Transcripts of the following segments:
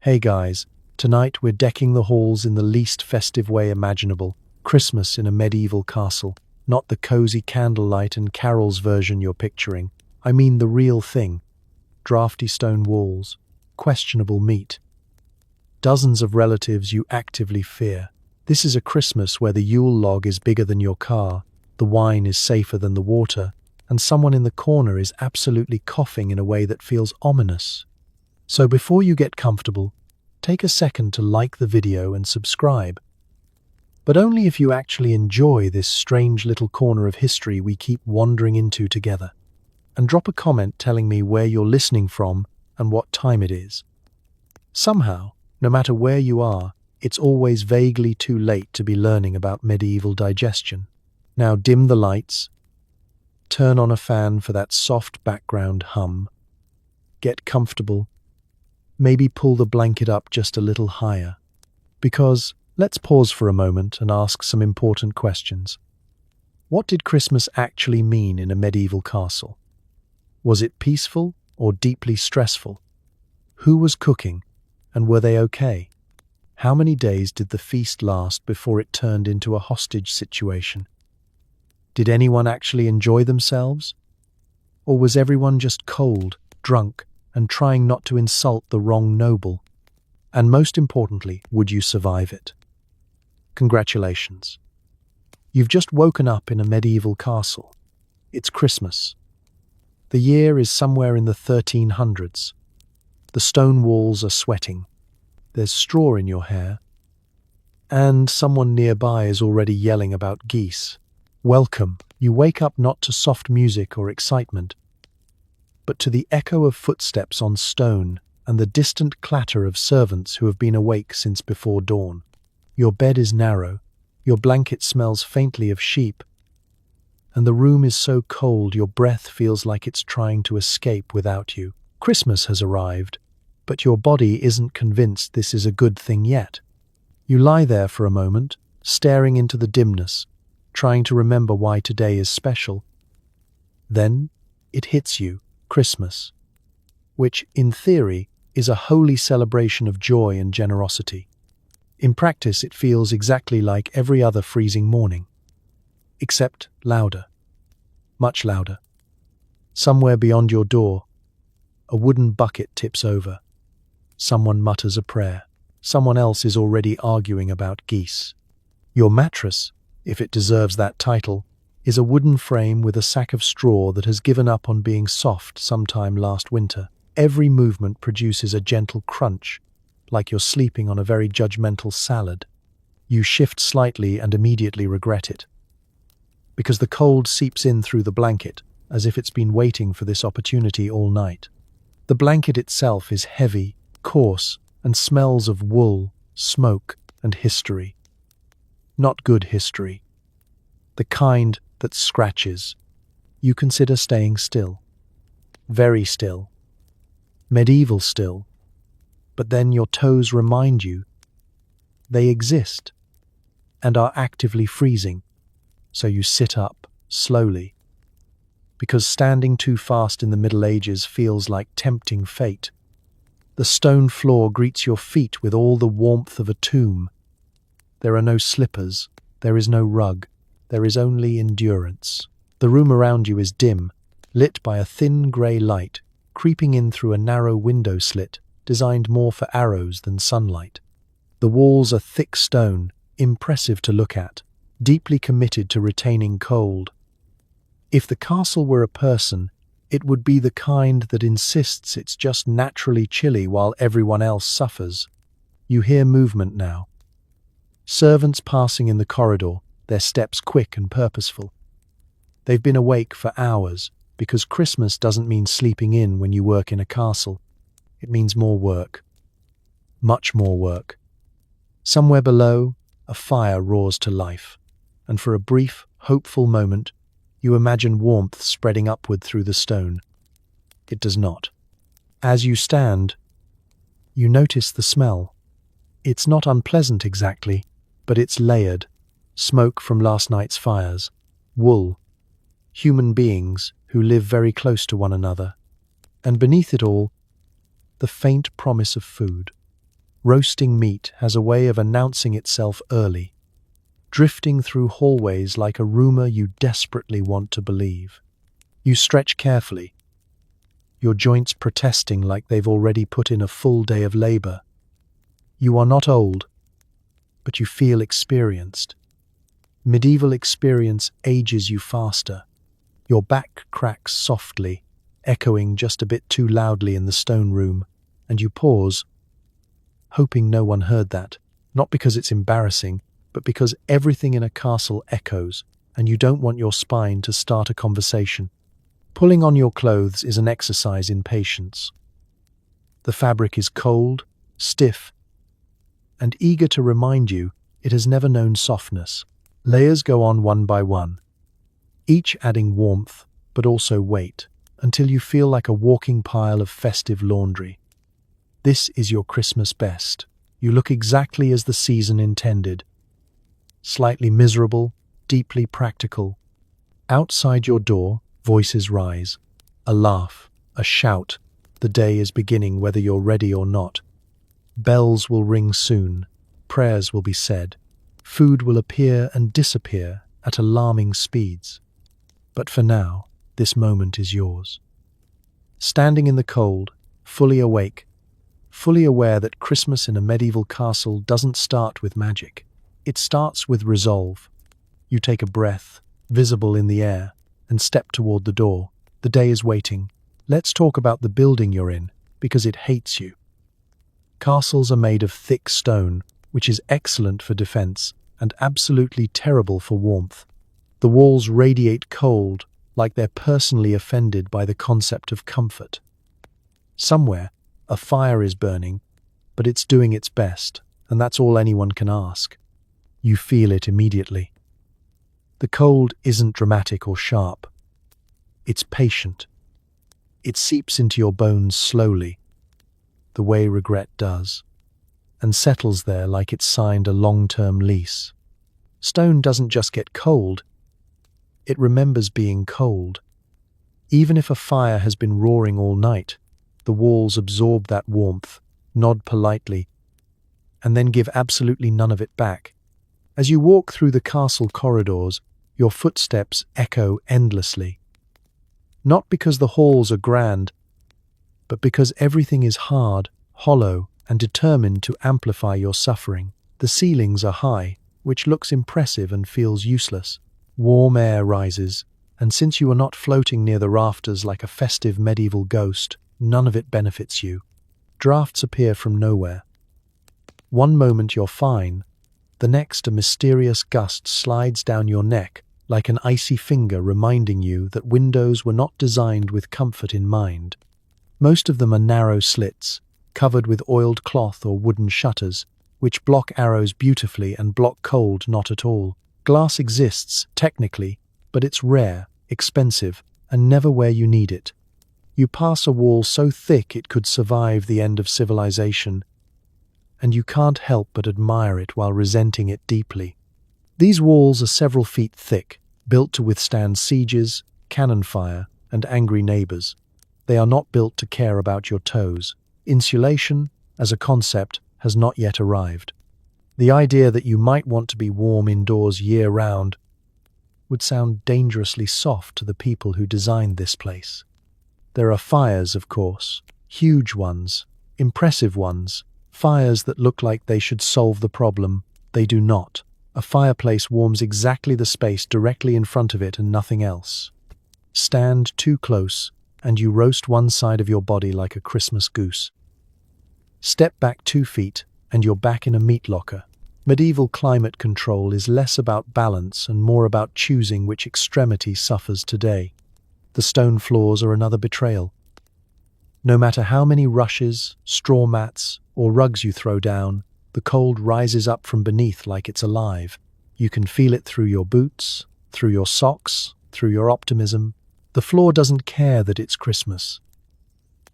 Hey guys, tonight we're decking the halls in the least festive way imaginable. Christmas in a medieval castle. Not the cozy candlelight and carols version you're picturing. I mean the real thing. Drafty stone walls, questionable meat, dozens of relatives you actively fear. This is a Christmas where the Yule log is bigger than your car, the wine is safer than the water, and someone in the corner is absolutely coughing in a way that feels ominous. So before you get comfortable, take a second to like the video and subscribe. But only if you actually enjoy this strange little corner of history we keep wandering into together. And drop a comment telling me where you're listening from and what time it is. Somehow, no matter where you are, it's always vaguely too late to be learning about medieval digestion. Now dim the lights, turn on a fan for that soft background hum, get comfortable, maybe pull the blanket up just a little higher. Because let's pause for a moment and ask some important questions. What did Christmas actually mean in a medieval castle? Was it peaceful or deeply stressful? Who was cooking, and were they okay? How many days did the feast last before it turned into a hostage situation? Did anyone actually enjoy themselves? Or was everyone just cold, drunk, and trying not to insult the wrong noble? And most importantly, would you survive it? Congratulations. You've just woken up in a medieval castle. It's Christmas. The year is somewhere in the 1300s. The stone walls are sweating. There's straw in your hair. And someone nearby is already yelling about geese. Welcome. You wake up not to soft music or excitement, but to the echo of footsteps on stone and the distant clatter of servants who have been awake since before dawn. Your bed is narrow. Your blanket smells faintly of sheep. And the room is so cold your breath feels like it's trying to escape without you. Christmas has arrived, but your body isn't convinced this is a good thing yet. You lie there for a moment, staring into the dimness, trying to remember why today is special. Then it hits you, Christmas, which, in theory, is a holy celebration of joy and generosity. In practice, it feels exactly like every other freezing morning. Except louder. Much louder. Somewhere beyond your door, a wooden bucket tips over. Someone mutters a prayer. Someone else is already arguing about geese. Your mattress, if it deserves that title, is a wooden frame with a sack of straw that has given up on being soft sometime last winter. Every movement produces a gentle crunch, like you're sleeping on a very judgmental salad. You shift slightly and immediately regret it, because the cold seeps in through the blanket, as if it's been waiting for this opportunity all night. The blanket itself is heavy, coarse, and smells of wool, smoke, and history. Not good history. The kind that scratches. You consider staying still. Very still. Medieval still. But then your toes remind you they exist and are actively freezing. So you sit up, slowly, because standing too fast in the Middle Ages feels like tempting fate. The stone floor greets your feet with all the warmth of a tomb. There are no slippers, there is no rug, there is only endurance. The room around you is dim, lit by a thin grey light, creeping in through a narrow window slit, designed more for arrows than sunlight. The walls are thick stone, impressive to look at, deeply committed to retaining cold. If the castle were a person, it would be the kind that insists it's just naturally chilly while everyone else suffers. You hear movement now. Servants passing in the corridor, their steps quick and purposeful. They've been awake for hours, because Christmas doesn't mean sleeping in when you work in a castle. It means more work. Much more work. Somewhere below, a fire roars to life. And for a brief, hopeful moment, you imagine warmth spreading upward through the stone. It does not. As you stand, you notice the smell. It's not unpleasant exactly, but it's layered. Smoke from last night's fires. Wool. Human beings who live very close to one another. And beneath it all, the faint promise of food. Roasting meat has a way of announcing itself early, drifting through hallways like a rumor you desperately want to believe. You stretch carefully, your joints protesting like they've already put in a full day of labor. You are not old, but you feel experienced. Medieval experience ages you faster. Your back cracks softly, echoing just a bit too loudly in the stone room, and you pause, hoping no one heard that, not because it's embarrassing, but because everything in a castle echoes, and you don't want your spine to start a conversation. Pulling on your clothes is an exercise in patience. The fabric is cold, stiff, and eager to remind you it has never known softness. Layers go on one by one, each adding warmth, but also weight, until you feel like a walking pile of festive laundry. This is your Christmas best. You look exactly as the season intended. Slightly miserable, deeply practical. Outside your door, voices rise. A laugh, a shout. The day is beginning whether you're ready or not. Bells will ring soon. Prayers will be said. Food will appear and disappear at alarming speeds. But for now, this moment is yours. Standing in the cold, fully awake, fully aware that Christmas in a medieval castle doesn't start with magic. It starts with resolve. You take a breath, visible in the air, and step toward the door. The day is waiting. Let's talk about the building you're in, because it hates you. Castles are made of thick stone, which is excellent for defense and absolutely terrible for warmth. The walls radiate cold, like they're personally offended by the concept of comfort. Somewhere, a fire is burning, but it's doing its best, and that's all anyone can ask. You feel it immediately. The cold isn't dramatic or sharp. It's patient. It seeps into your bones slowly, the way regret does, and settles there like it's signed a long-term lease. Stone doesn't just get cold, it remembers being cold. Even if a fire has been roaring all night, the walls absorb that warmth, nod politely, and then give absolutely none of it back. As you walk through the castle corridors, your footsteps echo endlessly. Not because the halls are grand, but because everything is hard, hollow, and determined to amplify your suffering. The ceilings are high, which looks impressive and feels useless. Warm air rises, and since you are not floating near the rafters like a festive medieval ghost, none of it benefits you. Drafts appear from nowhere. One moment you're fine, the next a mysterious gust slides down your neck like an icy finger reminding you that windows were not designed with comfort in mind. Most of them are narrow slits, covered with oiled cloth or wooden shutters, which block arrows beautifully and block cold not at all. Glass exists, technically, but it's rare, expensive, and never where you need it. You pass a wall so thick it could survive the end of civilization, and you can't help but admire it while resenting it deeply. These walls are several feet thick, built to withstand sieges, cannon fire, and angry neighbors. They are not built to care about your toes. Insulation, as a concept, has not yet arrived. The idea that you might want to be warm indoors year-round would sound dangerously soft to the people who designed this place. There are fires, of course, huge ones, impressive ones, fires that look like they should solve the problem. They do not. A fireplace warms exactly the space directly in front of it and nothing else. Stand too close, and you roast one side of your body like a Christmas goose. Step back 2 feet, and you're back in a meat locker. Medieval climate control is less about balance and more about choosing which extremity suffers today. The stone floors are another betrayal. No matter how many rushes, straw mats, or rugs you throw down, the cold rises up from beneath like it's alive. You can feel it through your boots, through your socks, through your optimism. The floor doesn't care that it's Christmas.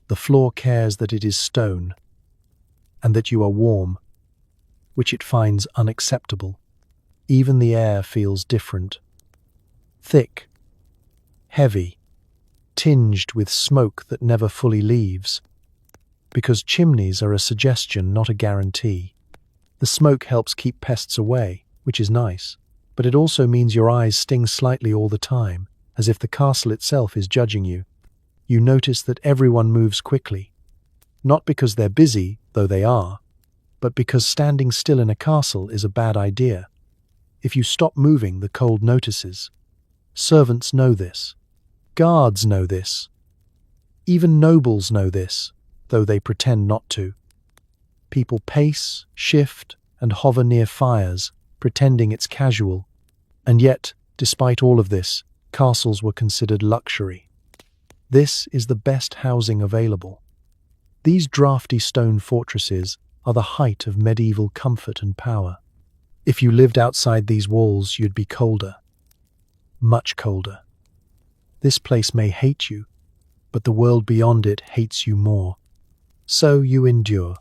The floor cares that it is stone, and that you are warm, which it finds unacceptable. Even the air feels different. Thick, heavy, tinged with smoke that never fully leaves. because chimneys are a suggestion, not a guarantee. The smoke helps keep pests away, which is nice, but it also means your eyes sting slightly all the time, as if the castle itself is judging you. You notice that everyone moves quickly, not because they're busy, though they are, but because standing still in a castle is a bad idea. If you stop moving, the cold notices. Servants know this. Guards know this. Even nobles know this, though they pretend not to. People pace, shift, and hover near fires, pretending it's casual. And yet, despite all of this, castles were considered luxury. This is the best housing available. These drafty stone fortresses are the height of medieval comfort and power. If you lived outside these walls, you'd be colder. Much colder. This place may hate you, but the world beyond it hates you more. So you endure.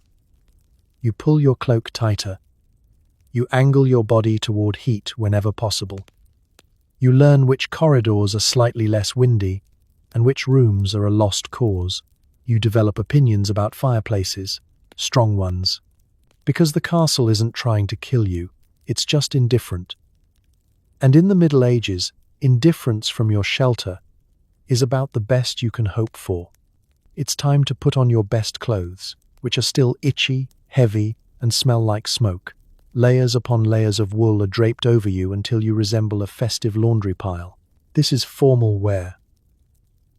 You pull your cloak tighter. You angle your body toward heat whenever possible. You learn which corridors are slightly less windy and which rooms are a lost cause. You develop opinions about fireplaces, strong ones. Because the castle isn't trying to kill you, it's just indifferent. And in the Middle Ages, indifference from your shelter is about the best you can hope for. It's time to put on your best clothes, which are still itchy, heavy, and smell like smoke. Layers upon layers of wool are draped over you until you resemble a festive laundry pile. This is formal wear.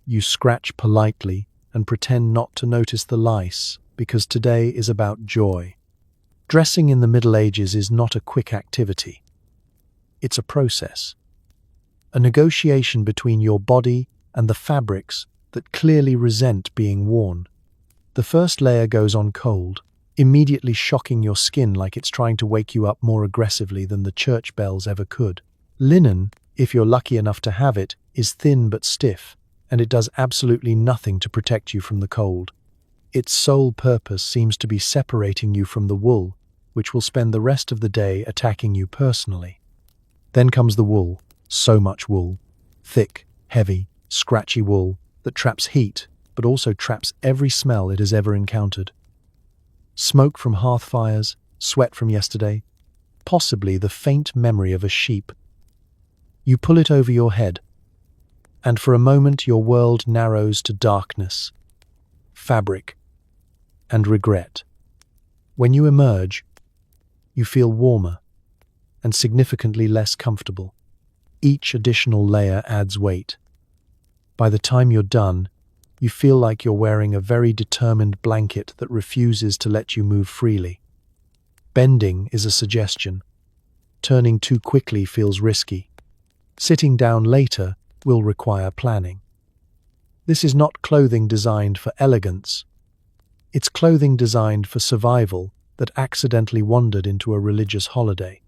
You scratch politely and pretend not to notice the lice, because today is about joy. Dressing in the Middle Ages is not a quick activity. It's a process. A negotiation between your body and the fabrics that clearly resent being worn. The first layer goes on cold, immediately shocking your skin like it's trying to wake you up more aggressively than the church bells ever could. Linen, if you're lucky enough to have it, is thin but stiff, and it does absolutely nothing to protect you from the cold. Its sole purpose seems to be separating you from the wool, which will spend the rest of the day attacking you personally. Then comes the wool, so much wool. Thick, heavy, scratchy wool that traps heat, but also traps every smell it has ever encountered. Smoke from hearth fires, sweat from yesterday, possibly the faint memory of a sheep. You pull it over your head, and for a moment your world narrows to darkness, fabric, and regret. When you emerge, you feel warmer and significantly less comfortable. Each additional layer adds weight. By the time you're done, you feel like you're wearing a very determined blanket that refuses to let you move freely. Bending is a suggestion. Turning too quickly feels risky. Sitting down later will require planning. This is not clothing designed for elegance. It's clothing designed for survival that accidentally wandered into a religious holiday.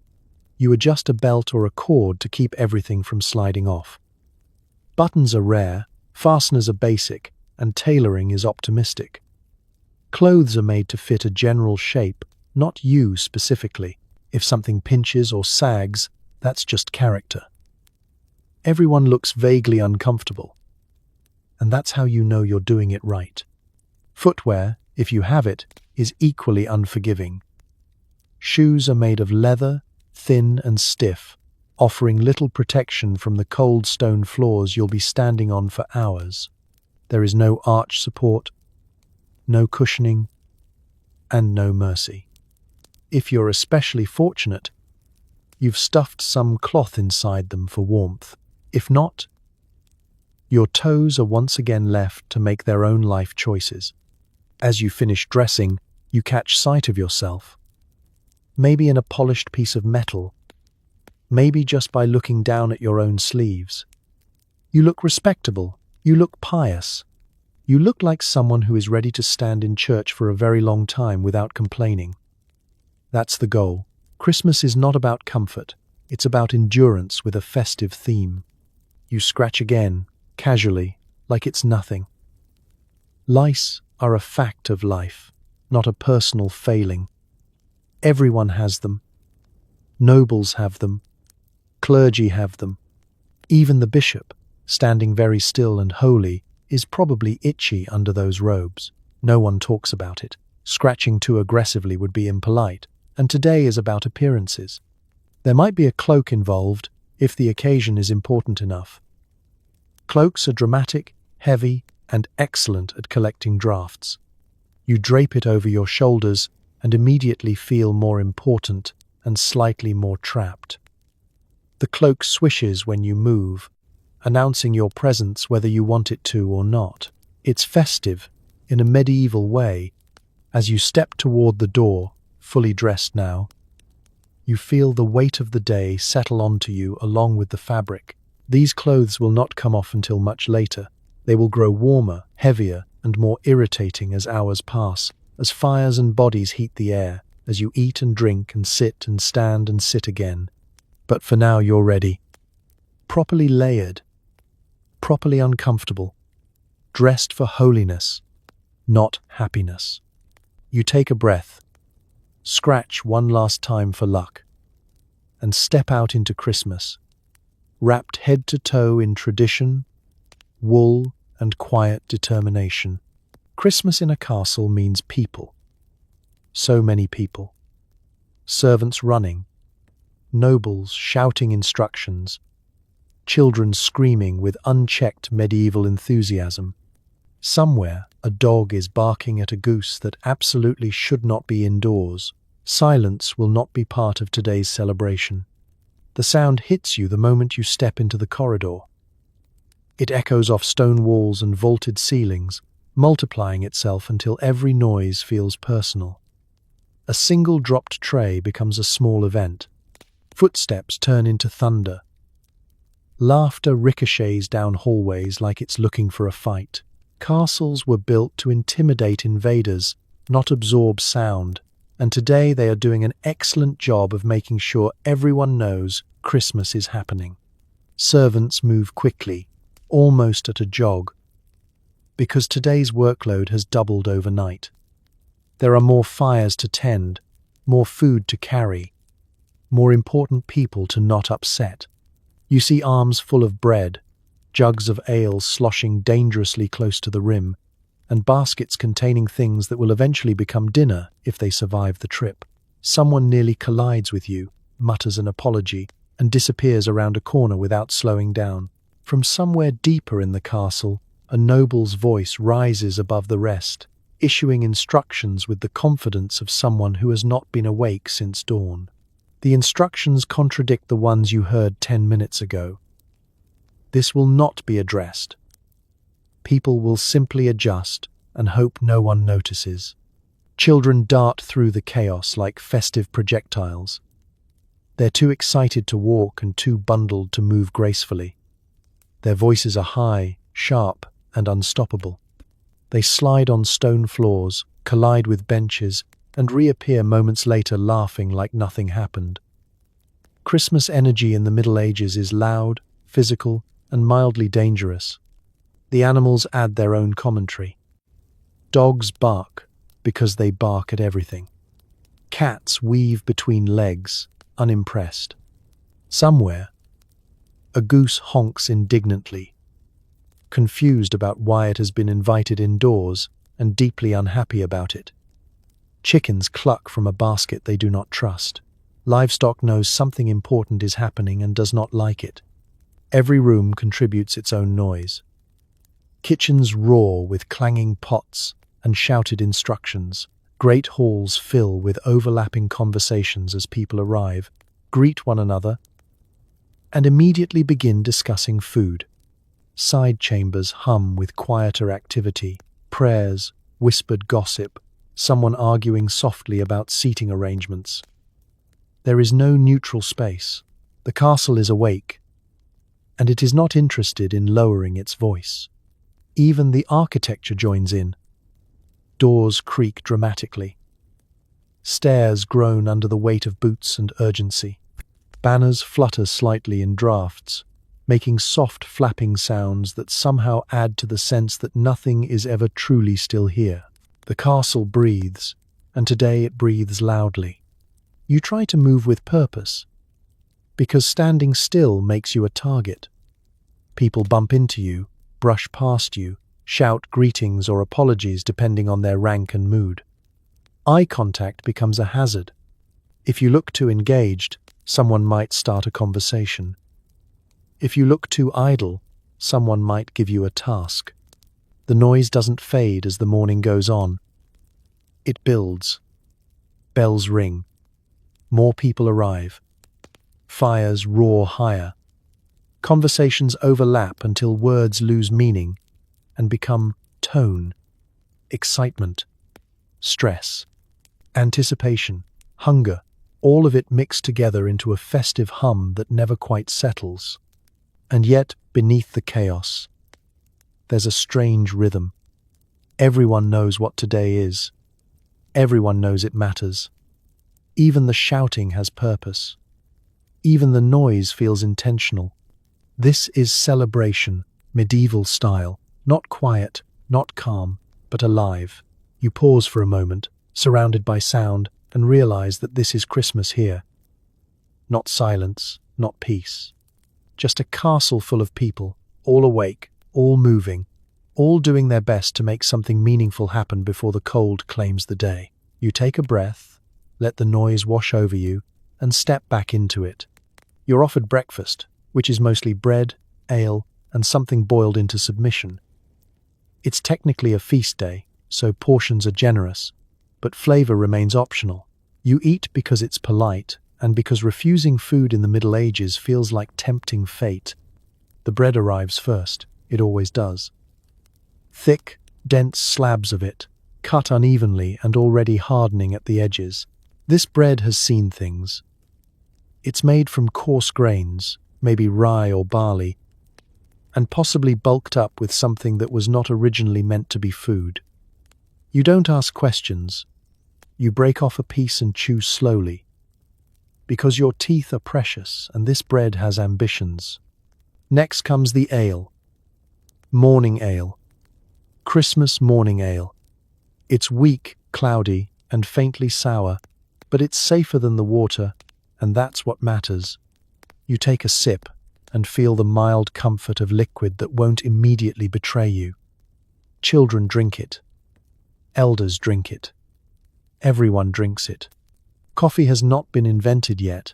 You adjust a belt or a cord to keep everything from sliding off. Buttons are rare, fasteners are basic, and tailoring is optimistic. Clothes are made to fit a general shape, not you specifically. If something pinches or sags, that's just character. Everyone looks vaguely uncomfortable, and that's how you know you're doing it right. Footwear, if you have it, is equally unforgiving. Shoes are made of leather, thin and stiff, offering little protection from the cold stone floors you'll be standing on for hours. There is no arch support, no cushioning, and no mercy. If you're especially fortunate, you've stuffed some cloth inside them for warmth. If not, your toes are once again left to make their own life choices. As you finish dressing, you catch sight of yourself. Maybe in a polished piece of metal, maybe just by looking down at your own sleeves. You look respectable. You look pious. You look like someone who is ready to stand in church for a very long time without complaining. That's the goal. Christmas is not about comfort. It's about endurance with a festive theme. You scratch again, casually, like it's nothing. Lice are a fact of life, not a personal failing. Everyone has them. Nobles have them. Clergy have them. Even the bishop, standing very still and holy, is probably itchy under those robes. No one talks about it. Scratching too aggressively would be impolite, and today is about appearances. There might be a cloak involved, if the occasion is important enough. Cloaks are dramatic, heavy, and excellent at collecting drafts. You drape it over your shoulders and immediately feel more important and slightly more trapped. The cloak swishes when you move, announcing your presence whether you want it to or not. It's festive, in a medieval way. As you step toward the door, fully dressed now, you feel the weight of the day settle onto you along with the fabric. These clothes will not come off until much later. They will grow warmer, heavier, and more irritating as hours pass, as fires and bodies heat the air, as you eat and drink and sit and stand and sit again. But for now you're ready. Properly layered, properly uncomfortable, dressed for holiness, not happiness. You take a breath, scratch one last time for luck, and step out into Christmas, wrapped head to toe in tradition, wool, and quiet determination. Christmas in a castle means people. So many people. Servants running, nobles shouting instructions, children screaming with unchecked medieval enthusiasm. Somewhere, a dog is barking at a goose that absolutely should not be indoors. Silence will not be part of today's celebration. The sound hits you the moment you step into the corridor. It echoes off stone walls and vaulted ceilings, multiplying itself until every noise feels personal. A single dropped tray becomes a small event. Footsteps turn into thunder. Laughter ricochets down hallways like it's looking for a fight. Castles were built to intimidate invaders, not absorb sound, and today they are doing an excellent job of making sure everyone knows Christmas is happening. Servants move quickly, almost at a jog, because today's workload has doubled overnight. There are more fires to tend, more food to carry, more important people to not upset. You see arms full of bread, jugs of ale sloshing dangerously close to the rim, and baskets containing things that will eventually become dinner if they survive the trip. Someone nearly collides with you, mutters an apology, and disappears around a corner without slowing down. From somewhere deeper in the castle, a noble's voice rises above the rest, issuing instructions with the confidence of someone who has not been awake since dawn. The instructions contradict the ones you heard 10 minutes ago. This will not be addressed. People will simply adjust and hope no one notices. Children dart through the chaos like festive projectiles. They're too excited to walk and too bundled to move gracefully. Their voices are high, sharp, and unstoppable. They slide on stone floors, collide with benches, and reappear moments later laughing like nothing happened. Christmas energy in the Middle Ages is loud, physical, and mildly dangerous. The animals add their own commentary. Dogs bark because they bark at everything. Cats weave between legs, unimpressed. Somewhere, a goose honks indignantly, confused about why it has been invited indoors and deeply unhappy about it. Chickens cluck from a basket they do not trust. Livestock knows something important is happening and does not like it. Every room contributes its own noise. Kitchens roar with clanging pots and shouted instructions. Great halls fill with overlapping conversations as people arrive, greet one another, and immediately begin discussing food. Side chambers hum with quieter activity, prayers, whispered gossip, someone arguing softly about seating arrangements. There is no neutral space. The castle is awake, and it is not interested in lowering its voice. Even the architecture joins in. Doors creak dramatically. Stairs groan under the weight of boots and urgency. Banners flutter slightly in drafts, making soft flapping sounds that somehow add to the sense that nothing is ever truly still here. The castle breathes, and today it breathes loudly. You try to move with purpose, because standing still makes you a target. People bump into you, brush past you, shout greetings or apologies depending on their rank and mood. Eye contact becomes a hazard. If you look too engaged, someone might start a conversation. If you look too idle, someone might give you a task. The noise doesn't fade as the morning goes on. It builds. Bells ring. More people arrive. Fires roar higher. Conversations overlap until words lose meaning and become tone, excitement, stress, anticipation, hunger, all of it mixed together into a festive hum that never quite settles. And yet, beneath the chaos, there's a strange rhythm. Everyone knows what today is. Everyone knows it matters. Even the shouting has purpose. Even the noise feels intentional. This is celebration, medieval style, not quiet, not calm, but alive. You pause for a moment, surrounded by sound, and realize that this is Christmas here. Not silence, not peace. Just a castle full of people, all awake, all moving, all doing their best to make something meaningful happen before the cold claims the day. You take a breath, let the noise wash over you, and step back into it. You're offered breakfast, which is mostly bread, ale, and something boiled into submission. It's technically a feast day, so portions are generous, but flavor remains optional. You eat because it's polite, and because refusing food in the Middle Ages feels like tempting fate. The bread arrives first, it always does. Thick, dense slabs of it, cut unevenly and already hardening at the edges. This bread has seen things. It's made from coarse grains, maybe rye or barley, and possibly bulked up with something that was not originally meant to be food. You don't ask questions. You break off a piece and chew slowly. Because your teeth are precious and this bread has ambitions. Next comes the ale. Morning ale. Christmas morning ale. It's weak, cloudy, and faintly sour, but it's safer than the water, and that's what matters. You take a sip and feel the mild comfort of liquid that won't immediately betray you. Children drink it. Elders drink it. Everyone drinks it. Coffee has not been invented yet,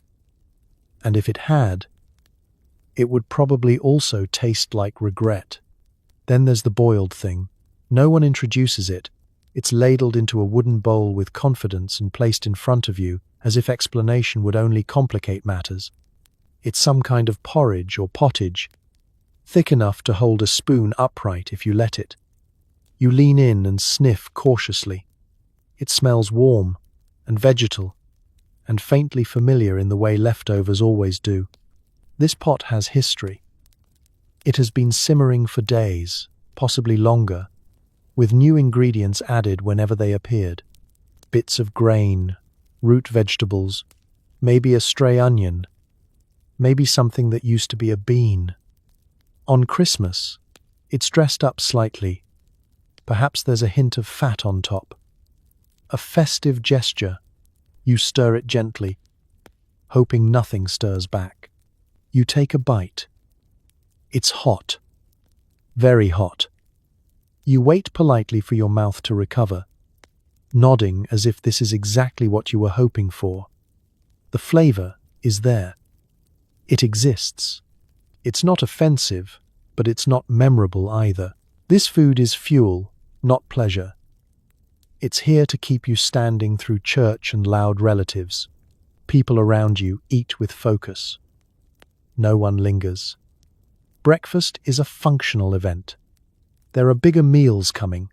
and if it had, it would probably also taste like regret. Then there's the boiled thing. No one introduces it. It's ladled into a wooden bowl with confidence and placed in front of you, as if explanation would only complicate matters. It's some kind of porridge or pottage, thick enough to hold a spoon upright if you let it. You lean in and sniff cautiously. It smells warm and vegetal and faintly familiar in the way leftovers always do. This pot has history. It has been simmering for days, possibly longer, with new ingredients added whenever they appeared. Bits of grain, root vegetables, maybe a stray onion, maybe something that used to be a bean. On Christmas, it's dressed up slightly. Perhaps there's a hint of fat on top. A festive gesture. You stir it gently, hoping nothing stirs back. You take a bite. It's hot. Very hot. You wait politely for your mouth to recover, nodding as if this is exactly what you were hoping for. The flavor is there. It exists. It's not offensive, but it's not memorable either. This food is fuel, not pleasure. It's here to keep you standing through church and loud relatives. People around you eat with focus. No one lingers. Breakfast is a functional event. There are bigger meals coming,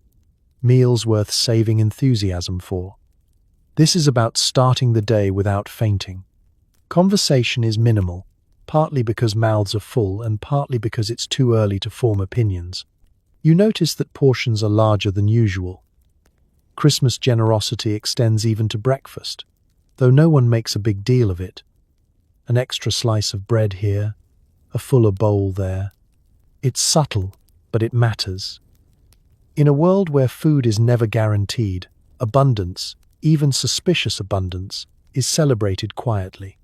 meals worth saving enthusiasm for. This is about starting the day without fainting. Conversation is minimal, partly because mouths are full and partly because it's too early to form opinions. You notice that portions are larger than usual. Christmas generosity extends even to breakfast, though no one makes a big deal of it. An extra slice of bread here, a fuller bowl there. It's subtle, but it matters. In a world where food is never guaranteed, abundance, even suspicious abundance, is celebrated quietly.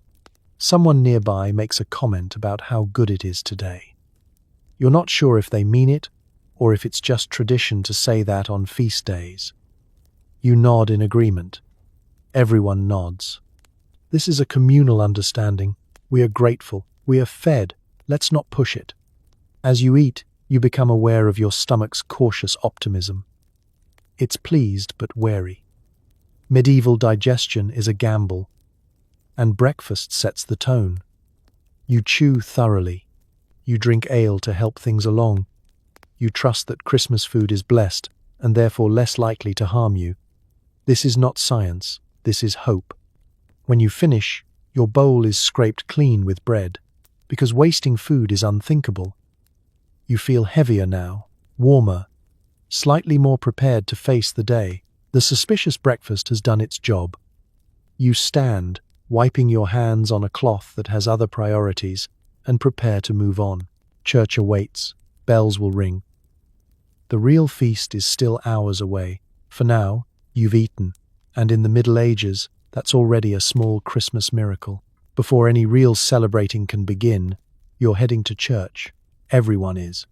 Someone nearby makes a comment about how good it is today. You're not sure if they mean it or if it's just tradition to say that on feast days. You nod in agreement. Everyone nods. This is a communal understanding. We are grateful. We are fed. Let's not push it. As you eat, you become aware of your stomach's cautious optimism. It's pleased but wary. Medieval digestion is a gamble, and breakfast sets the tone. You chew thoroughly. You drink ale to help things along. You trust that Christmas food is blessed and therefore less likely to harm you. This is not science. This is hope. When you finish, your bowl is scraped clean with bread, because wasting food is unthinkable. You feel heavier now, warmer, slightly more prepared to face the day. The suspicious breakfast has done its job. You stand, wiping your hands on a cloth that has other priorities, and prepare to move on. Church awaits. Bells will ring. The real feast is still hours away. For now, you've eaten, and in the Middle Ages, that's already a small Christmas miracle. Before any real celebrating can begin, you're heading to church. Everyone is.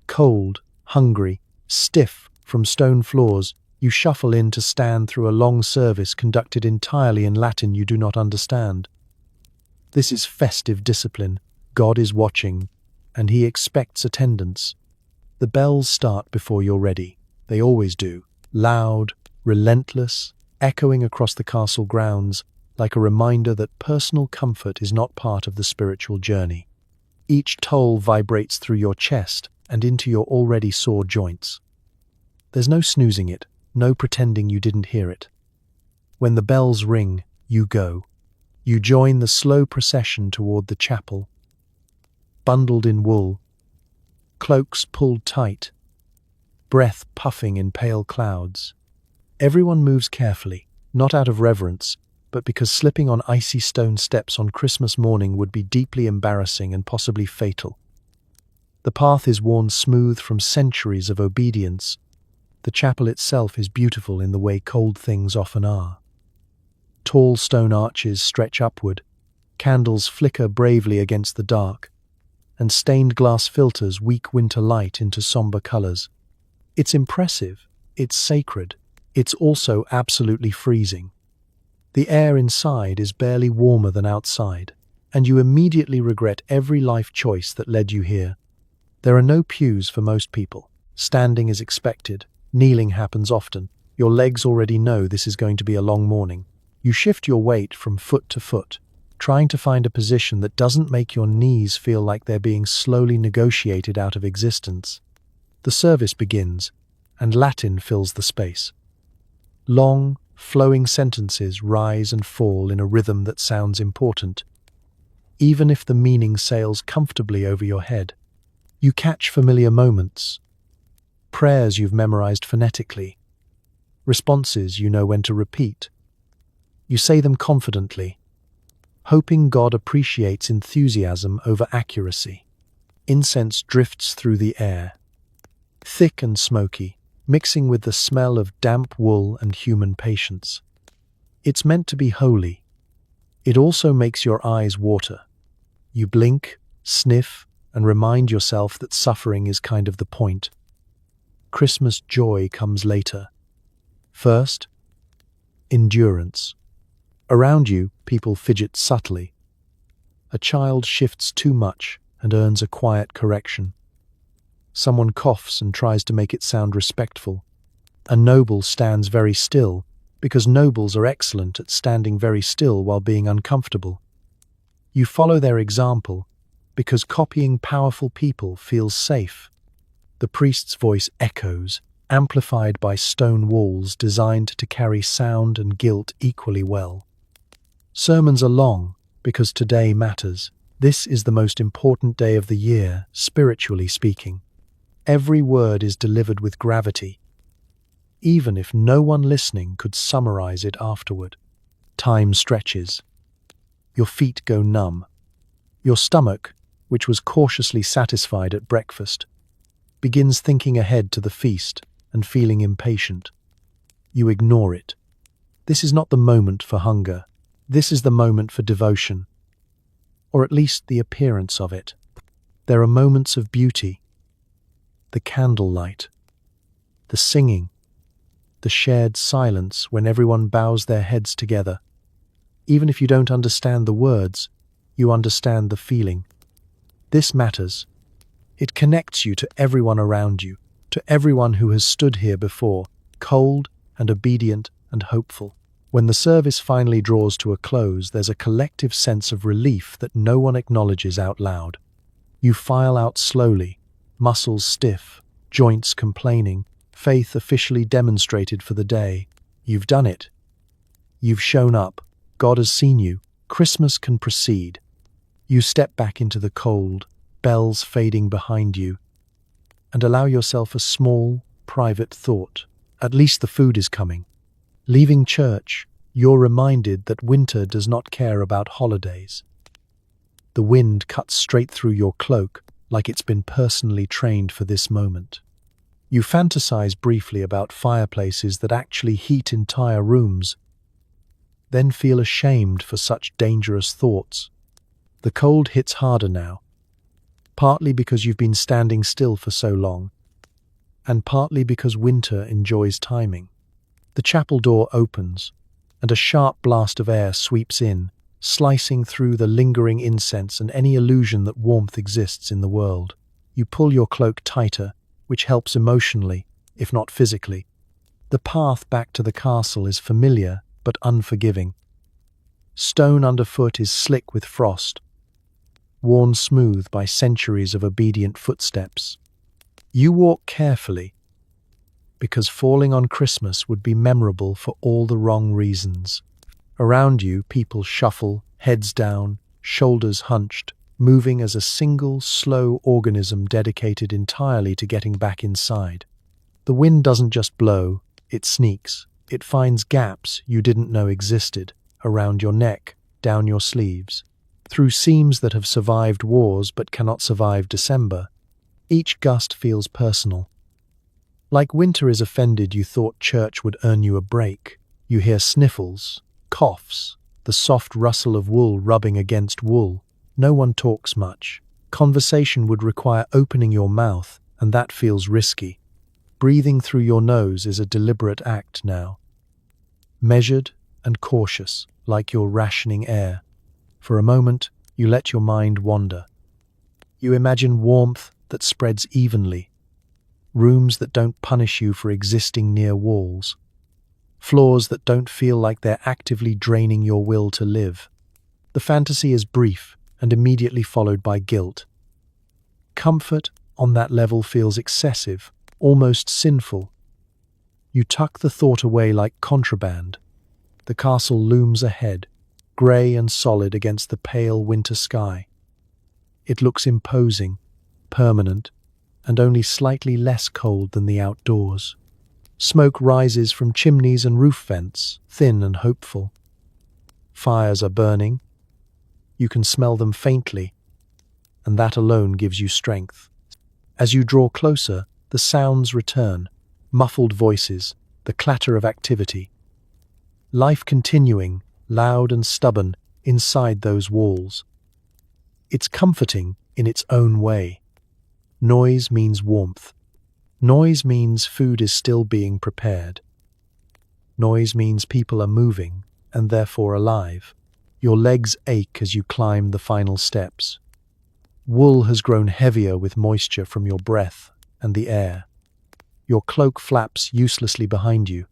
Cold, hungry, stiff from stone floors, you shuffle in to stand through a long service conducted entirely in Latin you do not understand. This is festive discipline. God is watching, and he expects attendance. The bells start before you're ready. They always do. Loud, relentless, echoing across the castle grounds, like a reminder that personal comfort is not part of the spiritual journey. Each toll vibrates through your chest and into your already sore joints. There's no snoozing it, no pretending you didn't hear it. When the bells ring, you go. You join the slow procession toward the chapel. Bundled in wool, cloaks pulled tight, breath puffing in pale clouds. Everyone moves carefully, not out of reverence, but because slipping on icy stone steps on Christmas morning would be deeply embarrassing and possibly fatal. The path is worn smooth from centuries of obedience. The chapel itself is beautiful in the way cold things often are. Tall stone arches stretch upward, candles flicker bravely against the dark, and stained glass filters weak winter light into somber colors. It's impressive, it's sacred, it's also absolutely freezing. The air inside is barely warmer than outside, and you immediately regret every life choice that led you here. There are no pews for most people. Standing is expected. Kneeling happens often. Your legs already know this is going to be a long morning. You shift your weight from foot to foot, trying to find a position that doesn't make your knees feel like they're being slowly negotiated out of existence. The service begins, and Latin fills the space. Long, flowing sentences rise and fall in a rhythm that sounds important, even if the meaning sails comfortably over your head. You catch familiar moments, prayers you've memorized phonetically, responses you know when to repeat. You say them confidently, hoping God appreciates enthusiasm over accuracy. Incense drifts through the air, thick and smoky, mixing with the smell of damp wool and human patience. It's meant to be holy. It also makes your eyes water. You blink, sniff, and remind yourself that suffering is kind of the point. Christmas joy comes later. First, endurance. Around you, people fidget subtly. A child shifts too much and earns a quiet correction. Someone coughs and tries to make it sound respectful. A noble stands very still, because nobles are excellent at standing very still while being uncomfortable. You follow their example, because copying powerful people feels safe. The priest's voice echoes, amplified by stone walls designed to carry sound and guilt equally well. Sermons are long, because today matters. This is the most important day of the year, spiritually speaking. Every word is delivered with gravity, even if no one listening could summarize it afterward. Time stretches. Your feet go numb. Your stomach, which was cautiously satisfied at breakfast, begins thinking ahead to the feast and feeling impatient. You ignore it. This is not the moment for hunger. This is the moment for devotion, or at least the appearance of it. There are moments of beauty. the candlelight, the singing, the shared silence when everyone bows their heads together. Even if you don't understand the words, you understand the feeling. This matters. It connects you to everyone around you, to everyone who has stood here before, cold and obedient and hopeful. When the service finally draws to a close, there's a collective sense of relief that no one acknowledges out loud. You file out slowly, muscles stiff, joints complaining, faith officially demonstrated for the day. You've done it. You've shown up. God has seen you. Christmas can proceed. You step back into the cold, bells fading behind you, and allow yourself a small, private thought. At least the food is coming. Leaving church, you're reminded that winter does not care about holidays. The wind cuts straight through your cloak like it's been personally trained for this moment. You fantasize briefly about fireplaces that actually heat entire rooms, then feel ashamed for such dangerous thoughts. The cold hits harder now, partly because you've been standing still for so long, and partly because winter enjoys timing. The chapel door opens, and a sharp blast of air sweeps in, slicing through the lingering incense and any illusion that warmth exists in the world. You pull your cloak tighter, which helps emotionally, if not physically. The path back to the castle is familiar but unforgiving. Stone underfoot is slick with frost, worn smooth by centuries of obedient footsteps. You walk carefully, because falling on Christmas would be memorable for all the wrong reasons. Around you, people shuffle, heads down, shoulders hunched, moving as a single, slow organism dedicated entirely to getting back inside. The wind doesn't just blow, it sneaks. It finds gaps you didn't know existed, around your neck, down your sleeves, through seams that have survived wars but cannot survive December. Each gust feels personal. Like winter is offended you thought church would earn you a break. You hear sniffles, coughs, the soft rustle of wool rubbing against wool. No one talks much. Conversation would require opening your mouth, and that feels risky. Breathing through your nose is a deliberate act now. Measured and cautious, like you're rationing air. For a moment, you let your mind wander. You imagine warmth that spreads evenly, rooms that don't punish you for existing near walls, floors that don't feel like they're actively draining your will to live. The fantasy is brief and immediately followed by guilt. Comfort on that level feels excessive, almost sinful. You tuck the thought away like contraband. The castle looms ahead, grey and solid against the pale winter sky. It looks imposing, permanent, and only slightly less cold than the outdoors. Smoke rises from chimneys and roof vents, thin and hopeful. Fires are burning. You can smell them faintly, and that alone gives you strength. As you draw closer, the sounds return, muffled voices, the clatter of activity. Life continuing, loud and stubborn, inside those walls. It's comforting in its own way. Noise means warmth. Noise means food is still being prepared. Noise means people are moving, and therefore alive. Your legs ache as you climb the final steps. Wool has grown heavier with moisture from your breath and the air. Your cloak flaps uselessly behind you,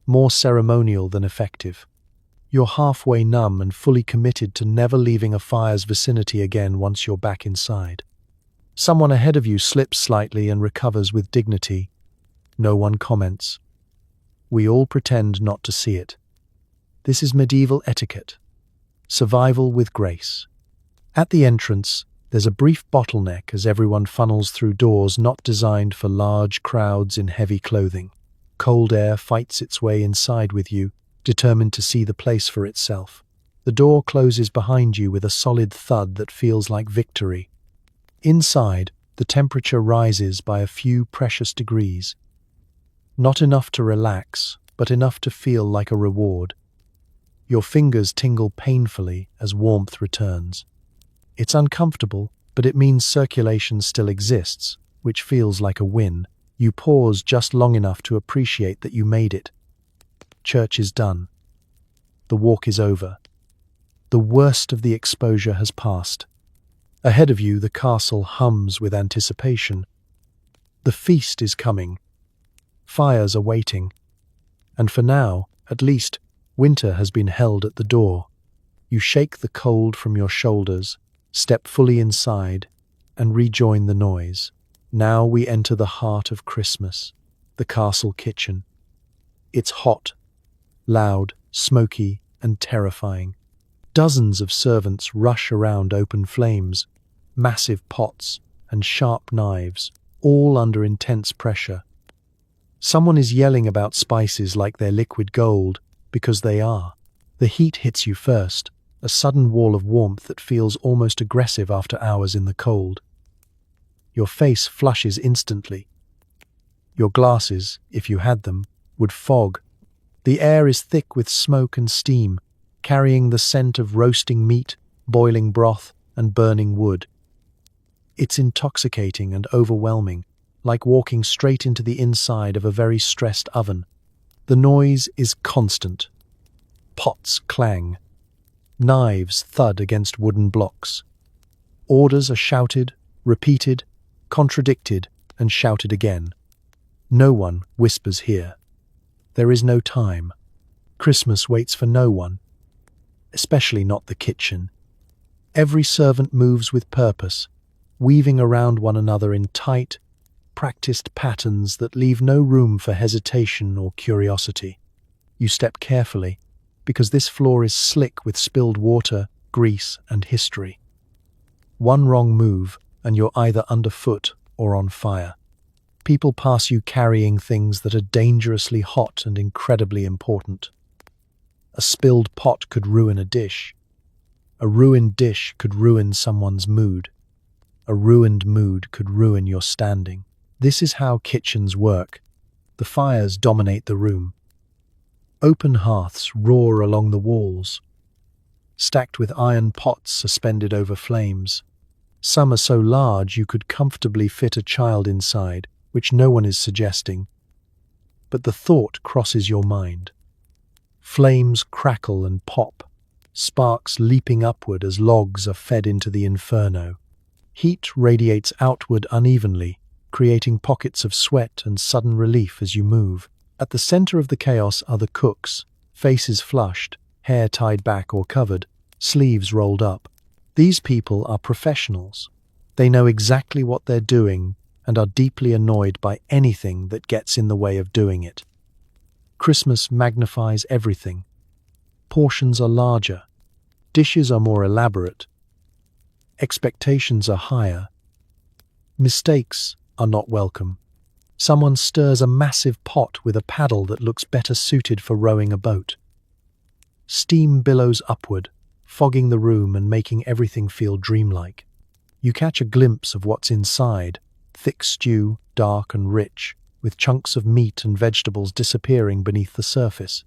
more ceremonial than effective. You're halfway numb and fully committed to never leaving a fire's vicinity again once you're back inside. Someone ahead of you slips slightly and recovers with dignity. No one comments. We all pretend not to see it. This is medieval etiquette. Survival with grace. At the entrance, there's a brief bottleneck as everyone funnels through doors not designed for large crowds in heavy clothing. Cold air fights its way inside with you, determined to see the place for itself. The door closes behind you with a solid thud that feels like victory. Inside, the temperature rises by a few precious degrees. Not enough to relax, but enough to feel like a reward. Your fingers tingle painfully as warmth returns. It's uncomfortable, but it means circulation still exists, which feels like a win. You pause just long enough to appreciate that you made it. Church is done. The walk is over. The worst of the exposure has passed. Ahead of you, the castle hums with anticipation. The feast is coming. Fires are waiting. And for now, at least, winter has been held at the door. You shake the cold from your shoulders, step fully inside, and rejoin the noise. Now we enter the heart of Christmas, the castle kitchen. It's hot, loud, smoky, and terrifying. Dozens of servants rush around open flames, massive pots, and sharp knives, all under intense pressure. Someone is yelling about spices like they're liquid gold, because they are. The heat hits you first, a sudden wall of warmth that feels almost aggressive after hours in the cold. Your face flushes instantly. Your glasses, if you had them, would fog. The air is thick with smoke and steam, carrying the scent of roasting meat, boiling broth, and burning wood. It's intoxicating and overwhelming, like walking straight into the inside of a very stressed oven. The noise is constant. Pots clang. Knives thud against wooden blocks. Orders are shouted, repeated, contradicted, and shouted again. No one whispers here. There is no time. Christmas waits for no one, especially not the kitchen. Every servant moves with purpose, weaving around one another in tight, practiced patterns that leave no room for hesitation or curiosity. You step carefully, because this floor is slick with spilled water, grease, and history. One wrong move, and you're either underfoot or on fire. People pass you carrying things that are dangerously hot and incredibly important. A spilled pot could ruin a dish. A ruined dish could ruin someone's mood. A ruined mood could ruin your standing. This is how kitchens work. The fires dominate the room. Open hearths roar along the walls, stacked with iron pots suspended over flames. Some are so large you could comfortably fit a child inside, which no one is suggesting. But the thought crosses your mind. Flames crackle and pop, sparks leaping upward as logs are fed into the inferno. Heat radiates outward unevenly, creating pockets of sweat and sudden relief as you move. At the center of the chaos are the cooks, faces flushed, hair tied back or covered, sleeves rolled up. These people are professionals. They know exactly what they're doing and are deeply annoyed by anything that gets in the way of doing it. Christmas magnifies everything. Portions are larger. Dishes are more elaborate. Expectations are higher. Mistakes are not welcome. Someone stirs a massive pot with a paddle that looks better suited for rowing a boat. Steam billows upward, fogging the room and making everything feel dreamlike. You catch a glimpse of what's inside, thick stew, dark and rich, with chunks of meat and vegetables disappearing beneath the surface.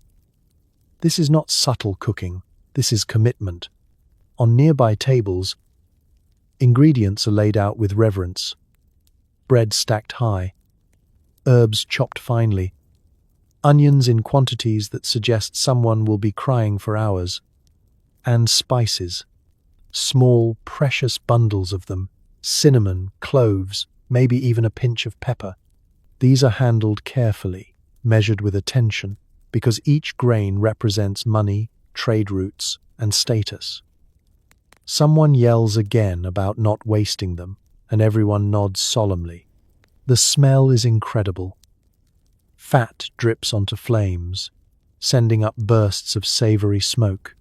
This is not subtle cooking, this is commitment. On nearby tables, ingredients are laid out with reverence. Bread stacked high, herbs chopped finely, onions in quantities that suggest someone will be crying for hours, and spices. Small, precious bundles of them, cinnamon, cloves, maybe even a pinch of pepper. These are handled carefully, measured with attention, because each grain represents money, trade routes, and status. Someone yells again about not wasting them, and everyone nods solemnly. The smell is incredible. Fat drips onto flames, sending up bursts of savory smoke.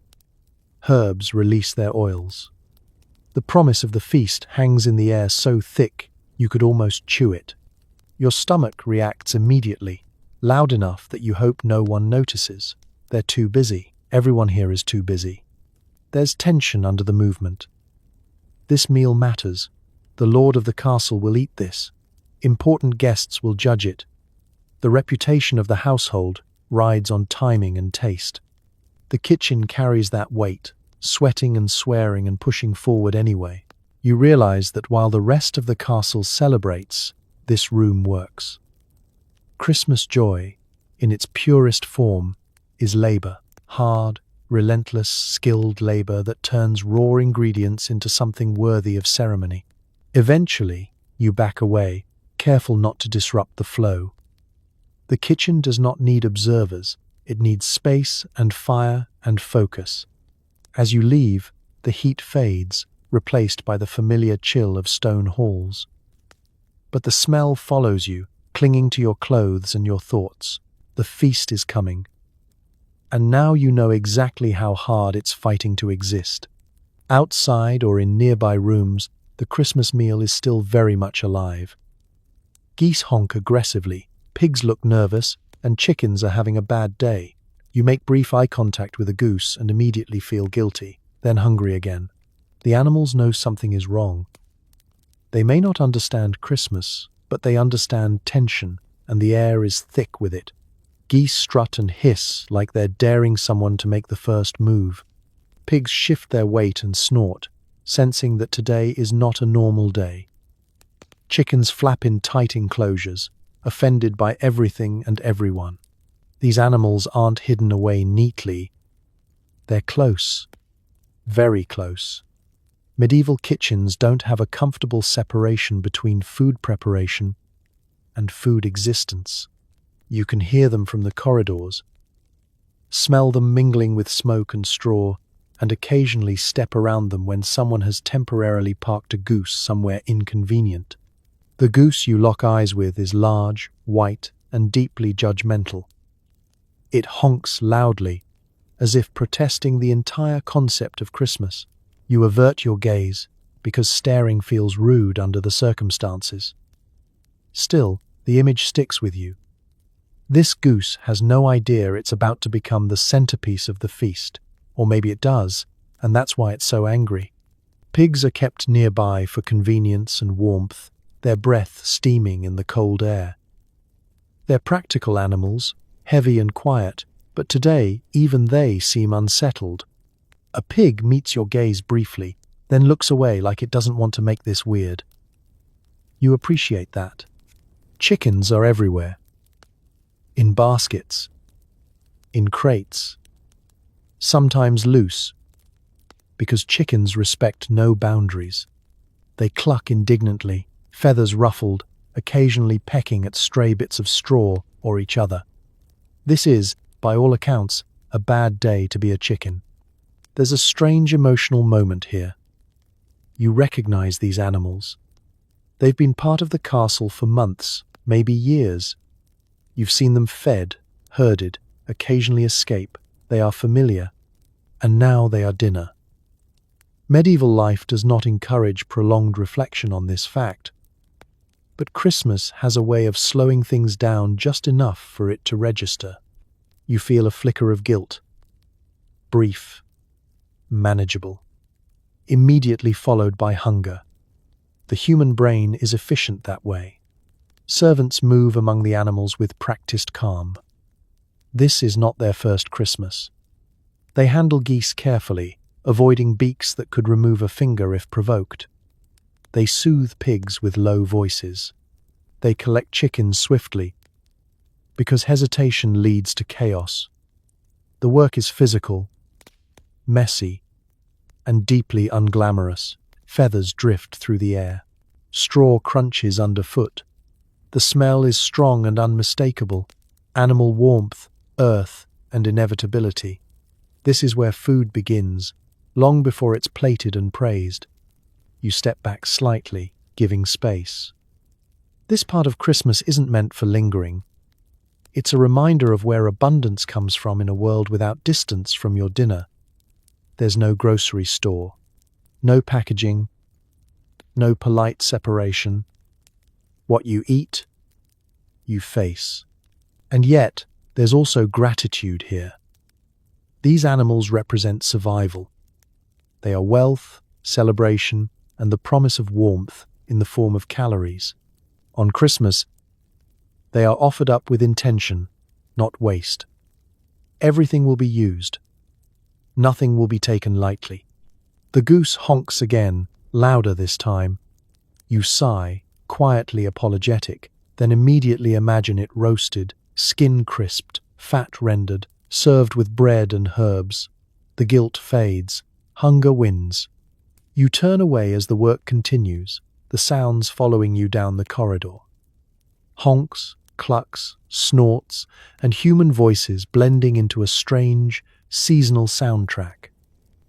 Herbs release their oils. The promise of the feast hangs in the air so thick you could almost chew it. Your stomach reacts immediately, loud enough that you hope no one notices. They're too busy. Everyone here is too busy. There's tension under the movement. This meal matters. The lord of the castle will eat this. Important guests will judge it. The reputation of the household rides on timing and taste. The kitchen carries that weight, sweating and swearing and pushing forward anyway. You realize that while the rest of the castle celebrates, this room works. Christmas joy, in its purest form, is labor. Hard, relentless, skilled labor that turns raw ingredients into something worthy of ceremony. Eventually, you back away, careful not to disrupt the flow. The kitchen does not need observers. It needs space and fire and focus. As you leave, the heat fades, replaced by the familiar chill of stone halls. But the smell follows you, clinging to your clothes and your thoughts. The feast is coming. And now you know exactly how hard it's fighting to exist. Outside or in nearby rooms, the Christmas meal is still very much alive. Geese honk aggressively, pigs look nervous, and chickens are having a bad day. You make brief eye contact with a goose and immediately feel guilty, then hungry again. The animals know something is wrong. They may not understand Christmas, but they understand tension, and the air is thick with it. Geese strut and hiss like they're daring someone to make the first move. Pigs shift their weight and snort, sensing that today is not a normal day. Chickens flap in tight enclosures, offended by everything and everyone. These animals aren't hidden away neatly. They're close, very close. Medieval kitchens don't have a comfortable separation between food preparation and food existence. You can hear them from the corridors, smell them mingling with smoke and straw, and occasionally step around them when someone has temporarily parked a goose somewhere inconvenient. The goose you lock eyes with is large, white, and deeply judgmental. It honks loudly, as if protesting the entire concept of Christmas. You avert your gaze, because staring feels rude under the circumstances. Still, the image sticks with you. This goose has no idea it's about to become the centerpiece of the feast, or maybe it does, and that's why it's so angry. Pigs are kept nearby for convenience and warmth, their breath steaming in the cold air. They're practical animals, heavy and quiet, but today even they seem unsettled. A pig meets your gaze briefly, then looks away like it doesn't want to make this weird. You appreciate that. Chickens are everywhere. In baskets, in crates, sometimes loose, because chickens respect no boundaries. They cluck indignantly, feathers ruffled, occasionally pecking at stray bits of straw or each other. This is, by all accounts, a bad day to be a chicken. There's a strange emotional moment here. You recognize these animals. They've been part of the castle for months, maybe years. You've seen them fed, herded, occasionally escape. They are familiar. And now they are dinner. Medieval life does not encourage prolonged reflection on this fact. But Christmas has a way of slowing things down just enough for it to register. You feel a flicker of guilt. Brief. Manageable. Immediately followed by hunger. The human brain is efficient that way. Servants move among the animals with practiced calm. This is not their first Christmas. They handle geese carefully, avoiding beaks that could remove a finger if provoked. They soothe pigs with low voices. They collect chickens swiftly, because hesitation leads to chaos. The work is physical, messy, and deeply unglamorous. Feathers drift through the air. Straw crunches underfoot. The smell is strong and unmistakable. Animal warmth, earth, and inevitability. This is where food begins, long before it's plated and praised. You step back slightly, giving space. This part of Christmas isn't meant for lingering. It's a reminder of where abundance comes from in a world without distance from your dinner. There's no grocery store, no packaging, no polite separation. What you eat, you face. And yet, there's also gratitude here. These animals represent survival. They are wealth, celebration, and the promise of warmth in the form of calories. On Christmas, they are offered up with intention, not waste. Everything will be used. Nothing will be taken lightly. The goose honks again, louder this time. You sigh, quietly apologetic, then immediately imagine it roasted, skin crisped, fat rendered, served with bread and herbs. The guilt fades. Hunger wins. You turn away as the work continues, the sounds following you down the corridor. Honks, clucks, snorts, and human voices blending into a strange, seasonal soundtrack.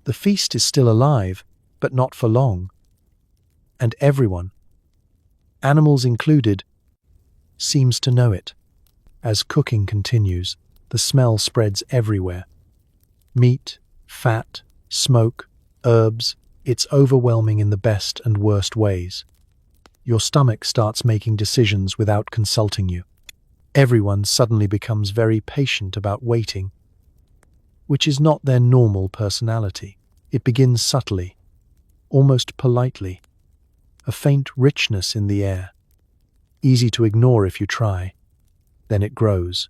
The feast is still alive, but not for long. And everyone, animals included, seems to know it. As cooking continues, the smell spreads everywhere. Meat, fat, smoke, herbs, it's overwhelming in the best and worst ways. Your stomach starts making decisions without consulting you. Everyone suddenly becomes very patient about waiting, which is not their normal personality. It begins subtly, almost politely, a faint richness in the air, easy to ignore if you try. Then it grows.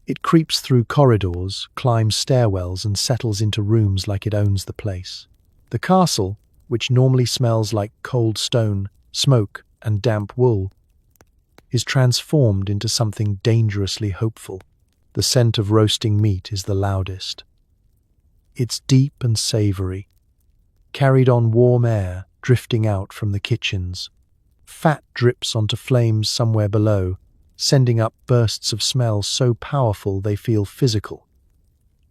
It creeps through corridors, climbs stairwells, and settles into rooms like it owns the place. The castle, which normally smells like cold stone, smoke, and damp wool, is transformed into something dangerously hopeful. The scent of roasting meat is the loudest. It's deep and savory, carried on warm air drifting out from the kitchens. Fat drips onto flames somewhere below, sending up bursts of smell so powerful they feel physical.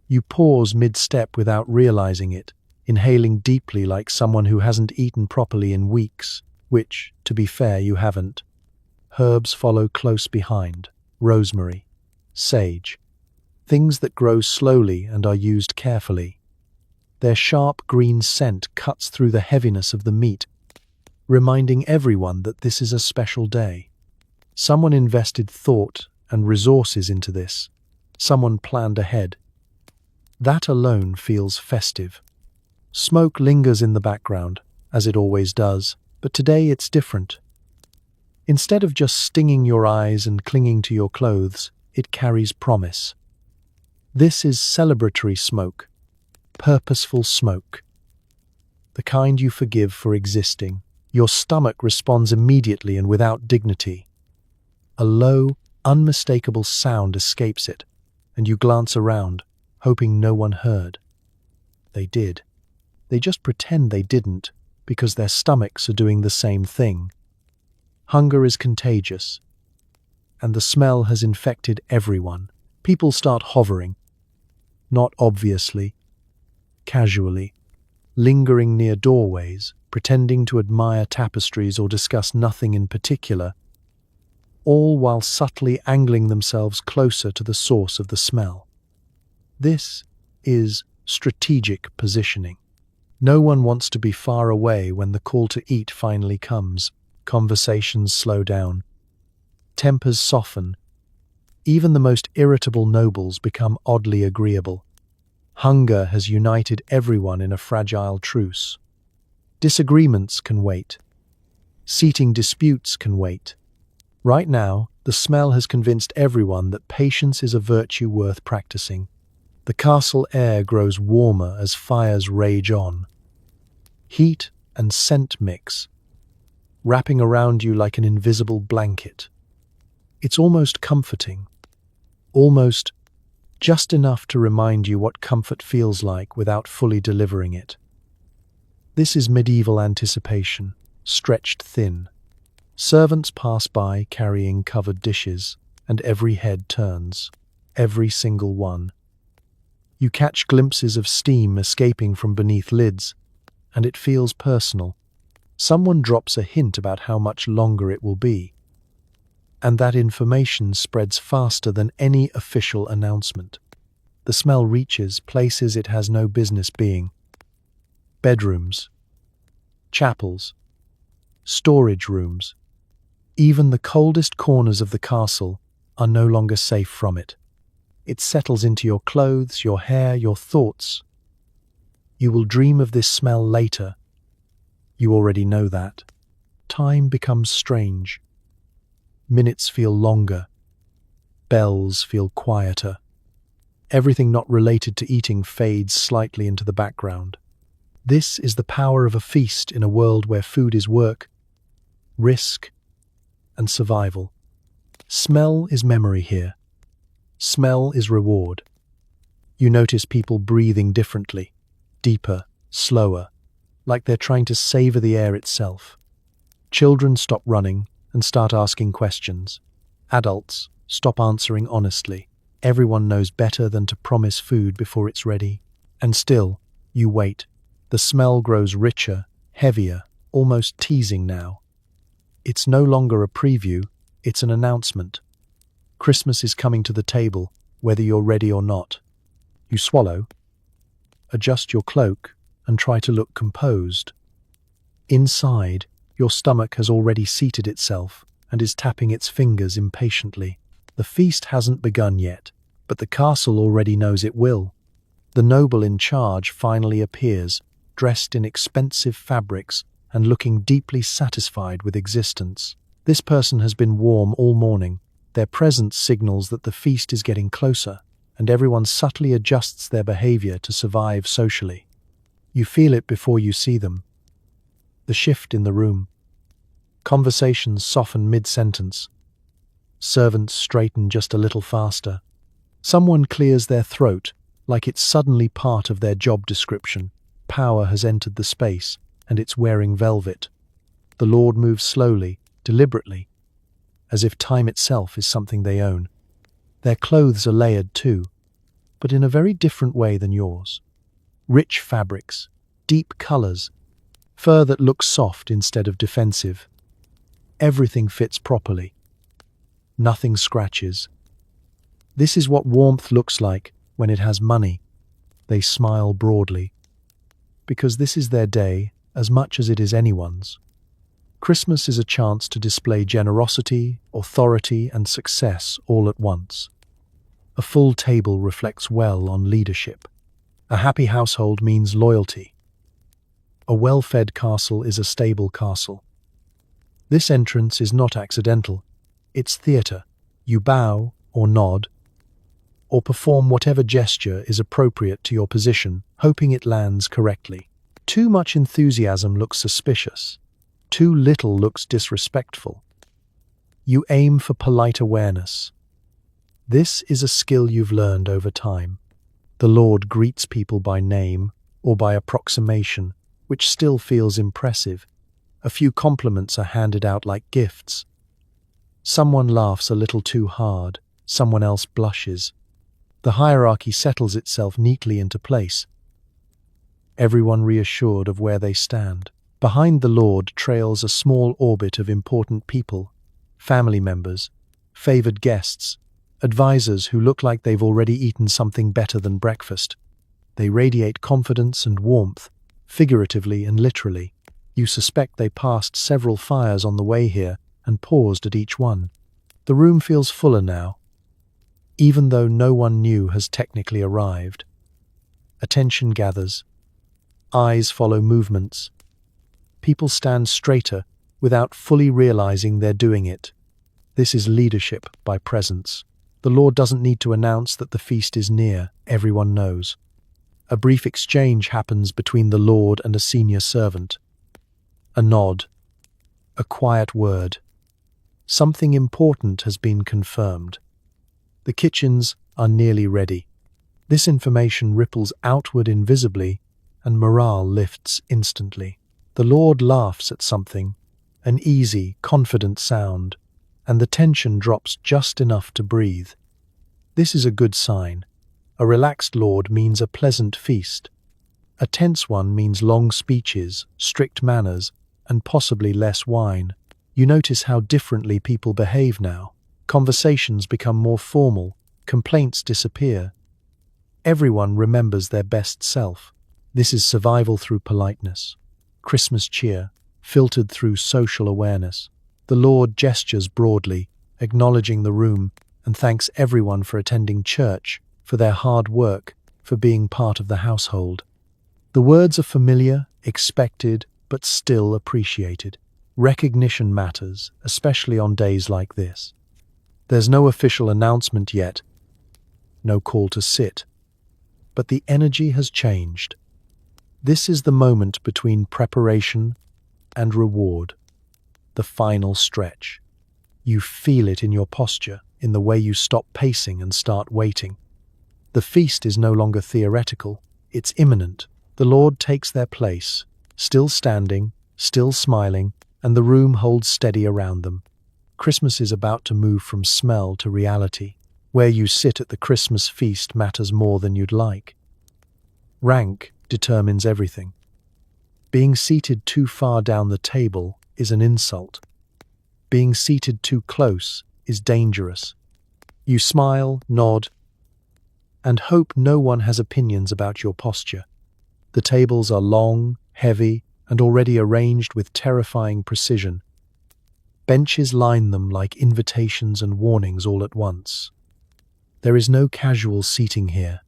You pause mid-step without realizing it, inhaling deeply like someone who hasn't eaten properly in weeks, which, to be fair, you haven't. Herbs follow close behind: rosemary, sage, things that grow slowly and are used carefully. Their sharp green scent cuts through the heaviness of the meat, reminding everyone that this is a special day. Someone invested thought and resources into this. Someone planned ahead. That alone feels festive. Smoke lingers in the background, as it always does, but today it's different. Instead of just stinging your eyes and clinging to your clothes, it carries promise. This is celebratory smoke, purposeful smoke, the kind you forgive for existing. Your stomach responds immediately and without dignity. A low, unmistakable sound escapes it, and you glance around, hoping no one heard. They did. They just pretend they didn't, because their stomachs are doing the same thing. Hunger is contagious, and the smell has infected everyone. People start hovering, not obviously, casually, lingering near doorways, pretending to admire tapestries or discuss nothing in particular, all while subtly angling themselves closer to the source of the smell. This is strategic positioning. No one wants to be far away when the call to eat finally comes. Conversations slow down. Tempers soften. Even the most irritable nobles become oddly agreeable. Hunger has united everyone in a fragile truce. Disagreements can wait. Seating disputes can wait. Right now, the smell has convinced everyone that patience is a virtue worth practicing. The castle air grows warmer as fires rage on. Heat and scent mix, wrapping around you like an invisible blanket. It's almost comforting, almost just enough to remind you what comfort feels like without fully delivering it. This is medieval anticipation, stretched thin. Servants pass by carrying covered dishes, and every head turns, every single one. You catch glimpses of steam escaping from beneath lids, and it feels personal. Someone drops a hint about how much longer it will be, and that information spreads faster than any official announcement. The smell reaches places it has no business being. Bedrooms, chapels, storage rooms. Even the coldest corners of the castle are no longer safe from it. It settles into your clothes, your hair, your thoughts. You will dream of this smell later. You already know that. Time becomes strange. Minutes feel longer. Bells feel quieter. Everything not related to eating fades slightly into the background. This is the power of a feast in a world where food is work, risk, and survival. Smell is memory here. Smell is reward. You notice people breathing differently, deeper, slower, like they're trying to savor the air itself. Children stop running and start asking questions. Adults stop answering honestly. Everyone knows better than to promise food before it's ready. And still, you wait. The smell grows richer, heavier, almost teasing now. It's no longer a preview, it's an announcement. Christmas is coming to the table, whether you're ready or not. You swallow, adjust your cloak, and try to look composed. Inside, your stomach has already seated itself and is tapping its fingers impatiently. The feast hasn't begun yet, but the castle already knows it will. The noble in charge finally appears, dressed in expensive fabrics and looking deeply satisfied with existence. This person has been warm all morning. Their presence signals that the feast is getting closer, and everyone subtly adjusts their behavior to survive socially. You feel it before you see them. The shift in the room. Conversations soften mid-sentence. Servants straighten just a little faster. Someone clears their throat, like it's suddenly part of their job description. Power has entered the space, and it's wearing velvet. The Lord moves slowly, deliberately, as if time itself is something they own. Their clothes are layered too, but in a very different way than yours. Rich fabrics, deep colors, fur that looks soft instead of defensive. Everything fits properly. Nothing scratches. This is what warmth looks like when it has money. They smile broadly. Because this is their day as much as it is anyone's. Christmas is a chance to display generosity, authority, and success all at once. A full table reflects well on leadership. A happy household means loyalty. A well-fed castle is a stable castle. This entrance is not accidental. It's theatre. You bow, or nod, or perform whatever gesture is appropriate to your position, hoping it lands correctly. Too much enthusiasm looks suspicious. Too little looks disrespectful. You aim for polite awareness. This is a skill you've learned over time. The Lord greets people by name or by approximation, which still feels impressive. A few compliments are handed out like gifts. Someone laughs a little too hard, someone else blushes. The hierarchy settles itself neatly into place. Everyone reassured of where they stand. Behind the Lord trails a small orbit of important people, family members, favored guests, advisors who look like they've already eaten something better than breakfast. They radiate confidence and warmth, figuratively and literally. You suspect they passed several fires on the way here and paused at each one. The room feels fuller now, even though no one new has technically arrived. Attention gathers. Eyes follow movements. People stand straighter without fully realizing they're doing it. This is leadership by presence. The Lord doesn't need to announce that the feast is near. Everyone knows. A brief exchange happens between the Lord and a senior servant. A nod. A quiet word. Something important has been confirmed. The kitchens are nearly ready. This information ripples outward invisibly, and morale lifts instantly. The Lord laughs at something, an easy, confident sound, and the tension drops just enough to breathe. This is a good sign. A relaxed Lord means a pleasant feast. A tense one means long speeches, strict manners, and possibly less wine. You notice how differently people behave now. Conversations become more formal, complaints disappear. Everyone remembers their best self. This is survival through politeness. Christmas cheer, filtered through social awareness. The Lord gestures broadly, acknowledging the room, and thanks everyone for attending church, for their hard work, for being part of the household. The words are familiar, expected, but still appreciated. Recognition matters, especially on days like this. There's no official announcement yet, no call to sit, but the energy has changed. This is the moment between preparation and reward, the final stretch. You feel it in your posture, in the way you stop pacing and start waiting. The feast is no longer theoretical, it's imminent. The Lord takes their place, still standing, still smiling, and the room holds steady around them. Christmas is about to move from smell to reality. Where you sit at the Christmas feast matters more than you'd like. Rank determines everything. Being seated too far down the table is an insult. Being seated too close is dangerous. You smile, nod, and hope no one has opinions about your posture. The tables are long, heavy, and already arranged with terrifying precision. Benches line them like invitations and warnings all at once. There is no casual seating here,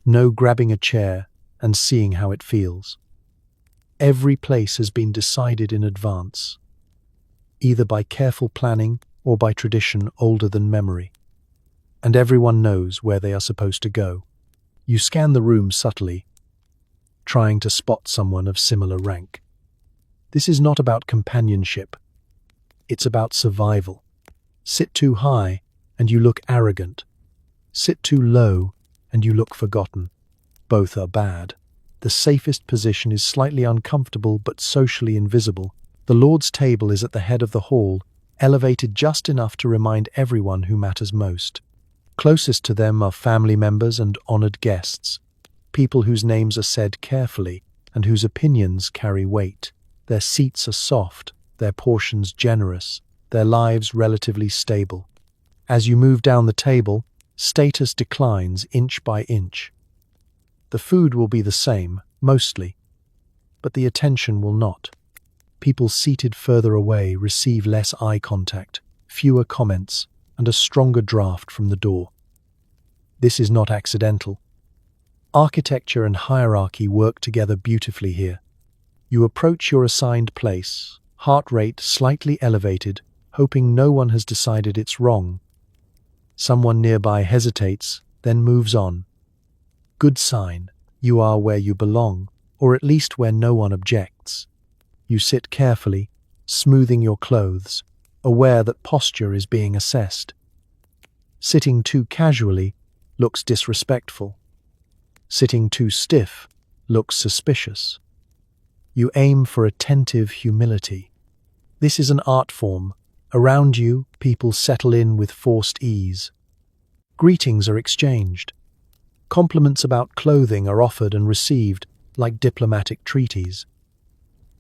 no grabbing a chair and seeing how it feels. Every place has been decided in advance, either by careful planning or by tradition older than memory. And everyone knows where they are supposed to go. You scan the room subtly, trying to spot someone of similar rank. This is not about companionship. It's about survival. Sit too high and you look arrogant. Sit too low and you look forgotten. Both are bad. The safest position is slightly uncomfortable but socially invisible. The Lord's table is at the head of the hall, elevated just enough to remind everyone who matters most. Closest to them are family members and honored guests, people whose names are said carefully and whose opinions carry weight. Their seats are soft, their portions generous, their lives relatively stable. As you move down the table, status declines inch by inch. The food will be the same, mostly, but the attention will not. People seated further away receive less eye contact, fewer comments, and a stronger draft from the door. This is not accidental. Architecture and hierarchy work together beautifully here. You approach your assigned place, heart rate slightly elevated, hoping no one has decided it's wrong. Someone nearby hesitates, then moves on. Good sign. You are where you belong, or at least where no one objects. You sit carefully, smoothing your clothes, aware that posture is being assessed. Sitting too casually looks disrespectful. Sitting too stiff looks suspicious. You aim for attentive humility. This is an art form. Around you, people settle in with forced ease. Greetings are exchanged. Compliments about clothing are offered and received like diplomatic treaties.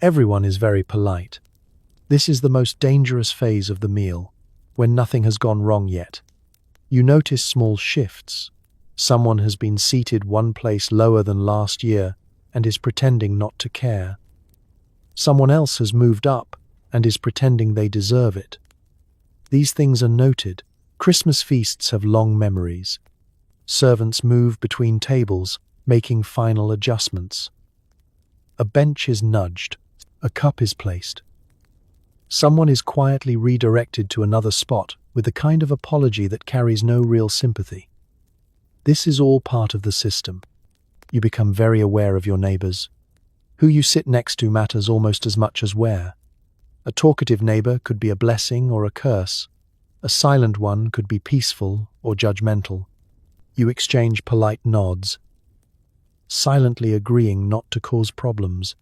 Everyone is very polite. This is the most dangerous phase of the meal, when nothing has gone wrong yet. You notice small shifts. Someone has been seated one place lower than last year and is pretending not to care. Someone else has moved up and is pretending they deserve it. These things are noted. Christmas feasts have long memories. Servants move between tables, making final adjustments. A bench is nudged. A cup is placed. Someone is quietly redirected to another spot with the kind of apology that carries no real sympathy. This is all part of the system. You become very aware of your neighbors. Who you sit next to matters almost as much as where. A talkative neighbor could be a blessing or a curse. A silent one could be peaceful or judgmental. You exchange polite nods, silently agreeing not to cause problems.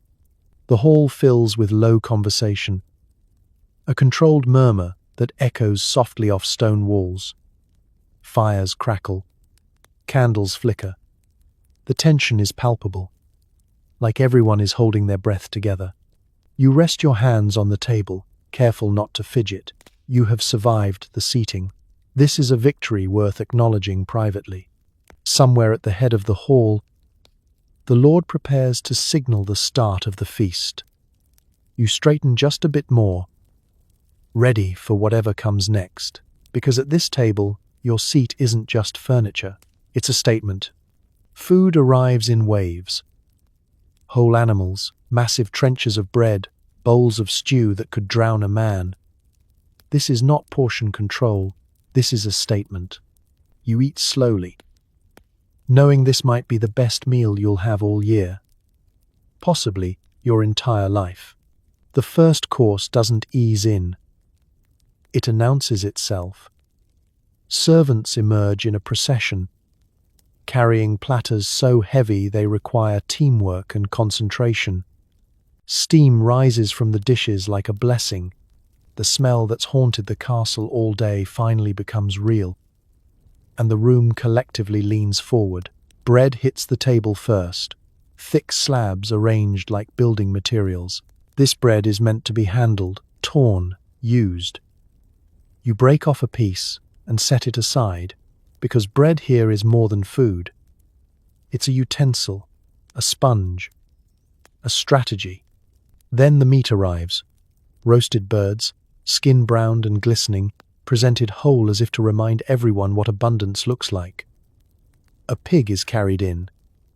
The hall fills with low conversation, a controlled murmur that echoes softly off stone walls. Fires crackle, candles flicker. The tension is palpable, like everyone is holding their breath together. You rest your hands on the table, careful not to fidget. You have survived the seating. This is a victory worth acknowledging privately. Somewhere at the head of the hall, the Lord prepares to signal the start of the feast. You straighten just a bit more, ready for whatever comes next, because at this table, your seat isn't just furniture, it's a statement. Food arrives in waves. Whole animals, massive trenches of bread, bowls of stew that could drown a man. This is not portion control, this is a statement. You eat slowly, knowing this might be the best meal you'll have all year, possibly your entire life. The first course doesn't ease in. It announces itself. Servants emerge in a procession, carrying platters so heavy they require teamwork and concentration. Steam rises from the dishes like a blessing. The smell that's haunted the castle all day finally becomes real, and the room collectively leans forward. Bread hits the table first, thick slabs arranged like building materials. This bread is meant to be handled, torn, used. You break off a piece and set it aside, because bread here is more than food. It's a utensil, a sponge, a strategy. Then the meat arrives. Roasted birds, skin browned and glistening, presented whole as if to remind everyone what abundance looks like. A pig is carried in,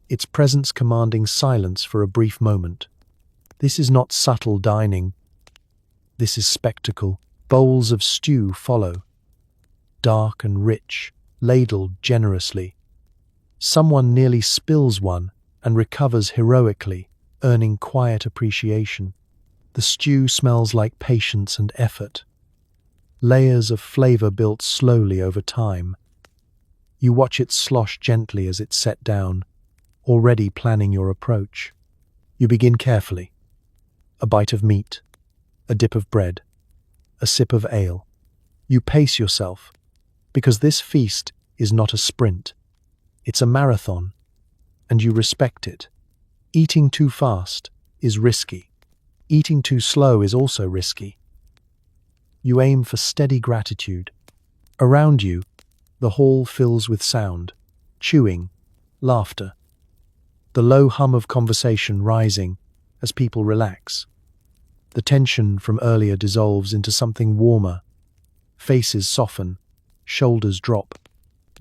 its presence commanding silence for a brief moment. This is not subtle dining. This is spectacle. Bowls of stew follow, dark and rich, ladled generously. Someone nearly spills one and recovers heroically, earning quiet appreciation. The stew smells like patience and effort. Layers of flavor built slowly over time. You watch it slosh gently as it's set down, already planning your approach. You begin carefully. A bite of meat, a dip of bread, a sip of ale. You pace yourself, because this feast is not a sprint. It's a marathon, and you respect it. Eating too fast is risky. Eating too slow is also risky. You aim for steady gratitude. Around you, the hall fills with sound, chewing, laughter. The low hum of conversation rising as people relax. The tension from earlier dissolves into something warmer. Faces soften, shoulders drop.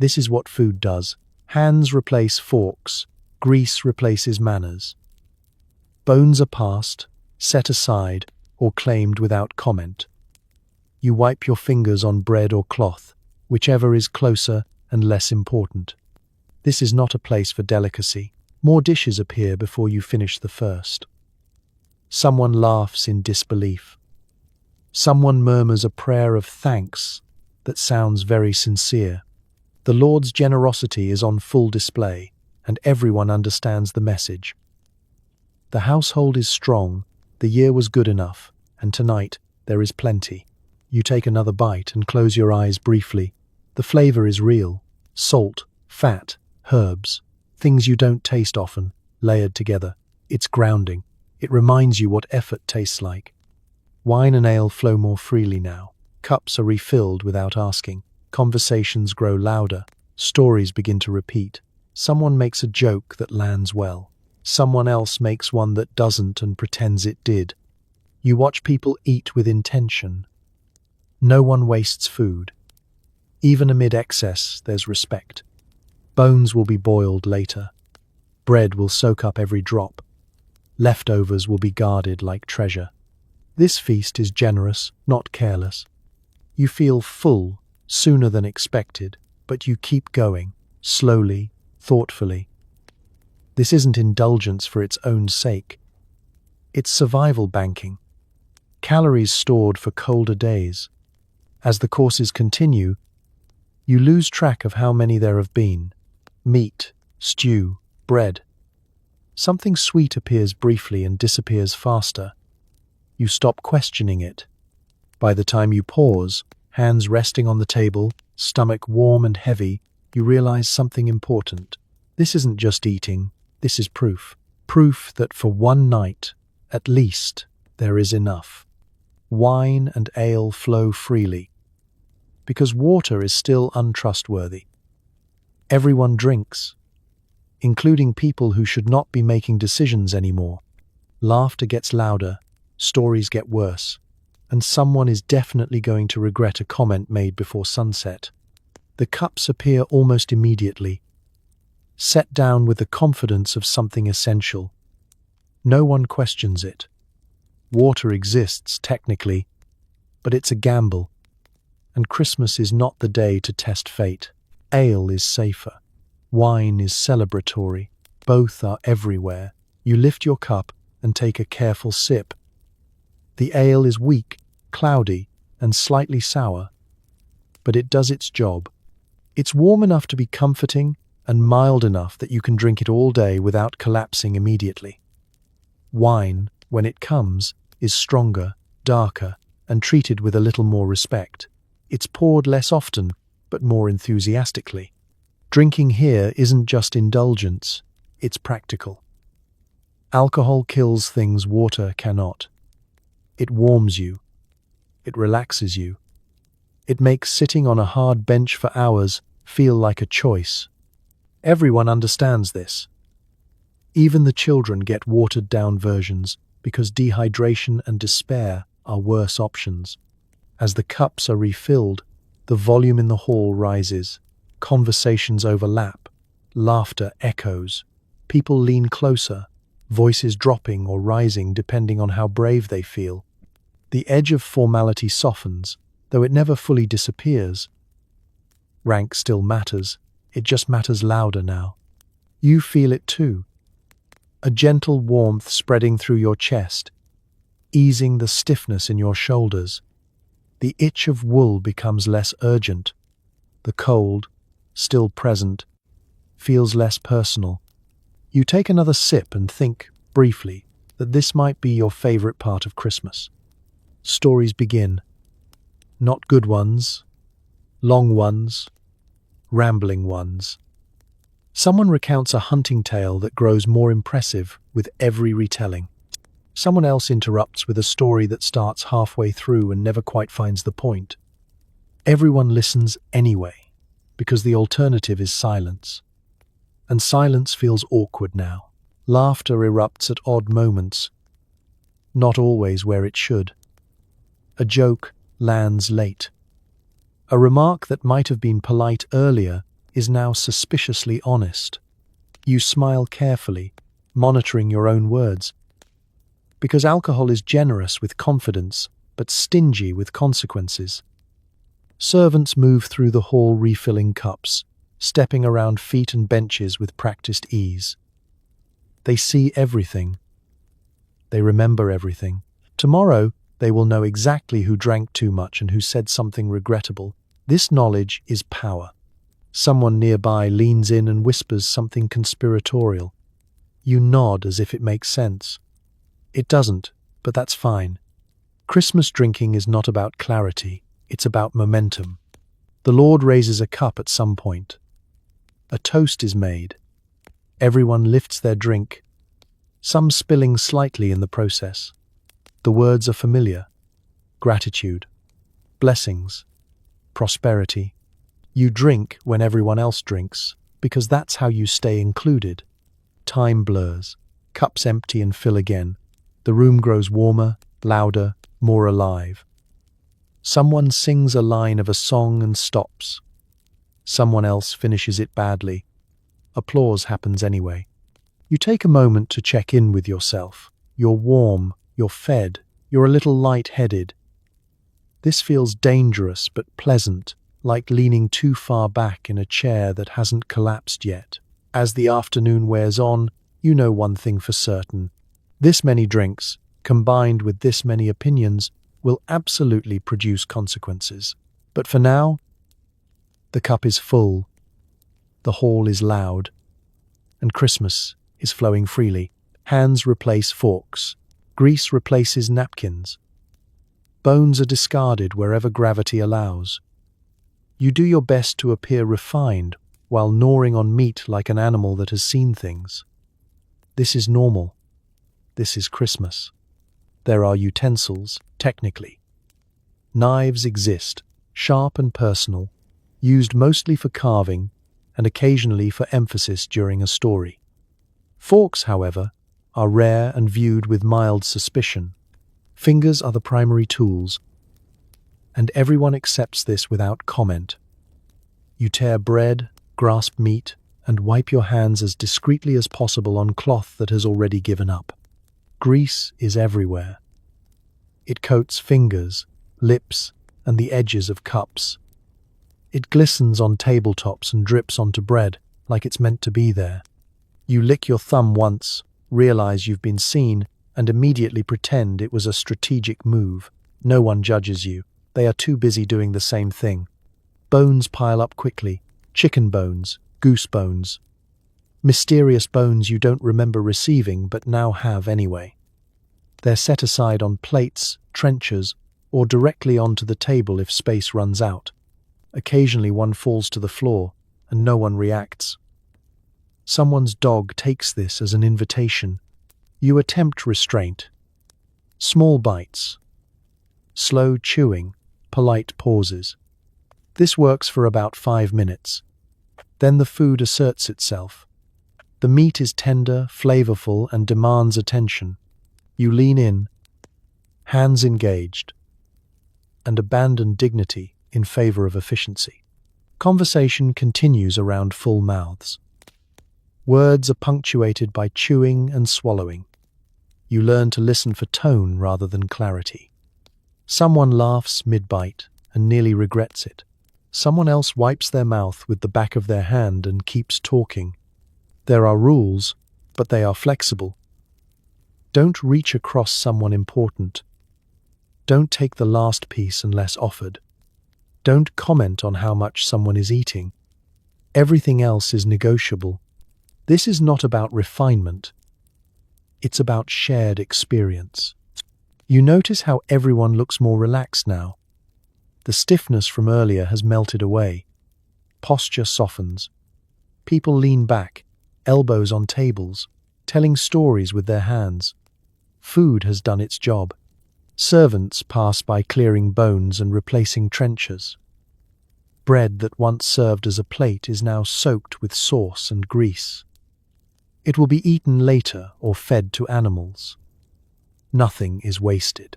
This is what food does. Hands replace forks, grease replaces manners. Bones are passed, set aside, or claimed without comment. You wipe your fingers on bread or cloth, whichever is closer and less important. This is not a place for delicacy. More dishes appear before you finish the first. Someone laughs in disbelief. Someone murmurs a prayer of thanks that sounds very sincere. The Lord's generosity is on full display, and everyone understands the message. The household is strong, the year was good enough, and tonight there is plenty. You take another bite and close your eyes briefly. The flavor is real. Salt, fat, herbs, things you don't taste often, layered together. It's grounding. It reminds you what effort tastes like. Wine and ale flow more freely now. Cups are refilled without asking. Conversations grow louder. Stories begin to repeat. Someone makes a joke that lands well. Someone else makes one that doesn't and pretends it did. You watch people eat with intention. No one wastes food. Even amid excess, there's respect. Bones will be boiled later. Bread will soak up every drop. Leftovers will be guarded like treasure. This feast is generous, not careless. You feel full sooner than expected, but you keep going, slowly, thoughtfully. This isn't indulgence for its own sake. It's survival banking. Calories stored for colder days. As the courses continue, you lose track of how many there have been. Meat, stew, bread. Something sweet appears briefly and disappears faster. You stop questioning it. By the time you pause, hands resting on the table, stomach warm and heavy, you realize something important. This isn't just eating, this is proof. Proof that for one night, at least, there is enough. Wine and ale flow freely, because water is still untrustworthy. Everyone drinks, including people who should not be making decisions anymore. Laughter gets louder, stories get worse, and someone is definitely going to regret a comment made before sunset. The cups appear almost immediately, set down with the confidence of something essential. No one questions it. Water exists, technically, but it's a gamble, and Christmas is not the day to test fate. Ale is safer. Wine is celebratory. Both are everywhere. You lift your cup and take a careful sip. The ale is weak, cloudy, and slightly sour, but it does its job. It's warm enough to be comforting and mild enough that you can drink it all day without collapsing immediately. Wine, when it comes, is stronger, darker, and treated with a little more respect. It's poured less often, but more enthusiastically. Drinking here isn't just indulgence, it's practical. Alcohol kills things water cannot. It warms you. It relaxes you. It makes sitting on a hard bench for hours feel like a choice. Everyone understands this. Even the children get watered-down versions because dehydration and despair are worse options. As the cups are refilled, the volume in the hall rises. Conversations overlap. Laughter echoes. People lean closer, voices dropping or rising depending on how brave they feel. The edge of formality softens, though it never fully disappears. Rank still matters, it just matters louder now. You feel it too. A gentle warmth spreading through your chest, easing the stiffness in your shoulders. The itch of wool becomes less urgent. The cold, still present, feels less personal. You take another sip and think, briefly, that this might be your favorite part of Christmas. Stories begin. Not good ones, long ones, rambling ones. Someone recounts a hunting tale that grows more impressive with every retelling. Someone else interrupts with a story that starts halfway through and never quite finds the point. Everyone listens anyway, because the alternative is silence. And silence feels awkward now. Laughter erupts at odd moments, not always where it should. A joke lands late. A remark that might have been polite earlier is now suspiciously honest. You smile carefully, monitoring your own words. Because alcohol is generous with confidence, but stingy with consequences. Servants move through the hall refilling cups, stepping around feet and benches with practiced ease. They see everything. They remember everything. Tomorrow, they will know exactly who drank too much and who said something regrettable. This knowledge is power. Someone nearby leans in and whispers something conspiratorial. You nod as if it makes sense. It doesn't, but that's fine. Christmas drinking is not about clarity, it's about momentum. The Lord raises a cup at some point. A toast is made. Everyone lifts their drink, some spilling slightly in the process. The words are familiar. Gratitude, blessings, prosperity. You drink when everyone else drinks, because that's how you stay included. Time blurs. Cups empty and fill again. The room grows warmer, louder, more alive. Someone sings a line of a song and stops. Someone else finishes it badly. Applause happens anyway. You take a moment to check in with yourself. You're warm, you're fed, you're a little light-headed. This feels dangerous but pleasant, like leaning too far back in a chair that hasn't collapsed yet. As the afternoon wears on, you know one thing for certain. This many drinks, combined with this many opinions, will absolutely produce consequences. But for now, the cup is full, the hall is loud, and Christmas is flowing freely. Hands replace forks, grease replaces napkins. Bones are discarded wherever gravity allows. You do your best to appear refined while gnawing on meat like an animal that has seen things. This is normal. This is Christmas. There are utensils, technically. Knives exist, sharp and personal, used mostly for carving and occasionally for emphasis during a story. Forks, however, are rare and viewed with mild suspicion. Fingers are the primary tools, and everyone accepts this without comment. You tear bread, grasp meat, and wipe your hands as discreetly as possible on cloth that has already given up. Grease is everywhere. It coats fingers, lips, and the edges of cups. It glistens on tabletops and drips onto bread, like it's meant to be there. You lick your thumb once, realize you've been seen, and immediately pretend it was a strategic move. No one judges you. They are too busy doing the same thing. Bones pile up quickly. Chicken bones, goose bones. Mysterious bones you don't remember receiving but now have anyway. They're set aside on plates, trenchers, or directly onto the table if space runs out. Occasionally one falls to the floor, and no one reacts. Someone's dog takes this as an invitation. You attempt restraint. Small bites. Slow chewing, polite pauses. This works for about 5 minutes. Then the food asserts itself. The meat is tender, flavorful, and demands attention. You lean in, hands engaged, and abandon dignity in favor of efficiency. Conversation continues around full mouths. Words are punctuated by chewing and swallowing. You learn to listen for tone rather than clarity. Someone laughs mid-bite and nearly regrets it. Someone else wipes their mouth with the back of their hand and keeps talking. There are rules, but they are flexible. Don't reach across someone important. Don't take the last piece unless offered. Don't comment on how much someone is eating. Everything else is negotiable. This is not about refinement. It's about shared experience. You notice how everyone looks more relaxed now. The stiffness from earlier has melted away. Posture softens. People lean back, elbows on tables, telling stories with their hands. Food has done its job. Servants pass by clearing bones and replacing trenchers. Bread that once served as a plate is now soaked with sauce and grease. It will be eaten later or fed to animals. Nothing is wasted.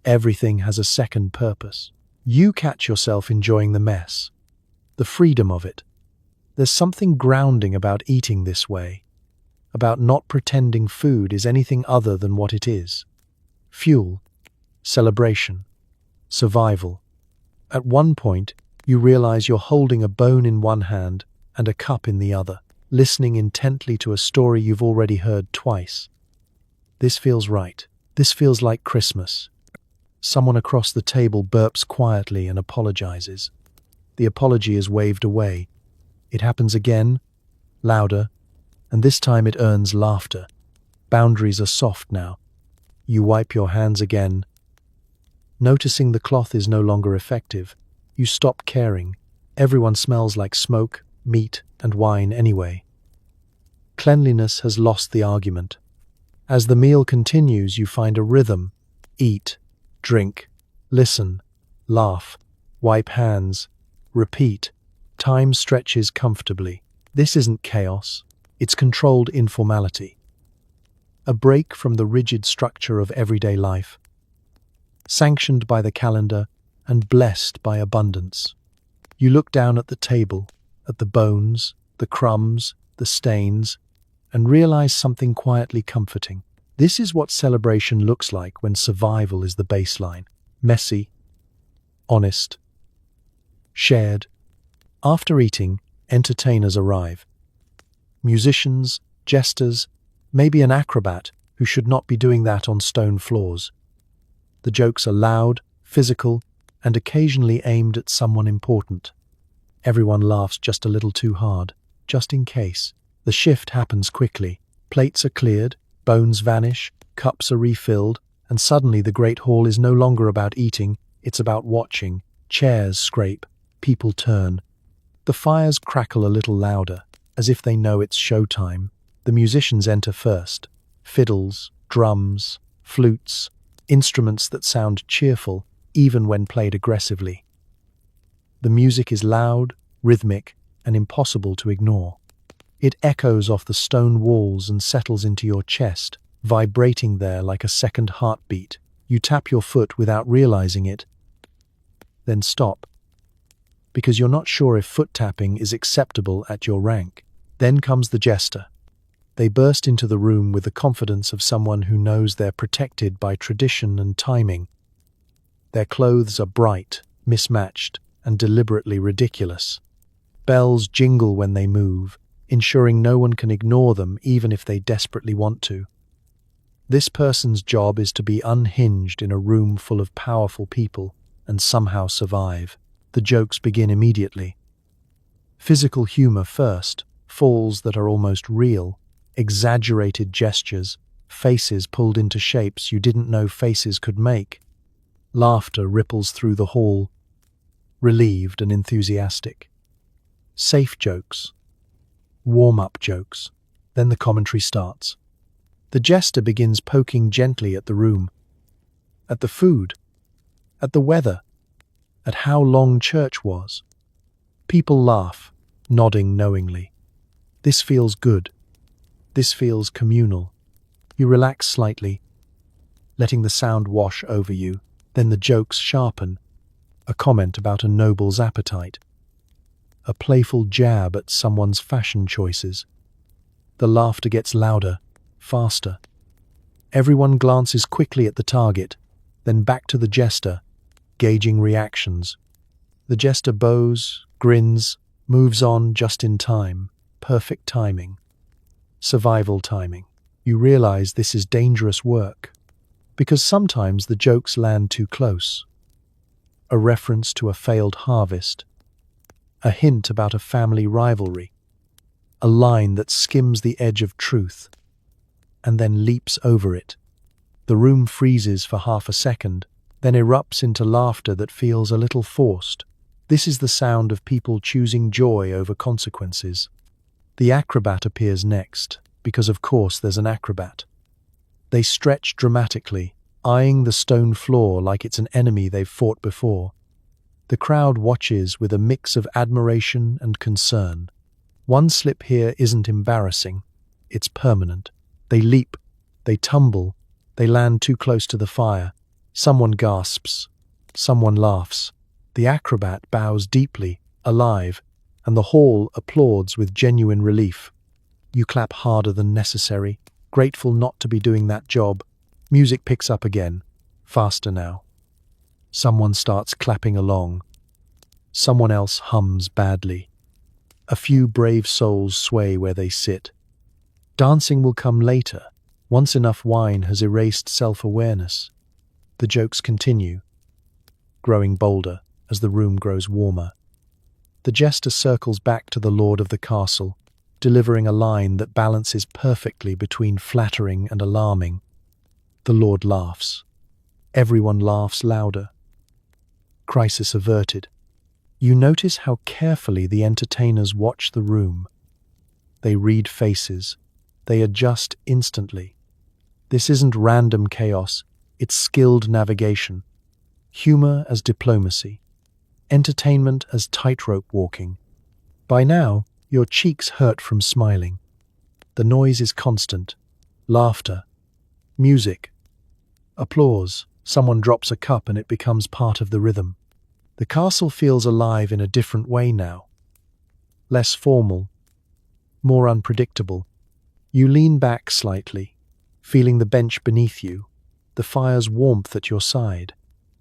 Everything has a second purpose. You catch yourself enjoying the mess, the freedom of it. There's something grounding about eating this way, about not pretending food is anything other than what it is. Fuel, celebration, survival. At one point, you realize you're holding a bone in one hand and a cup in the other, listening intently to a story you've already heard twice. This feels right. This feels like Christmas. Someone across the table burps quietly and apologizes. The apology is waved away. It happens again, louder, and this time it earns laughter. Boundaries are soft now. You wipe your hands again. Noticing the cloth is no longer effective, you stop caring. Everyone smells like smoke, meat, and wine anyway. Cleanliness has lost the argument. As the meal continues, you find a rhythm. Eat, drink, listen, laugh, wipe hands, repeat. Time stretches comfortably. This isn't chaos. It's controlled informality. A break from the rigid structure of everyday life. Sanctioned by the calendar and blessed by abundance. You look down at the table, at the bones, the crumbs, the stains, and realize something quietly comforting. This is what celebration looks like when survival is the baseline. Messy, honest, shared. After eating, entertainers arrive. Musicians, jesters, maybe an acrobat who should not be doing that on stone floors. The jokes are loud, physical, and occasionally aimed at someone important. Everyone laughs just a little too hard, just in case. The shift happens quickly. Plates are cleared, bones vanish, cups are refilled, and suddenly the great hall is no longer about eating, it's about watching. Chairs scrape, people turn. The fires crackle a little louder, as if they know it's showtime. The musicians enter first. Fiddles, drums, flutes, instruments that sound cheerful, even when played aggressively. The music is loud, rhythmic, and impossible to ignore. It echoes off the stone walls and settles into your chest, vibrating there like a second heartbeat. You tap your foot without realizing it, then stop, because you're not sure if foot tapping is acceptable at your rank. Then comes the jester. They burst into the room with the confidence of someone who knows they're protected by tradition and timing. Their clothes are bright, mismatched, and deliberately ridiculous. Bells jingle when they move, ensuring no one can ignore them even if they desperately want to. This person's job is to be unhinged in a room full of powerful people, and somehow survive. The jokes begin immediately. Physical humor first, falls that are almost real, exaggerated gestures, faces pulled into shapes you didn't know faces could make. Laughter ripples through the hall, relieved and enthusiastic. Safe jokes, warm-up jokes. Then the commentary starts. The jester begins poking gently at the room, at the food, at the weather, at how long church was. People laugh, nodding knowingly. This feels good. This feels communal. You relax slightly, letting the sound wash over you. Then the jokes sharpen. A comment about a noble's appetite. A playful jab at someone's fashion choices. The laughter gets louder, faster. Everyone glances quickly at the target, then back to the jester, gauging reactions. The jester bows, grins, moves on just in time. Perfect timing. Survival timing. You realize this is dangerous work, because sometimes the jokes land too close. A reference to a failed harvest. A hint about a family rivalry. A line that skims the edge of truth, and then leaps over it. The room freezes for half a second, then erupts into laughter that feels a little forced. This is the sound of people choosing joy over consequences. The acrobat appears next, because of course there's an acrobat. They stretch dramatically, eyeing the stone floor like it's an enemy they've fought before. The crowd watches with a mix of admiration and concern. One slip here isn't embarrassing, it's permanent. They leap, they tumble, they land too close to the fire. Someone gasps, someone laughs. The acrobat bows deeply, alive, and the hall applauds with genuine relief. You clap harder than necessary, grateful not to be doing that job. Music picks up again, faster now. Someone starts clapping along. Someone else hums badly. A few brave souls sway where they sit. Dancing will come later, once enough wine has erased self-awareness. The jokes continue, growing bolder as the room grows warmer. The jester circles back to the lord of the castle, delivering a line that balances perfectly between flattering and alarming. The lord laughs. Everyone laughs louder. Crisis averted. You notice how carefully the entertainers watch the room. They read faces. They adjust instantly. This isn't random chaos, it's skilled navigation. Humor as diplomacy. Entertainment as tightrope walking. By now, your cheeks hurt from smiling. The noise is constant. Laughter. Music. Applause. Someone drops a cup and it becomes part of the rhythm. The castle feels alive in a different way now. Less formal. More unpredictable. You lean back slightly, feeling the bench beneath you, the fire's warmth at your side,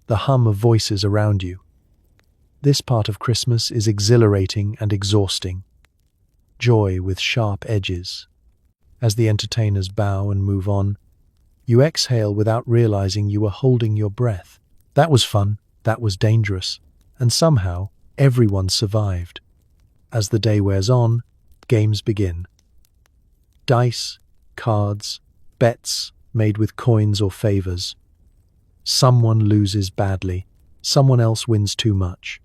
the hum of voices around you. This part of Christmas is exhilarating and exhausting. Joy with sharp edges. As the entertainers bow and move on, you exhale without realizing you were holding your breath. That was fun, that was dangerous, and somehow everyone survived. As the day wears on, games begin. Dice, cards, bets made with coins or favors. Someone loses badly, someone else wins too much.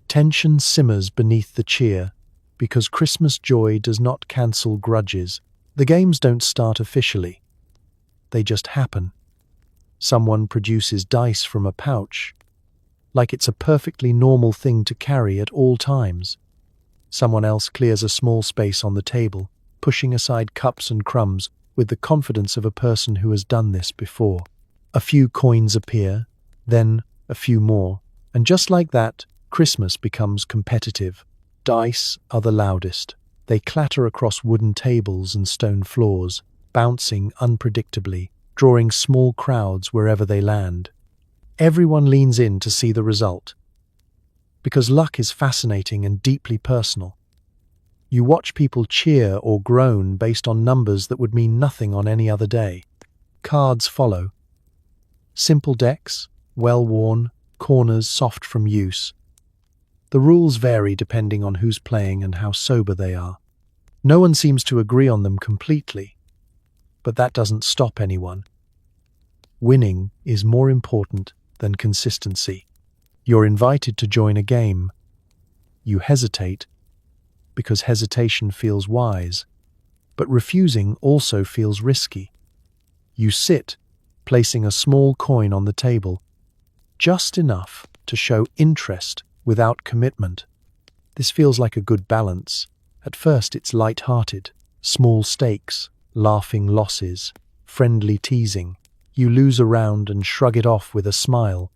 Tension simmers beneath the cheer, because Christmas joy does not cancel grudges. The games don't start officially. They just happen. Someone produces dice from a pouch, like it's a perfectly normal thing to carry at all times. Someone else clears a small space on the table, pushing aside cups and crumbs with the confidence of a person who has done this before. A few coins appear, then a few more, and just like that, Christmas becomes competitive. Dice are the loudest. They clatter across wooden tables and stone floors, bouncing unpredictably, drawing small crowds wherever they land. Everyone leans in to see the result, because luck is fascinating and deeply personal. You watch people cheer or groan based on numbers that would mean nothing on any other day. Cards follow. Simple decks, well-worn, corners soft from use. The rules vary depending on who's playing and how sober they are. No one seems to agree on them completely, but that doesn't stop anyone. Winning is more important than consistency. You're invited to join a game. You hesitate because hesitation feels wise, but refusing also feels risky. You sit, placing a small coin on the table, just enough to show interest without commitment. This feels like a good balance. At first it's light-hearted, small stakes, laughing losses, friendly teasing. You lose a round and shrug it off with a smile.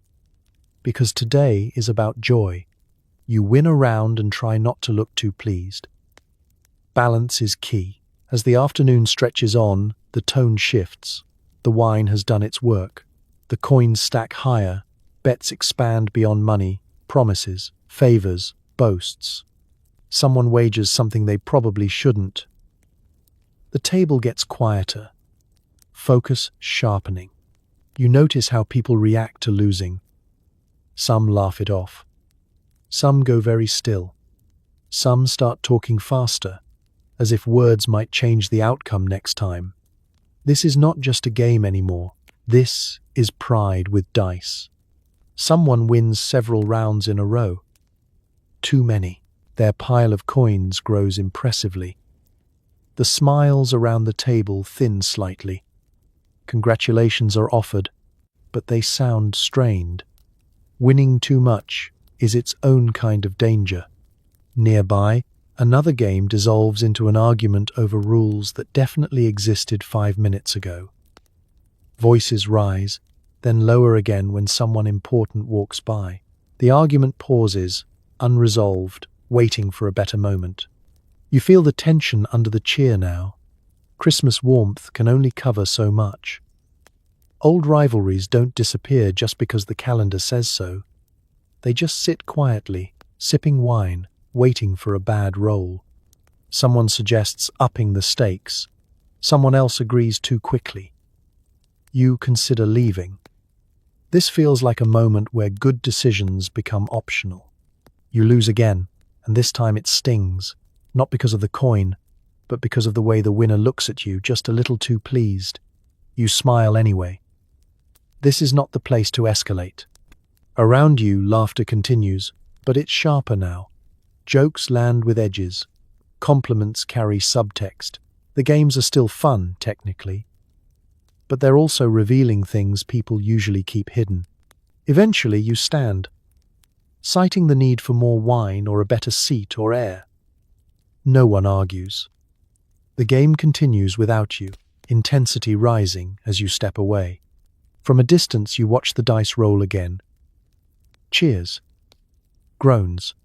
Because today is about joy. You win a round and try not to look too pleased. Balance is key. As the afternoon stretches on, the tone shifts. The wine has done its work. The coins stack higher. Bets expand beyond money, promises, favors, boasts. Someone wagers something they probably shouldn't. The table gets quieter. Focus sharpening. You notice how people react to losing. Some laugh it off. Some go very still. Some start talking faster, as if words might change the outcome next time. This is not just a game anymore. This is pride with dice. Someone wins several rounds in a row. Too many. Their pile of coins grows impressively. The smiles around the table thin slightly. Congratulations are offered, but they sound strained. Winning too much is its own kind of danger. Nearby, another game dissolves into an argument over rules that definitely existed 5 minutes ago. Voices rise, then lower again when someone important walks by. The argument pauses, unresolved, waiting for a better moment. You feel the tension under the cheer now. Christmas warmth can only cover so much. Old rivalries don't disappear just because the calendar says so. They just sit quietly, sipping wine, waiting for a bad roll. Someone suggests upping the stakes. Someone else agrees too quickly. You consider leaving. This feels like a moment where good decisions become optional. You lose again, and this time it stings, not because of the coin, but because of the way the winner looks at you, just a little too pleased. You smile anyway. This is not the place to escalate. Around you, laughter continues, but it's sharper now. Jokes land with edges. Compliments carry subtext. The games are still fun, technically, but they're also revealing things people usually keep hidden. Eventually, you stand, citing the need for more wine or a better seat or air. No one argues. The game continues without you, intensity rising as you step away. From a distance, you watch the dice roll again. Cheers. Groans.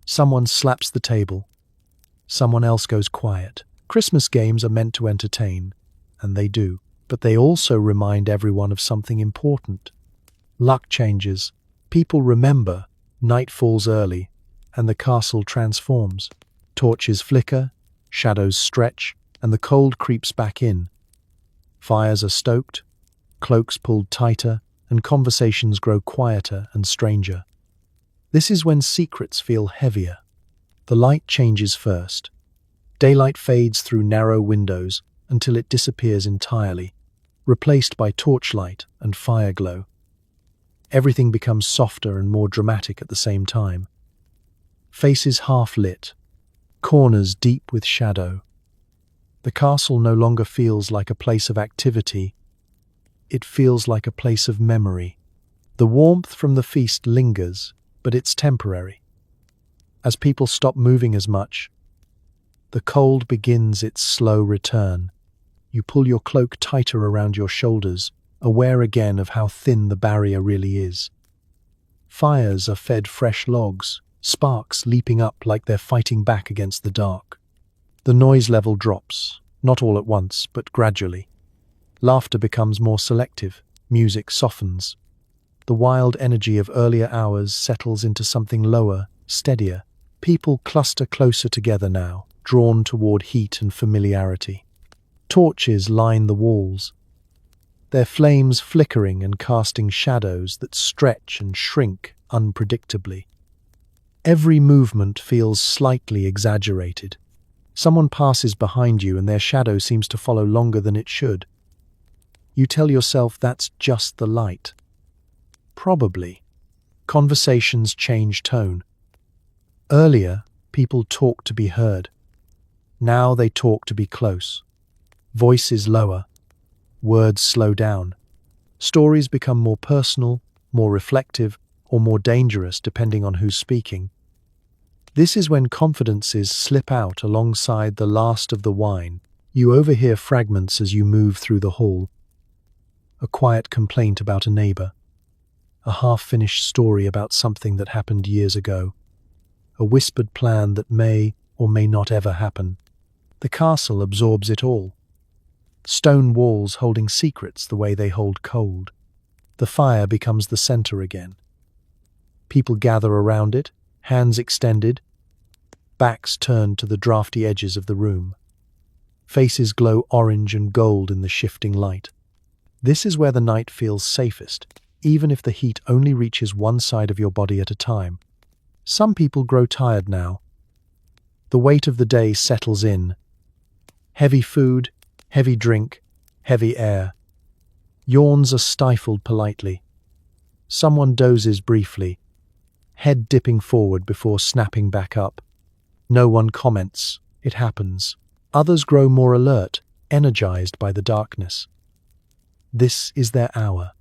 Someone slaps the table. Someone else goes quiet. Christmas games are meant to entertain, and they do, but they also remind everyone of something important. Luck changes. People remember. Night falls early, and the castle transforms. Torches flicker, shadows stretch, and the cold creeps back in. Fires are stoked, cloaks pulled tighter, and conversations grow quieter and stranger. This is when secrets feel heavier. The light changes first. Daylight fades through narrow windows until it disappears entirely, replaced by torchlight and fireglow. Everything becomes softer and more dramatic at the same time. Faces half-lit, corners deep with shadow. The castle no longer feels like a place of activity. It feels like a place of memory. The warmth from the feast lingers, but it's temporary. As people stop moving as much, the cold begins its slow return. You pull your cloak tighter around your shoulders, aware again of how thin the barrier really is. Fires are fed fresh logs, sparks leaping up like they're fighting back against the dark. The noise level drops, not all at once, but gradually. Laughter becomes more selective, music softens. The wild energy of earlier hours settles into something lower, steadier. People cluster closer together now, drawn toward heat and familiarity. Torches line the walls. their flames flickering and casting shadows that stretch and shrink unpredictably. Every movement feels slightly exaggerated. Someone passes behind you and their shadow seems to follow longer than it should. You tell yourself that's just the light. Probably. Conversations change tone. Earlier, people talked to be heard. Now they talk to be close. Voices lower. Words slow down. Stories become more personal, more reflective, or more dangerous depending on who's speaking. This is when confidences slip out alongside the last of the wine. You overhear fragments as you move through the hall. A quiet complaint about a neighbor. A half-finished story about something that happened years ago. A whispered plan that may or may not ever happen. The castle absorbs it all. Stone walls holding secrets the way they hold cold. The fire becomes the center again. People gather around it, hands extended, backs turned to the drafty edges of the room. Faces glow orange and gold in the shifting light. This is where the night feels safest, even if the heat only reaches one side of your body at a time. Some people grow tired now. The weight of the day settles in. Heavy food, heavy drink, heavy air. Yawns are stifled politely. Someone dozes briefly, head dipping forward before snapping back up. No one comments. It happens. Others grow more alert, energized by the darkness. This is their hour.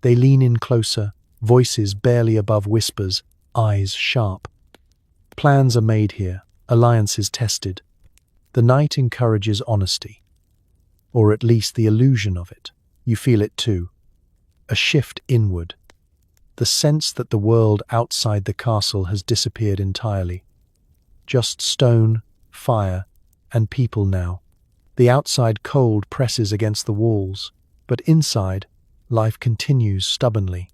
They lean in closer, voices barely above whispers, eyes sharp. Plans are made here, alliances tested. The night encourages honesty. Or at least the illusion of it. You feel it too. A shift inward. The sense that the world outside the castle has disappeared entirely. Just stone, fire, and people now. The outside cold presses against the walls, but inside, life continues stubbornly.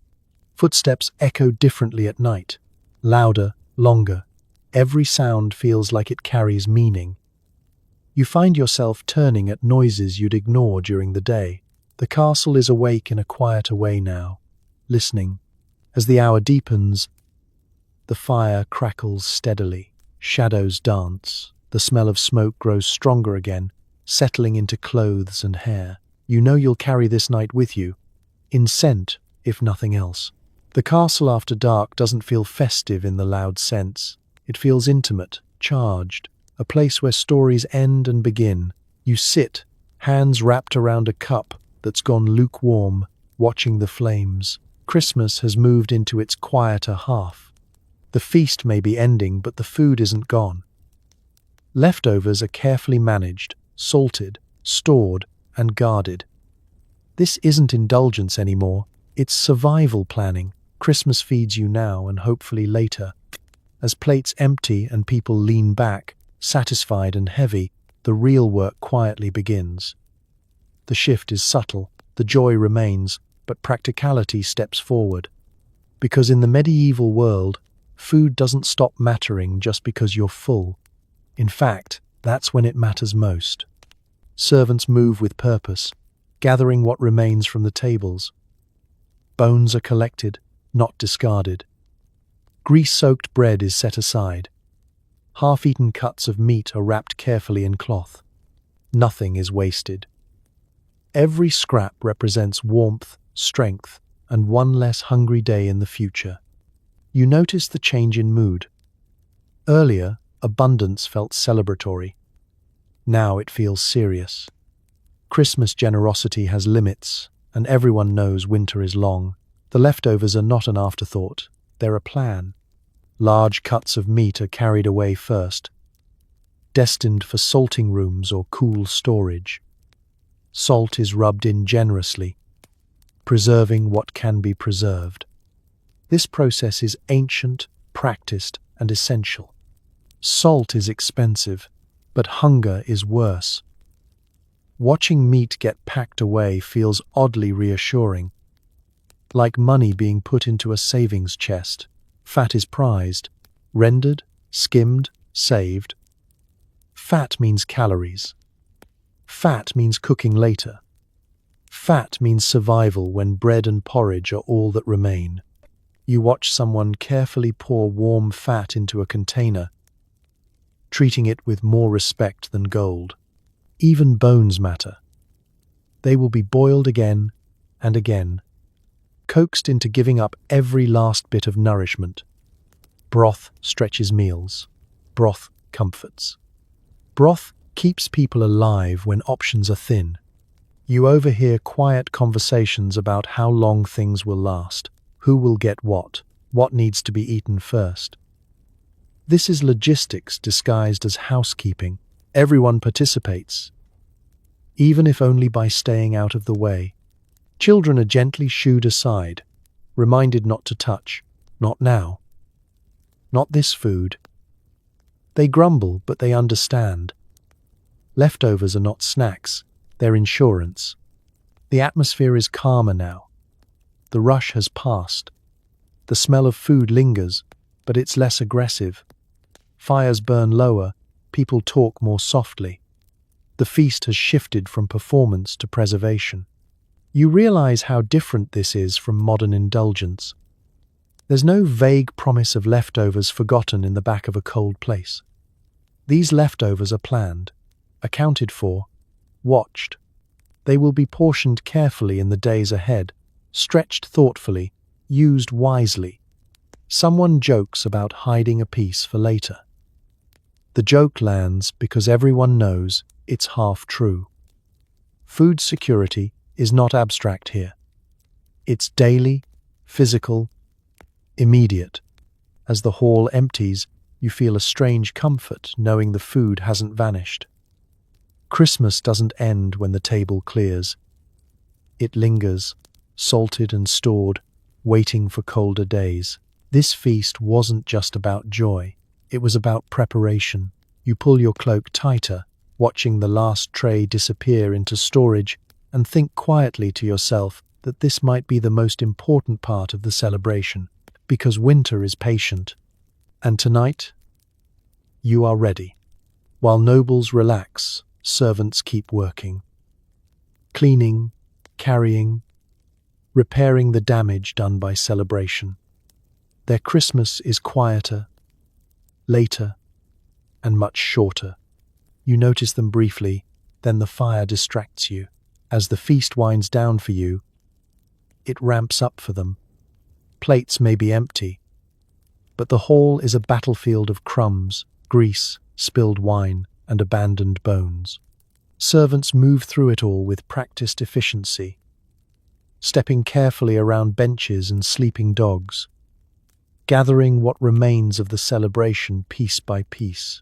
Footsteps echo differently at night, louder, longer. Every sound feels like it carries meaning. You find yourself turning at noises you'd ignore during the day. The castle is awake in a quieter way now, listening. As the hour deepens, the fire crackles steadily. Shadows dance. The smell of smoke grows stronger again, settling into clothes and hair. You know you'll carry this night with you, in scent, if nothing else. The castle after dark doesn't feel festive in the loud sense. It feels intimate, charged, a place where stories end and begin. You sit, hands wrapped around a cup that's gone lukewarm, watching the flames. Christmas has moved into its quieter half. The feast may be ending, but the food isn't gone. Leftovers are carefully managed, salted, stored, and guarded. This isn't indulgence anymore, it's survival planning. Christmas feeds you now and hopefully later. As plates empty and people lean back, satisfied and heavy, the real work quietly begins. The shift is subtle, the joy remains, but practicality steps forward. Because in the medieval world, food doesn't stop mattering just because you're full. In fact, that's when it matters most. Servants move with purpose, gathering what remains from the tables. Bones are collected, not discarded. Grease-soaked bread is set aside. Half-eaten cuts of meat are wrapped carefully in cloth. Nothing is wasted. Every scrap represents warmth, strength, and one less hungry day in the future. You notice the change in mood. Earlier, abundance felt celebratory. Now it feels serious. Christmas generosity has limits, and everyone knows winter is long. The leftovers are not an afterthought, they're a plan. Large cuts of meat are carried away first, destined for salting rooms or cool storage. Salt is rubbed in generously, preserving what can be preserved. This process is ancient, practiced, and essential. Salt is expensive, but hunger is worse. Watching meat get packed away feels oddly reassuring. Like money being put into a savings chest. Fat is prized, rendered, skimmed, saved. Fat means calories. Fat means cooking later. Fat means survival when bread and porridge are all that remain. You watch someone carefully pour warm fat into a container, treating it with more respect than gold. Even bones matter. They will be boiled again and again, coaxed into giving up every last bit of nourishment. Broth stretches meals. Broth comforts. Broth keeps people alive when options are thin. You overhear quiet conversations about how long things will last, who will get what needs to be eaten first. This is logistics disguised as housekeeping. Everyone participates, even if only by staying out of the way. Children are gently shooed aside, reminded not to touch. Not now. Not this food. They grumble, but they understand. Leftovers are not snacks, they're insurance. The atmosphere is calmer now. The rush has passed. The smell of food lingers, but it's less aggressive. Fires burn lower, people talk more softly. The feast has shifted from performance to preservation. You realize how different this is from modern indulgence. There's no vague promise of leftovers forgotten in the back of a cold place. These leftovers are planned, accounted for, watched. They will be portioned carefully in the days ahead, stretched thoughtfully, used wisely. Someone jokes about hiding a piece for later. The joke lands because everyone knows it's half true. Food security is not abstract here. It's daily, physical, immediate. As the hall empties, you feel a strange comfort knowing the food hasn't vanished. Christmas doesn't end when the table clears. It lingers, salted and stored, waiting for colder days. This feast wasn't just about joy. It was about preparation. You pull your cloak tighter, watching the last tray disappear into storage, and think quietly to yourself that this might be the most important part of the celebration, because winter is patient. And tonight, you are ready. While nobles relax, servants keep working. Cleaning, carrying, repairing the damage done by celebration. Their Christmas is quieter, later, and much shorter. You notice them briefly, then the fire distracts you. As the feast winds down for you, it ramps up for them. Plates may be empty, but the hall is a battlefield of crumbs, grease, spilled wine, and abandoned bones. Servants move through it all with practiced efficiency, stepping carefully around benches and sleeping dogs, gathering what remains of the celebration piece by piece.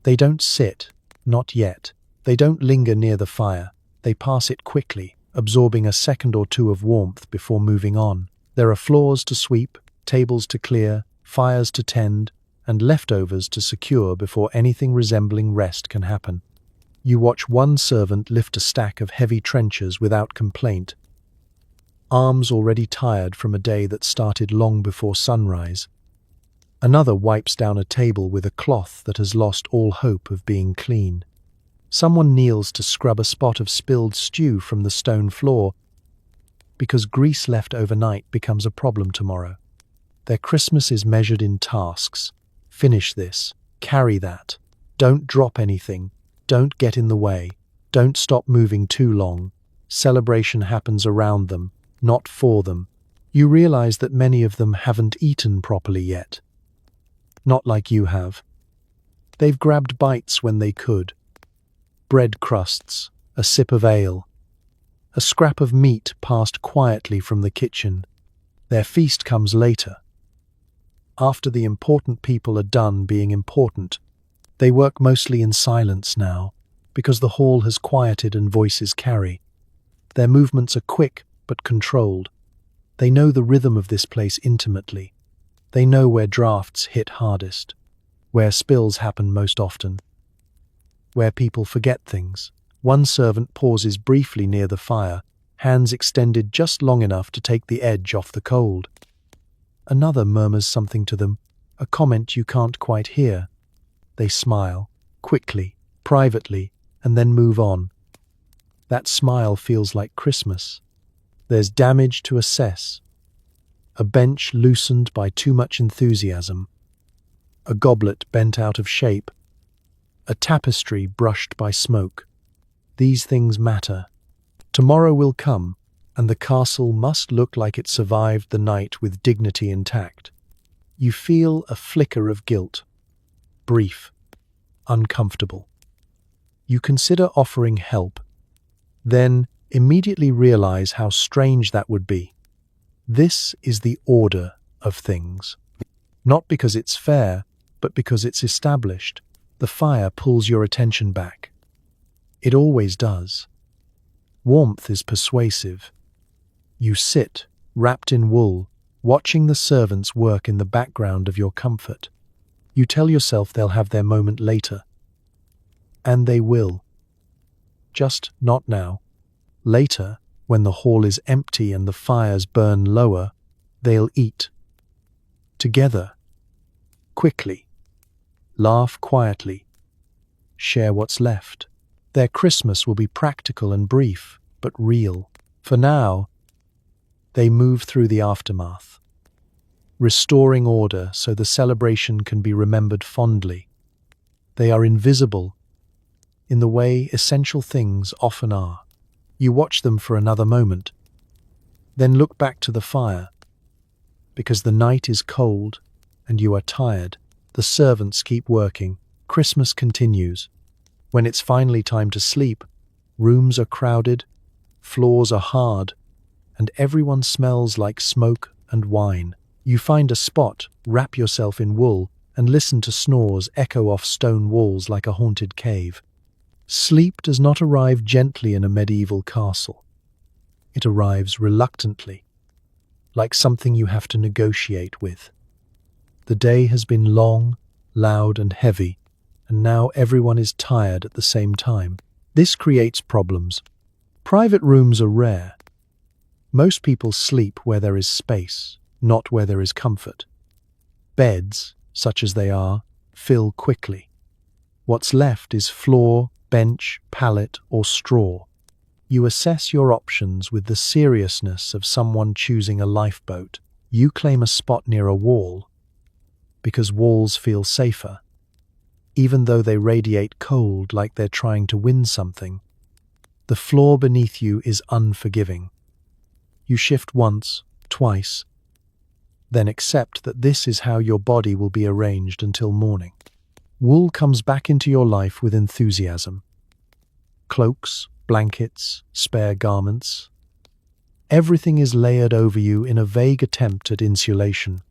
They don't sit, not yet. They don't linger near the fire. They pass it quickly, absorbing a second or two of warmth before moving on. There are floors to sweep, tables to clear, fires to tend, and leftovers to secure before anything resembling rest can happen. You watch one servant lift a stack of heavy trenchers without complaint, arms already tired from a day that started long before sunrise. Another wipes down a table with a cloth that has lost all hope of being clean. Someone kneels to scrub a spot of spilled stew from the stone floor, because grease left overnight becomes a problem tomorrow. Their Christmas is measured in tasks. Finish this. Carry that. Don't drop anything. Don't get in the way. Don't stop moving too long. Celebration happens around them, not for them. You realize that many of them haven't eaten properly yet. Not like you have. They've grabbed bites when they could. Bread crusts, a sip of ale, a scrap of meat passed quietly from the kitchen. Their feast comes later. After the important people are done being important, they work mostly in silence now, because the hall has quieted and voices carry. Their movements are quick but controlled. They know the rhythm of this place intimately. They know where drafts hit hardest, where spills happen most often, where people forget things. One servant pauses briefly near the fire, hands extended just long enough to take the edge off the cold. Another murmurs something to them, a comment you can't quite hear. They smile, quickly, privately, and then move on. That smile feels like Christmas. There's damage to assess. A bench loosened by too much enthusiasm. A goblet bent out of shape. A tapestry brushed by smoke. These things matter. Tomorrow will come, and the castle must look like it survived the night with dignity intact. You feel a flicker of guilt. Brief. Uncomfortable. You consider offering help, then immediately realize how strange that would be. This is the order of things. Not because it's fair, but because it's established. The fire pulls your attention back. It always does. Warmth is persuasive. You sit, wrapped in wool, watching the servants work in the background of your comfort. You tell yourself they'll have their moment later. And they will. Just not now. Later, when the hall is empty and the fires burn lower, they'll eat. Together. Quickly. Laugh quietly. Share what's left. Their Christmas will be practical and brief, but real. For now, they move through the aftermath, restoring order so the celebration can be remembered fondly. They are invisible in the way essential things often are. You watch them for another moment, then look back to the fire. Because the night is cold and you are tired, the servants keep working. Christmas continues. When it's finally time to sleep, rooms are crowded, floors are hard, and everyone smells like smoke and wine. You find a spot, wrap yourself in wool, and listen to snores echo off stone walls like a haunted cave. Sleep does not arrive gently in a medieval castle. It arrives reluctantly, like something you have to negotiate with. The day has been long, loud, and heavy, and now everyone is tired at the same time. This creates problems. Private rooms are rare. Most people sleep where there is space, not where there is comfort. Beds, such as they are, fill quickly. What's left is floor, bench, pallet, or straw. You assess your options with the seriousness of someone choosing a lifeboat. You claim a spot near a wall, because walls feel safer, even though they radiate cold like they're trying to win something. The floor beneath you is unforgiving. You shift once, twice, then accept that this is how your body will be arranged until morning. Wool comes back into your life with enthusiasm. Cloaks, blankets, spare garments. Everything is layered over you in a vague attempt at insulation.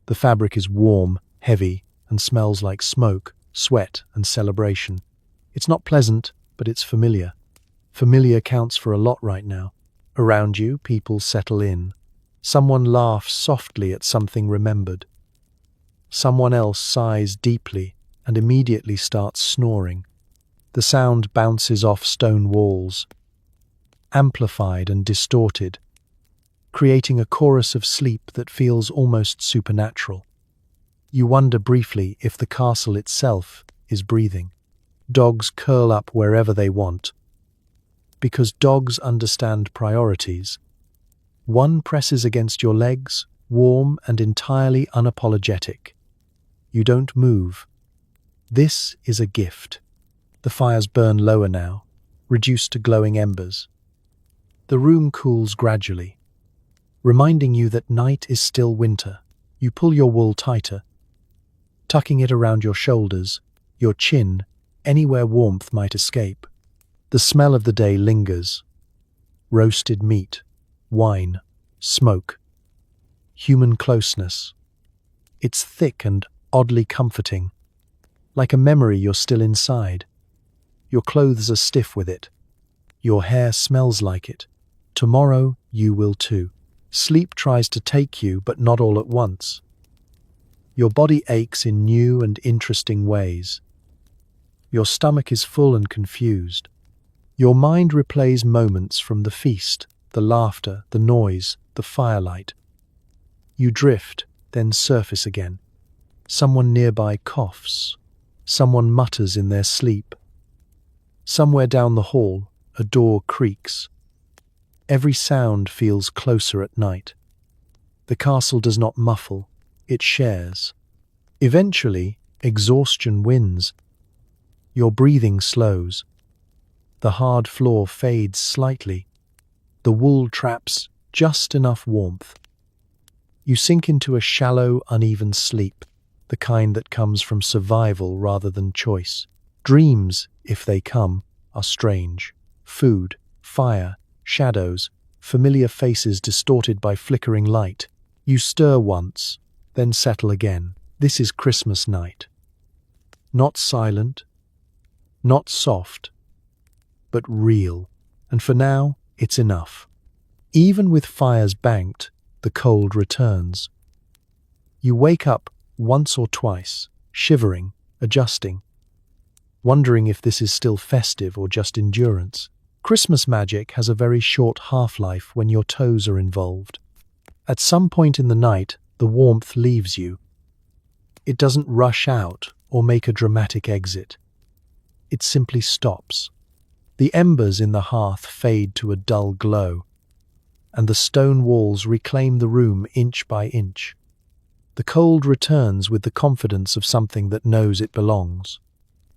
The fabric is warm, heavy, and smells like smoke, sweat, and celebration. It's not pleasant, but it's familiar. Familiar counts for a lot right now. Around you, people settle in. Someone laughs softly at something remembered. Someone else sighs deeply and immediately starts snoring. The sound bounces off stone walls, amplified and distorted, creating a chorus of sleep that feels almost supernatural. You wonder briefly if the castle itself is breathing. Dogs curl up wherever they want, because dogs understand priorities. One presses against your legs, warm and entirely unapologetic. You don't move. This is a gift. The fires burn lower now, reduced to glowing embers. The room cools gradually, reminding you that night is still winter. You pull your wool tighter, tucking it around your shoulders, your chin, anywhere warmth might escape. The smell of the day lingers. Roasted meat, wine, smoke, human closeness. It's thick and oddly comforting, like a memory you're still inside. Your clothes are stiff with it. Your hair smells like it. Tomorrow you will too. Sleep tries to take you, but not all at once. Your body aches in new and interesting ways. Your stomach is full and confused. Your mind replays moments from the feast, the laughter, the noise, the firelight. You drift, then surface again. Someone nearby coughs. Someone mutters in their sleep. Somewhere down the hall, A door creaks. Every sound feels closer at night. The castle does not muffle, it shares. Eventually, exhaustion wins. Your breathing slows. The hard floor fades slightly. The wool traps just enough warmth. You sink into a shallow, uneven sleep, the kind that comes from survival rather than choice. Dreams, if they come, are strange. Food, fire, shadows, familiar faces distorted by flickering light. You stir once, then settle again. This is Christmas night. Not silent, not soft, but real. And for now, it's enough. Even with fires banked, the cold returns. You wake up once or twice, shivering, adjusting, wondering if this is still festive or just endurance. Christmas magic has a very short half-life when your toes are involved. At some point in the night, the warmth leaves you. It doesn't rush out or make a dramatic exit. It simply stops. The embers in the hearth fade to a dull glow, and the stone walls reclaim the room inch by inch. The cold returns with the confidence of something that knows it belongs.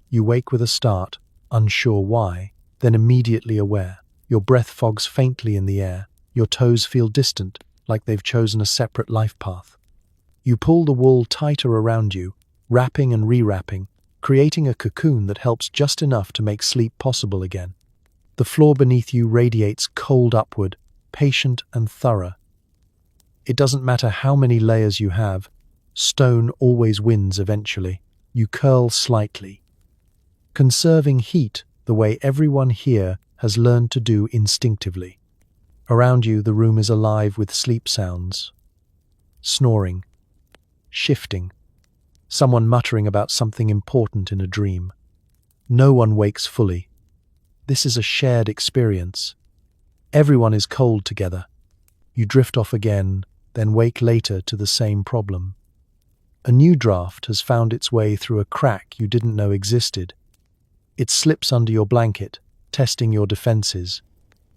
You wake with a start, unsure why, then immediately aware. Your breath fogs faintly in the air. Your toes feel distant, like they've chosen a separate life path. You pull the wool tighter around you, wrapping and rewrapping, creating a cocoon that helps just enough to make sleep possible again. The floor beneath you radiates cold upward, patient and thorough. It doesn't matter how many layers you have, stone always wins eventually. You curl slightly, conserving heat the way everyone here has learned to do instinctively. Around you, the room is alive with sleep sounds. Snoring, shifting, someone muttering about something important in a dream. No one wakes fully. This is a shared experience. Everyone is cold together. You drift off again, then wake later to the same problem. A new draft has found its way through a crack you didn't know existed. It slips under your blanket, testing your defenses.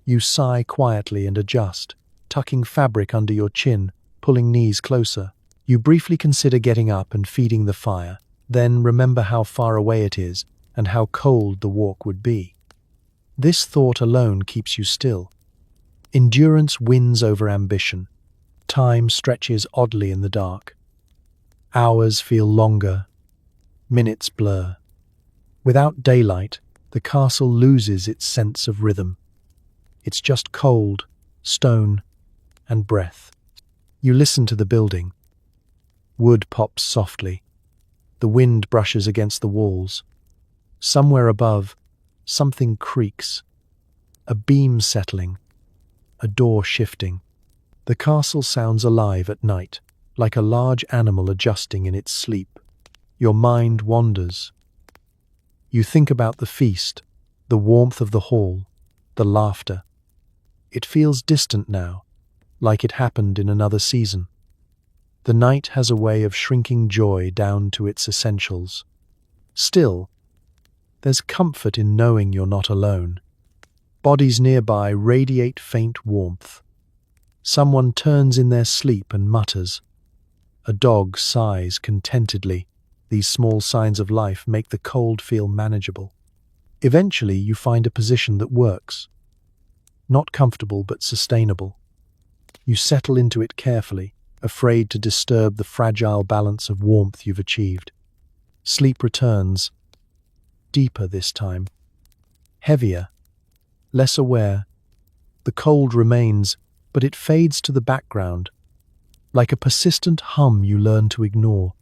You sigh quietly and adjust, tucking fabric under your chin, pulling knees closer. You briefly consider getting up and feeding the fire, then remember how far away it is and how cold the walk would be. This thought alone keeps you still. Endurance wins over ambition. Time stretches oddly in the dark. Hours feel longer. Minutes blur. Without daylight, the castle loses its sense of rhythm. It's just cold, stone, and breath. You listen to the building. Wood pops softly. The wind brushes against the walls. Somewhere above, something creaks. A beam settling. A door shifting. The castle sounds alive at night, like a large animal adjusting in its sleep. Your mind wanders. You think about the feast, the warmth of the hall, the laughter. It feels distant now, like it happened in another season. The night has a way of shrinking joy down to its essentials. Still, there's comfort in knowing you're not alone. Bodies nearby radiate faint warmth. Someone turns in their sleep and mutters. A dog sighs contentedly. These small signs of life make the cold feel manageable. Eventually, you find a position that works. Not comfortable, but sustainable. You settle into it carefully, afraid to disturb the fragile balance of warmth you've achieved. Sleep returns, deeper this time, heavier, less aware. The cold remains, but it fades to the background, like a persistent hum you learn to ignore.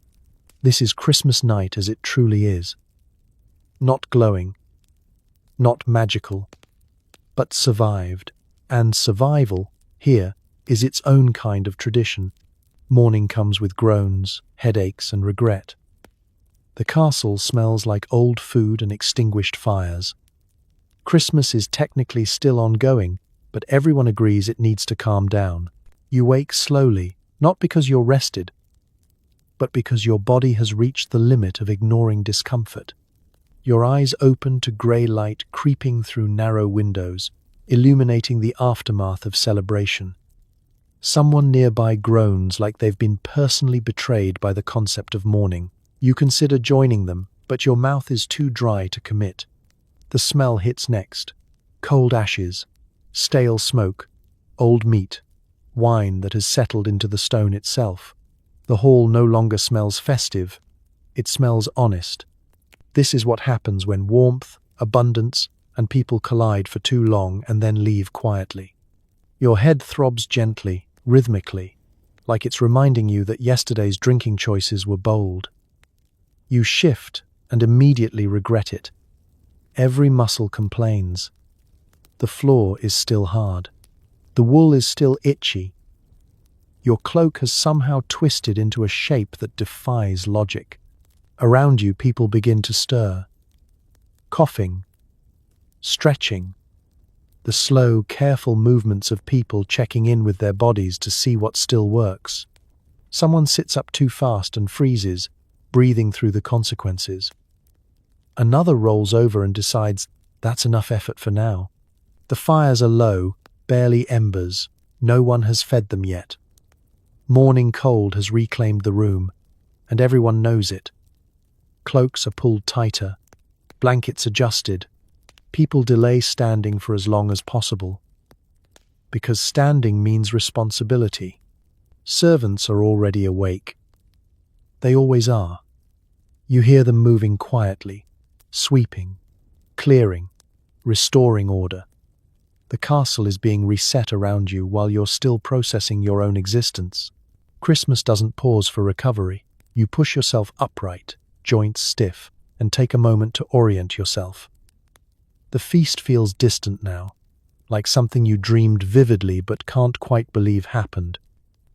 This is Christmas night as it truly is. Not glowing, not magical, but survived. And survival, here, is its own kind of tradition. Morning comes with groans, headaches, and regret. The castle smells like old food and extinguished fires. Christmas is technically still ongoing, but everyone agrees it needs to calm down. You wake slowly, not because you're rested, but because your body has reached the limit of ignoring discomfort. your eyes open to grey light creeping through narrow windows, illuminating the aftermath of celebration. Someone nearby groans like they've been personally betrayed by the concept of mourning. You consider joining them, but your mouth is too dry to commit. The smell hits next. Cold ashes, stale smoke, old meat, wine that has settled into the stone itself. The hall no longer smells festive. It smells honest. This is what happens when warmth, abundance, and people collide for too long and then leave quietly. Your head throbs gently, rhythmically, like it's reminding you that yesterday's drinking choices were bold. You shift and immediately regret it. Every muscle complains. The floor is still hard. The wool is still itchy. Your cloak has somehow twisted into a shape that defies logic. Around you, people begin to stir. Coughing, stretching, the slow, careful movements of people checking in with their bodies to see what still works. Someone sits up too fast and freezes, breathing through the consequences. Another rolls over and decides, that's enough effort for now. The fires are low, barely embers. No one has fed them yet. Morning cold has reclaimed the room, and everyone knows it. Cloaks are pulled tighter, blankets adjusted. People delay standing for as long as possible. Because standing means responsibility. Servants are already awake. They always are. You hear them moving quietly, sweeping, clearing, restoring order. The castle is being reset around you while you're still processing your own existence. Christmas doesn't pause for recovery. You push yourself upright, joints stiff, and take a moment to orient yourself. The feast feels distant now, like something you dreamed vividly but can't quite believe happened.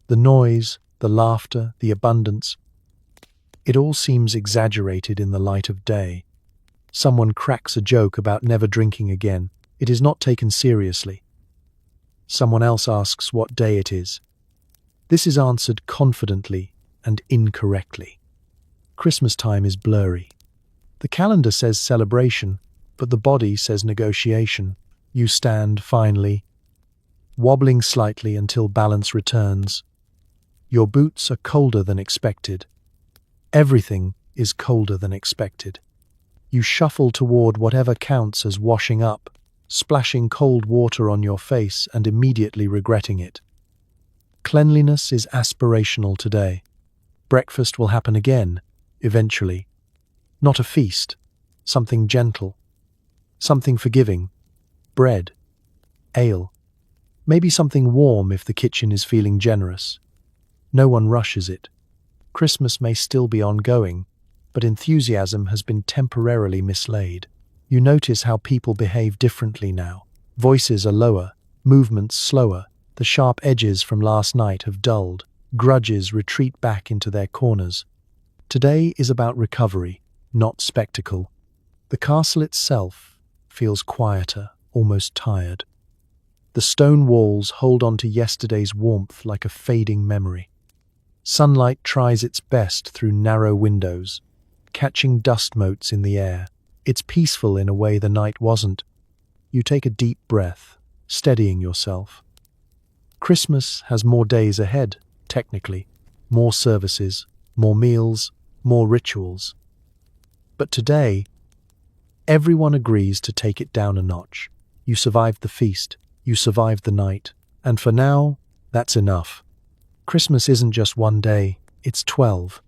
The noise, the laughter, the abundance, it all seems exaggerated in the light of day. Someone cracks a joke about never drinking again. It is not taken seriously. Someone else asks what day it is. This is answered confidently and incorrectly. Christmas time is blurry. The calendar says celebration, but the body says negotiation. You stand, finally, wobbling slightly until balance returns. Your boots are colder than expected. Everything is colder than expected. You shuffle toward whatever counts as washing up, splashing cold water on your face and immediately regretting it. Cleanliness is aspirational today. Breakfast will happen again, eventually. Not a feast, something gentle, something forgiving. Bread, ale, maybe something warm if the kitchen is feeling generous. No one rushes it. Christmas may still be ongoing, but enthusiasm has been temporarily mislaid. You notice how people behave differently now. Voices are lower, movements slower. The sharp edges from last night have dulled. Grudges retreat back into their corners. Today is about recovery, not spectacle. The castle itself feels quieter, almost tired. The stone walls hold on to yesterday's warmth like a fading memory. Sunlight tries its best through narrow windows, catching dust motes in the air. It's peaceful in a way the night wasn't. You take a deep breath, steadying yourself. Christmas has more days ahead, technically. More services, more meals, more rituals. But today, everyone agrees to take it down a notch. You survived the feast, you survived the night, and for now, that's enough. Christmas isn't just one day, it's 12,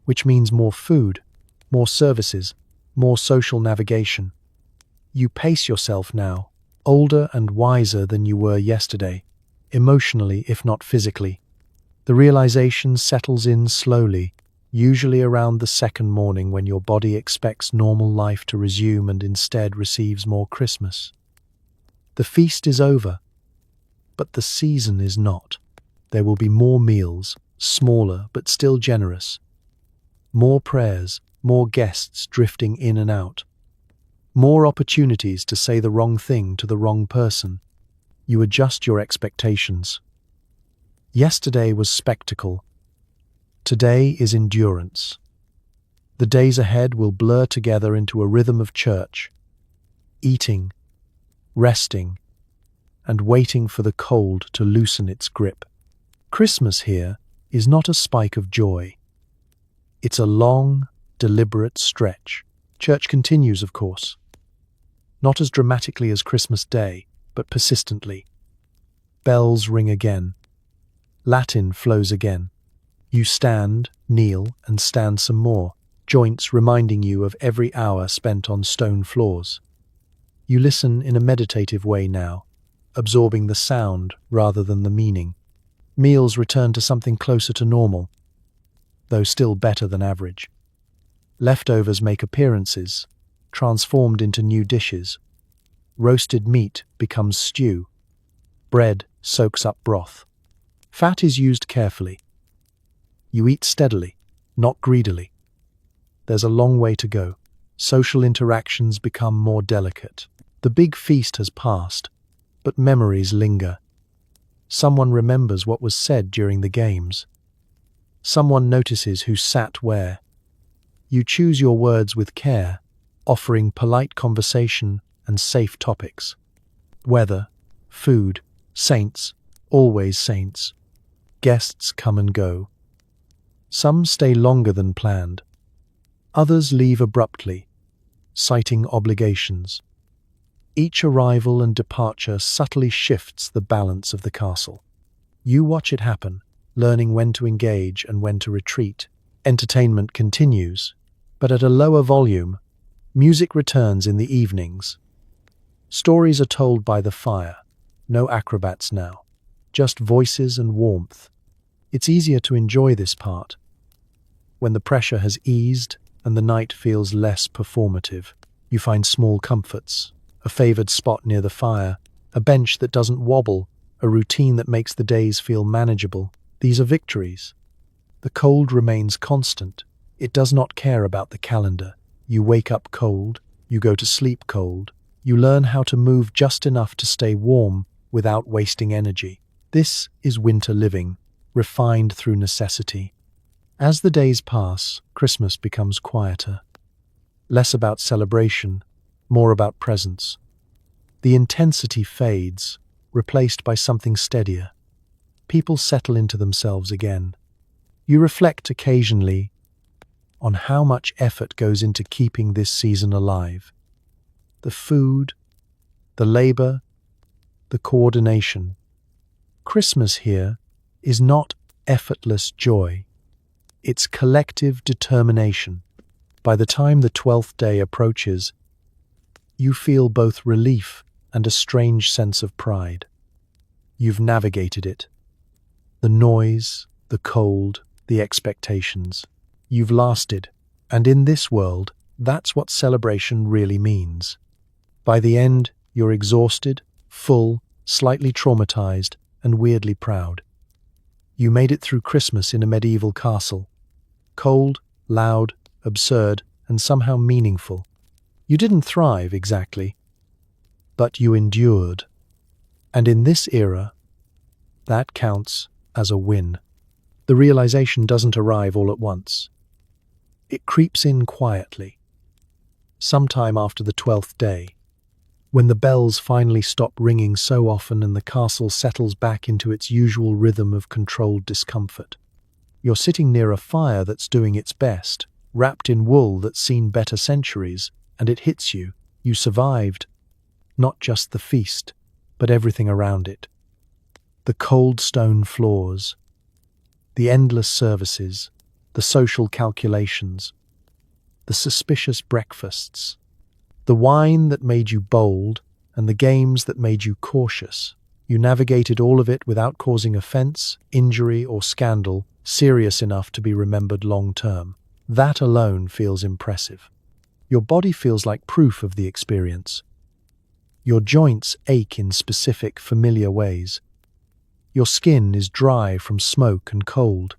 which means more food, more services, more social navigation. You pace yourself now, older and wiser than you were yesterday, emotionally if not physically. The realization settles in slowly, usually around the second morning when your body expects normal life to resume and instead receives more Christmas. The feast is over, but the season is not. There will be more meals, smaller but still generous. More prayers, more guests drifting in and out. More opportunities to say the wrong thing to the wrong person. You adjust your expectations. Yesterday was spectacle. Today is endurance. The days ahead will blur together into a rhythm of church, eating, resting, and waiting for the cold to loosen its grip. Christmas here is not a spike of joy. It's a long, deliberate stretch. Church continues, of course. Not as dramatically as Christmas Day, but persistently. Bells ring again. Latin flows again. You stand, kneel, and stand some more, joints reminding you of every hour spent on stone floors. You listen in a meditative way now, absorbing the sound rather than the meaning. Meals return to something closer to normal, though still better than average. Leftovers make appearances, transformed into new dishes. Roasted meat becomes stew. Bread soaks up broth. Fat is used carefully. You eat steadily, not greedily. There's a long way to go. Social interactions become more delicate. The big feast has passed, but memories linger. Someone remembers what was said during the games. Someone notices who sat where. You choose your words with care, offering polite conversation and safe topics. Weather, food, saints, always saints. Guests come and go. Some stay longer than planned. Others leave abruptly, citing obligations. Each arrival and departure subtly shifts the balance of the castle. You watch it happen, learning when to engage and when to retreat. Entertainment continues, but at a lower volume. Music returns in the evenings. Stories are told by the fire. No acrobats now, just voices and warmth. It's easier to enjoy this part when the pressure has eased and the night feels less performative. You find small comforts, a favored spot near the fire, a bench that doesn't wobble, a routine that makes the days feel manageable. These are victories. The cold remains constant. It does not care about the calendar. You wake up cold, you go to sleep cold. You learn how to move just enough to stay warm without wasting energy. This is winter living, refined through necessity. As the days pass, Christmas becomes quieter. Less about celebration, more about presence. The intensity fades, replaced by something steadier. People settle into themselves again. You reflect occasionally on how much effort goes into keeping this season alive. The food, the labor, the coordination. Christmas here is not effortless joy. It's collective determination. By the time the 12th day approaches, you feel both relief and a strange sense of pride. You've navigated it. The noise, the cold, the expectations. You've lasted, and in this world, that's what celebration really means. By the end, you're exhausted, full, slightly traumatized, and weirdly proud. You made it through Christmas in a medieval castle. Cold, loud, absurd, and somehow meaningful. You didn't thrive exactly, but you endured. And in this era, that counts as a win. The realization doesn't arrive all at once. It creeps in quietly, sometime after the 12th day, when the bells finally stop ringing so often and the castle settles back into its usual rhythm of controlled discomfort. You're sitting near a fire that's doing its best, wrapped in wool that's seen better centuries, and it hits you. You survived. Not just the feast, but everything around it. The cold stone floors, the endless services, the social calculations, the suspicious breakfasts, the wine that made you bold, and the games that made you cautious. You navigated all of it without causing offense, injury, or scandal serious enough to be remembered long term. That alone feels impressive. Your body feels like proof of the experience. Your joints ache in specific, familiar ways. Your skin is dry from smoke and cold.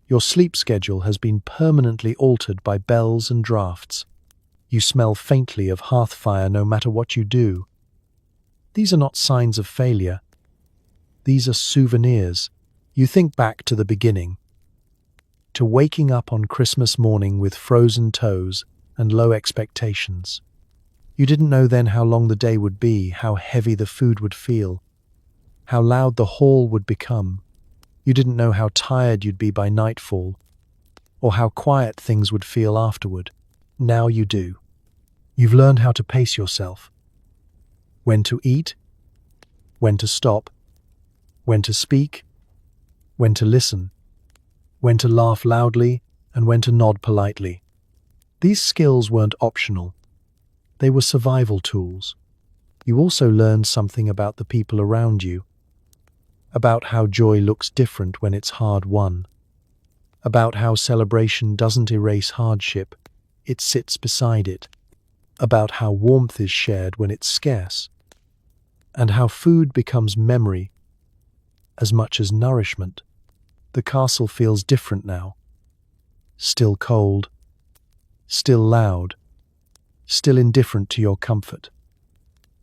Your sleep schedule has been permanently altered by bells and drafts. You smell faintly of hearth fire no matter what you do. These are not signs of failure. These are souvenirs. You think back to the beginning. to waking up on Christmas morning with frozen toes and low expectations. You didn't know then how long the day would be, how heavy the food would feel, how loud the hall would become. You didn't know how tired you'd be by nightfall, or how quiet things would feel afterward. Now you do. You've learned how to pace yourself. When to eat, when to stop, when to speak, when to listen, when to laugh loudly, and when to nod politely. These skills weren't optional. They were survival tools. You also learned something about the people around you, about how joy looks different when it's hard won, about how celebration doesn't erase hardship, it sits beside it, about how warmth is shared when it's scarce, and how food becomes memory as much as nourishment. The castle feels different now. Still cold, still loud, still indifferent to your comfort,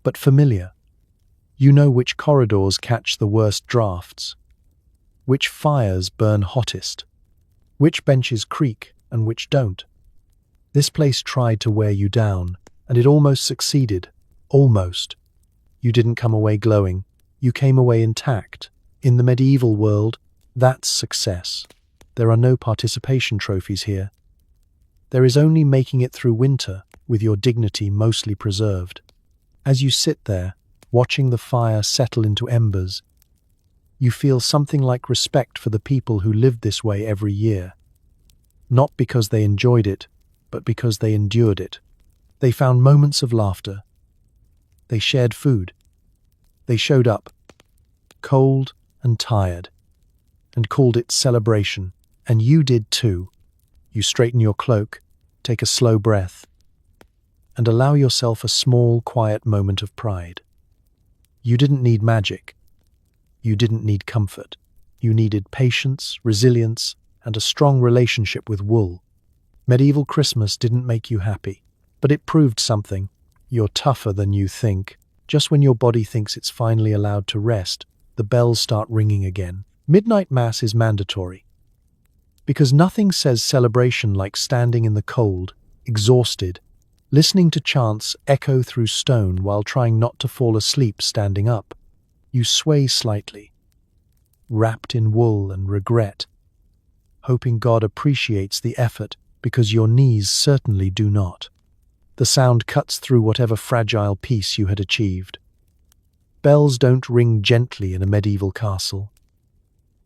but familiar. You know which corridors catch the worst drafts, which fires burn hottest, which benches creak and which don't. This place tried to wear you down, and it almost succeeded. Almost. You didn't come away glowing. You came away intact. In the medieval world, that's success. There are no participation trophies here. There is only making it through winter with your dignity mostly preserved. As you sit there, watching the fire settle into embers, you feel something like respect for the people who lived this way every year. Not because they enjoyed it, but because they endured it. They found moments of laughter. They shared food. They showed up, cold and tired, and called it celebration. And you did too. You straighten your cloak, take a slow breath, and allow yourself a small, quiet moment of pride. You didn't need magic. You didn't need comfort. You needed patience, resilience, and a strong relationship with wool. Medieval Christmas didn't make you happy, but it proved something. You're tougher than you think. Just when your body thinks it's finally allowed to rest, the bells start ringing again. Midnight Mass is mandatory, because nothing says celebration like standing in the cold, exhausted, listening to chants echo through stone while trying not to fall asleep standing up. You sway slightly, wrapped in wool and regret, hoping God appreciates the effort because your knees certainly do not. The sound cuts through whatever fragile peace you had achieved. Bells don't ring gently in a medieval castle.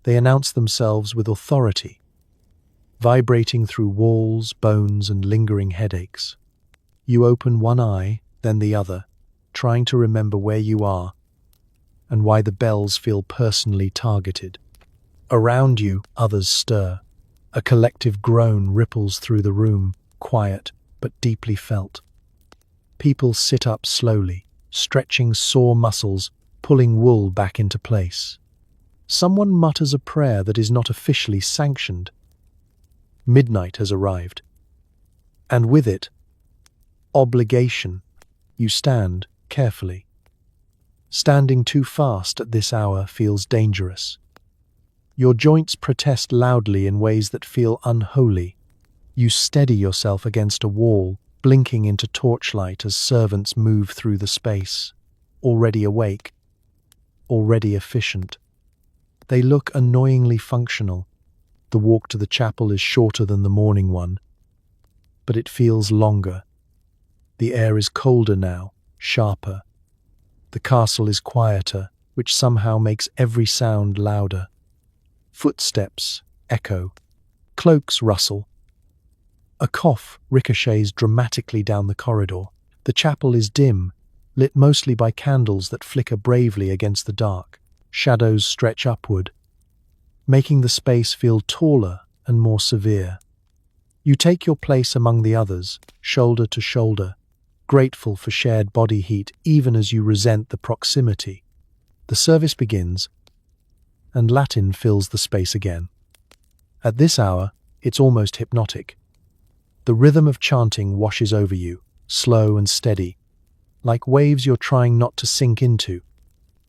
They announce themselves with authority, vibrating through walls, bones, and lingering headaches. You open one eye, then the other, trying to remember where you are and why the bells feel personally targeted. Around you, others stir. A collective groan ripples through the room, quiet but deeply felt. People sit up slowly, stretching sore muscles, pulling wool back into place. Someone mutters a prayer that is not officially sanctioned. Midnight has arrived, and with it, obligation. You stand carefully. Standing too fast at this hour feels dangerous. Your joints protest loudly in ways that feel unholy. You steady yourself against a wall, blinking into torchlight as servants move through the space. Already awake, already efficient. They look annoyingly functional. The walk to the chapel is shorter than the morning one, but it feels longer. The air is colder now, sharper. The castle is quieter, which somehow makes every sound louder. Footsteps echo. Cloaks rustle. A cough ricochets dramatically down the corridor. The chapel is dim, lit mostly by candles that flicker bravely against the dark. Shadows stretch upward, making the space feel taller and more severe. You take your place among the others, shoulder to shoulder, grateful for shared body heat even as you resent the proximity. The service begins, and Latin fills the space again. At this hour, it's almost hypnotic. The rhythm of chanting washes over you, slow and steady, like waves you're trying not to sink into.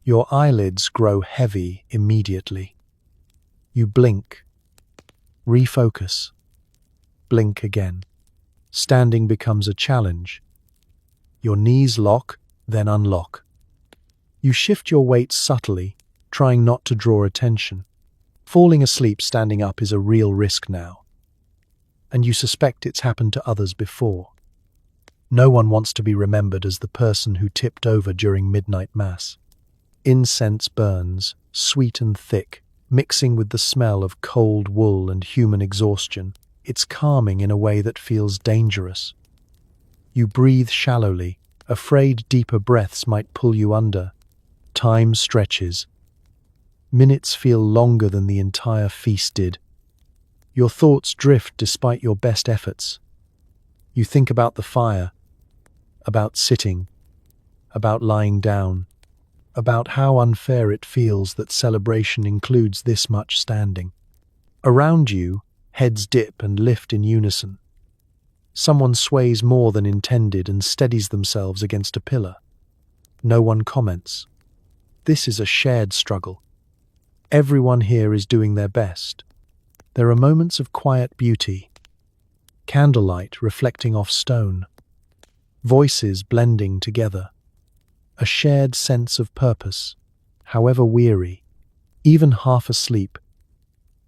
Your eyelids grow heavy immediately. You blink, Refocus. Blink again. Standing becomes a challenge. Your knees lock, then unlock. You shift your weight subtly, trying not to draw attention. Falling asleep standing up is a real risk now. And you suspect it's happened to others before. No one wants to be remembered as the person who tipped over during midnight mass. Incense burns, sweet and thick, mixing with the smell of cold wool and human exhaustion. It's calming in a way that feels dangerous. You breathe shallowly, afraid deeper breaths might pull you under. Time stretches. Minutes feel longer than the entire feast did. Your thoughts drift despite your best efforts. You think about the fire, about sitting, about lying down, about how unfair it feels that celebration includes this much standing. Around you, heads dip and lift in unison. Someone sways more than intended and steadies themselves against a pillar. No one comments. This is a shared struggle. Everyone here is doing their best. There are moments of quiet beauty. Candlelight reflecting off stone. Voices blending together. A shared sense of purpose, however weary, even half asleep.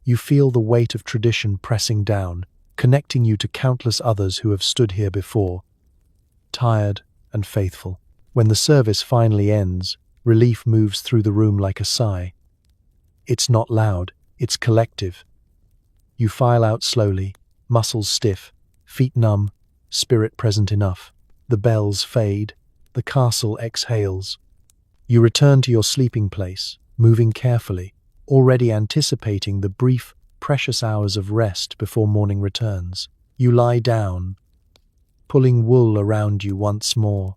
You feel the weight of tradition pressing down, connecting you to countless others who have stood here before, tired and faithful. When the service finally ends, relief moves through the room like a sigh. It's not loud, it's collective. You file out slowly, muscles stiff, feet numb, spirit present enough. The bells fade, the castle exhales. You return to your sleeping place, moving carefully, already anticipating the brief, precious hours of rest before morning returns. You lie down, pulling wool around you once more,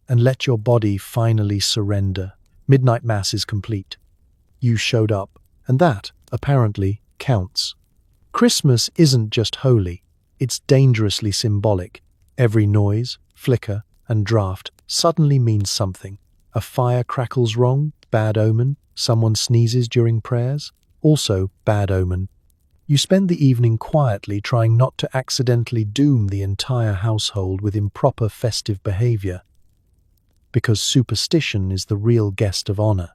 and let your body finally surrender. Midnight Mass is complete. You showed up, and that, apparently, counts. Christmas isn't just holy, it's dangerously symbolic. Every noise, flicker, and draft suddenly means something. A fire crackles wrong, bad omen. Someone sneezes during prayers, also bad omen. You spend the evening quietly trying not to accidentally doom the entire household with improper festive behavior. Because superstition is the real guest of honor.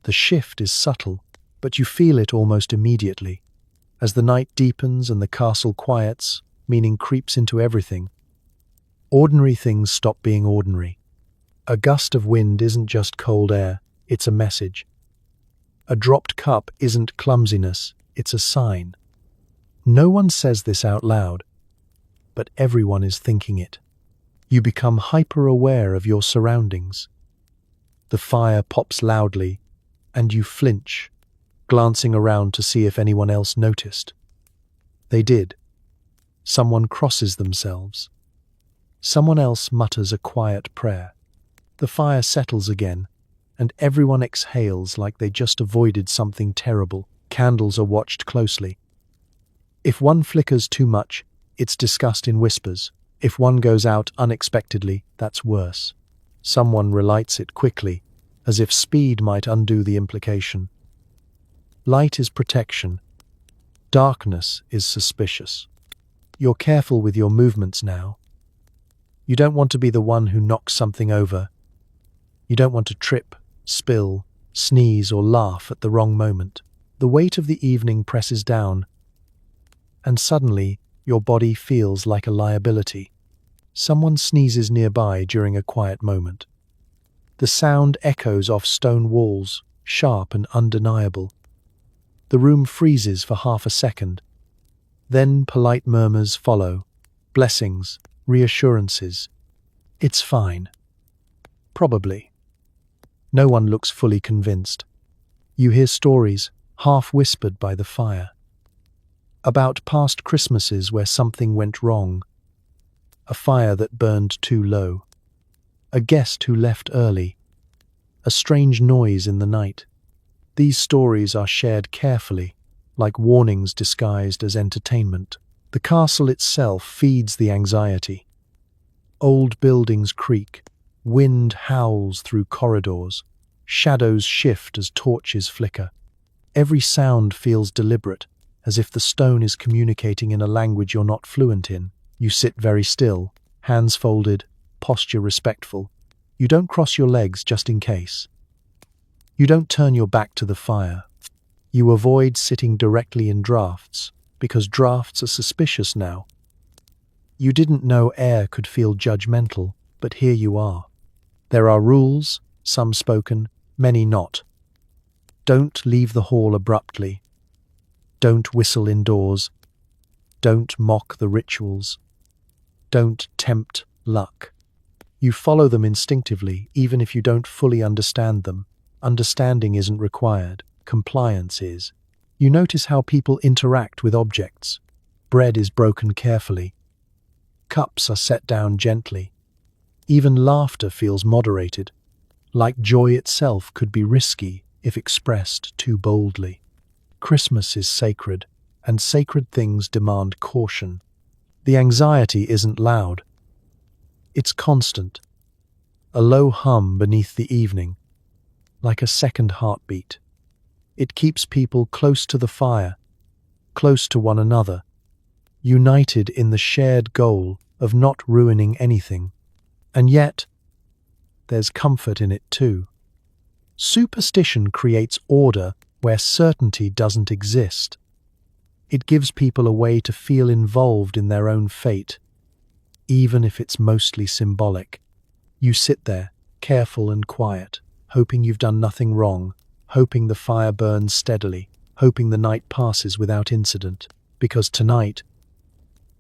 The shift is subtle, but you feel it almost immediately. As the night deepens and the castle quiets, meaning creeps into everything. Ordinary things stop being ordinary. A gust of wind isn't just cold air, it's a message. A dropped cup isn't clumsiness, it's a sign. No one says this out loud, but everyone is thinking it. You become hyper-aware of your surroundings. The fire pops loudly, and you flinch, glancing around to see if anyone else noticed. They did. Someone crosses themselves. Someone else mutters a quiet prayer. The fire settles again, and everyone exhales like they just avoided something terrible. Candles are watched closely. If one flickers too much, it's discussed in whispers. If one goes out unexpectedly, that's worse. Someone relights it quickly, as if speed might undo the implication. Light is protection. Darkness is suspicious. You're careful with your movements now. You don't want to be the one who knocks something over. You don't want to trip, spill, sneeze, or laugh at the wrong moment. The weight of the evening presses down, and suddenly your body feels like a liability. Someone sneezes nearby during a quiet moment. The sound echoes off stone walls, sharp and undeniable. The room freezes for half a second. Then polite murmurs follow, blessings, reassurances. It's fine. Probably. No one looks fully convinced. You hear stories, half whispered by the fire, about past Christmases where something went wrong. A fire that burned too low. A guest who left early. A strange noise in the night. These stories are shared carefully, like warnings disguised as entertainment. The castle itself feeds the anxiety. Old buildings creak. Wind howls through corridors. Shadows shift as torches flicker. Every sound feels deliberate, as if the stone is communicating in a language you're not fluent in. You sit very still, hands folded, posture respectful. You don't cross your legs just in case. You don't turn your back to the fire. You avoid sitting directly in drafts, because drafts are suspicious now. You didn't know air could feel judgmental, but here you are. There are rules, some spoken, many not. Don't leave the hall abruptly. Don't whistle indoors. Don't mock the rituals. Don't tempt luck. You follow them instinctively, even if you don't fully understand them. Understanding isn't required. Compliance is. You notice how people interact with objects. Bread is broken carefully. Cups are set down gently. Even laughter feels moderated, like joy itself could be risky if expressed too boldly. Christmas is sacred, and sacred things demand caution. The anxiety isn't loud. It's constant, a low hum beneath the evening, like a second heartbeat. It keeps people close to the fire, close to one another, united in the shared goal of not ruining anything. And yet, there's comfort in it too. Superstition creates order where certainty doesn't exist. It gives people a way to feel involved in their own fate, even if it's mostly symbolic. You sit there, careful and quiet, hoping you've done nothing wrong, hoping the fire burns steadily, hoping the night passes without incident. Because tonight,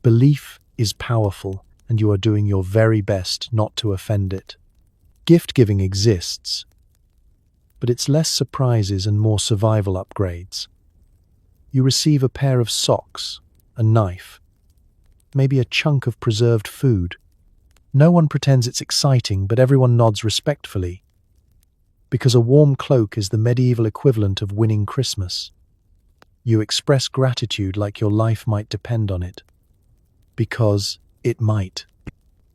belief is powerful, and you are doing your very best not to offend it. Gift-giving exists, but it's less surprises and more survival upgrades. You receive a pair of socks, a knife, maybe a chunk of preserved food. No one pretends it's exciting, but everyone nods respectfully, because a warm cloak is the medieval equivalent of winning Christmas. You express gratitude like your life might depend on it, because it might.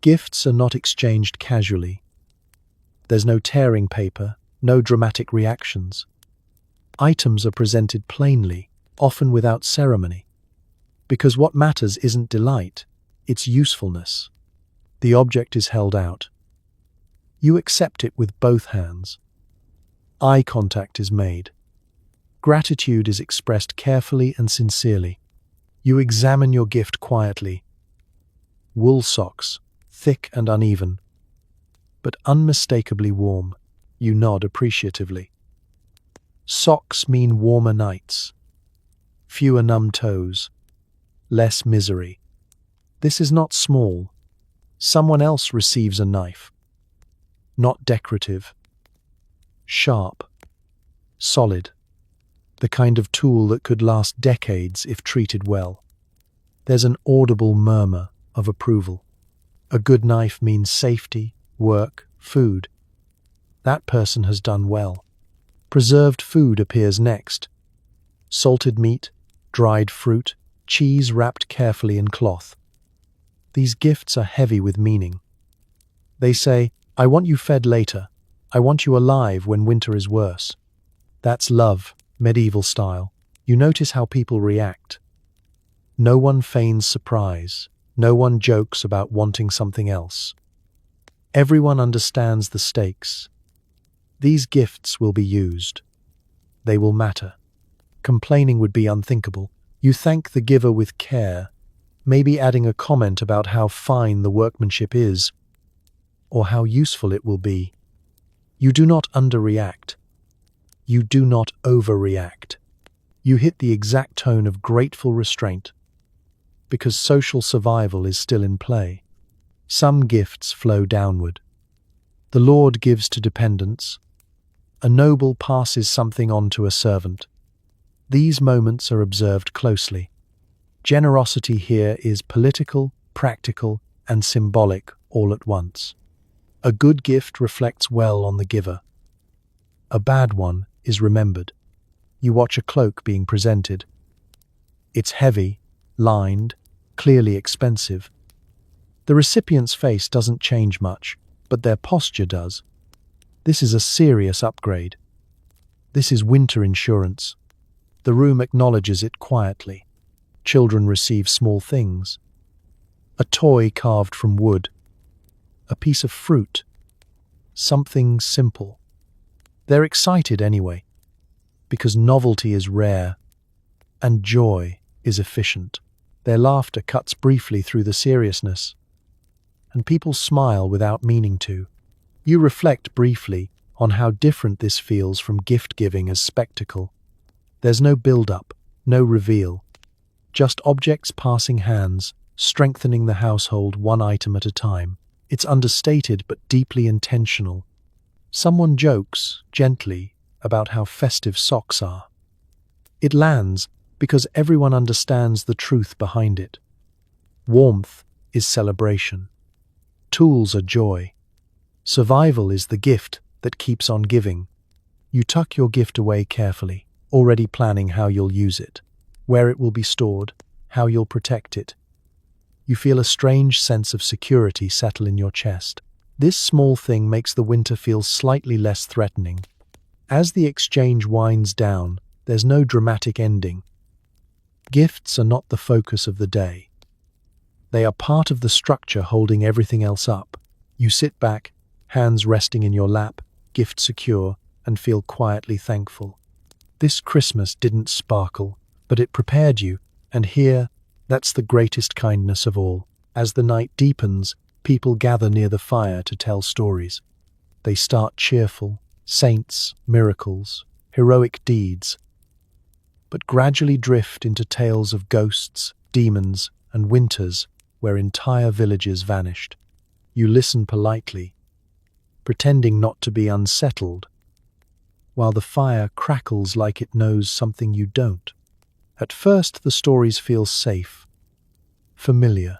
Gifts are not exchanged casually. There's no tearing paper, no dramatic reactions. Items are presented plainly, often without ceremony, because what matters isn't delight, it's usefulness. The object is held out. You accept it with both hands. Eye contact is made. Gratitude is expressed carefully and sincerely. You examine your gift quietly. Wool socks, thick and uneven, but unmistakably warm. You nod appreciatively. Socks mean warmer nights, fewer numb toes, less misery. This is not small. Someone else receives a knife. Not decorative. Sharp. Solid. The kind of tool that could last decades if treated well. There's an audible murmur of approval. A good knife means safety, work, food. That person has done well. Preserved food appears next. Salted meat, dried fruit, cheese wrapped carefully in cloth. These gifts are heavy with meaning. They say, I want you fed later. I want you alive when winter is worse. That's love, medieval style. You notice how people react. No one feigns surprise. No one jokes about wanting something else. Everyone understands the stakes. These gifts will be used. They will matter. Complaining would be unthinkable. You thank the giver with care, maybe adding a comment about how fine the workmanship is, or how useful it will be. You do not underreact. You do not overreact. You hit the exact tone of grateful restraint, because social survival is still in play. Some gifts flow downward. The Lord gives to dependents. A noble passes something on to a servant. These moments are observed closely. Generosity here is political, practical, and symbolic all at once. A good gift reflects well on the giver. A bad one is remembered. You watch a cloak being presented. It's heavy, lined, clearly expensive. The recipient's face doesn't change much, but their posture does. This is a serious upgrade. This is winter insurance. The room acknowledges it quietly. Children receive small things. A toy carved from wood. A piece of fruit. Something simple. They're excited anyway, because novelty is rare and joy is efficient. Their laughter cuts briefly through the seriousness, and people smile without meaning to. You reflect briefly on how different this feels from gift-giving as spectacle. There's no build-up, no reveal, just objects passing hands, strengthening the household one item at a time. It's understated but deeply intentional. Someone jokes, gently, about how festive socks are. It lands because everyone understands the truth behind it. Warmth is celebration. Tools are joy. Survival is the gift that keeps on giving. You tuck your gift away carefully, already planning how you'll use it, where it will be stored, how you'll protect it. You feel a strange sense of security settle in your chest. This small thing makes the winter feel slightly less threatening. As the exchange winds down, there's no dramatic ending. Gifts are not the focus of the day. They are part of the structure holding everything else up. You sit back, hands resting in your lap, gift secure, and feel quietly thankful. This Christmas didn't sparkle, but it prepared you, and here, that's the greatest kindness of all. As the night deepens, people gather near the fire to tell stories. They start cheerful, saints, miracles, heroic deeds, but gradually drift into tales of ghosts, demons, and winters where entire villages vanished. You listen politely, pretending not to be unsettled, while the fire crackles like it knows something you don't. At first, the stories feel safe, familiar.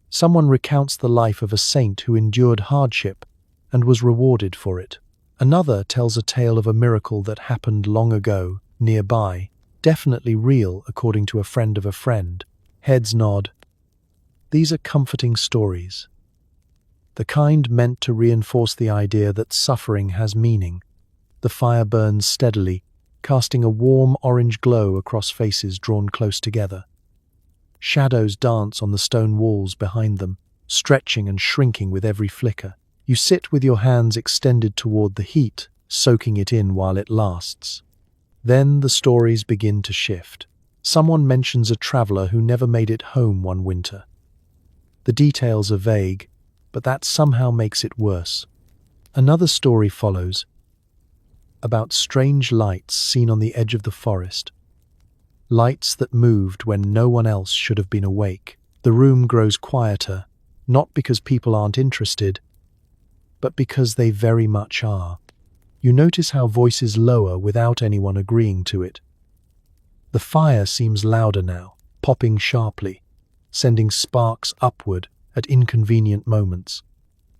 Someone recounts the life of a saint who endured hardship and was rewarded for it. Another tells a tale of a miracle that happened long ago, nearby, definitely real according to a friend of a friend. Heads nod. These are comforting stories, the kind meant to reinforce the idea that suffering has meaning. The fire burns steadily, casting a warm orange glow across faces drawn close together. Shadows dance on the stone walls behind them, stretching and shrinking with every flicker. You sit with your hands extended toward the heat, soaking it in while it lasts. Then the stories begin to shift. Someone mentions a traveler who never made it home one winter. The details are vague, but that somehow makes it worse. Another story follows, about strange lights seen on the edge of the forest. Lights that moved when no one else should have been awake. The room grows quieter, not because people aren't interested, but because they very much are. You notice how voices lower without anyone agreeing to it. The fire seems louder now, popping sharply, sending sparks upward at inconvenient moments.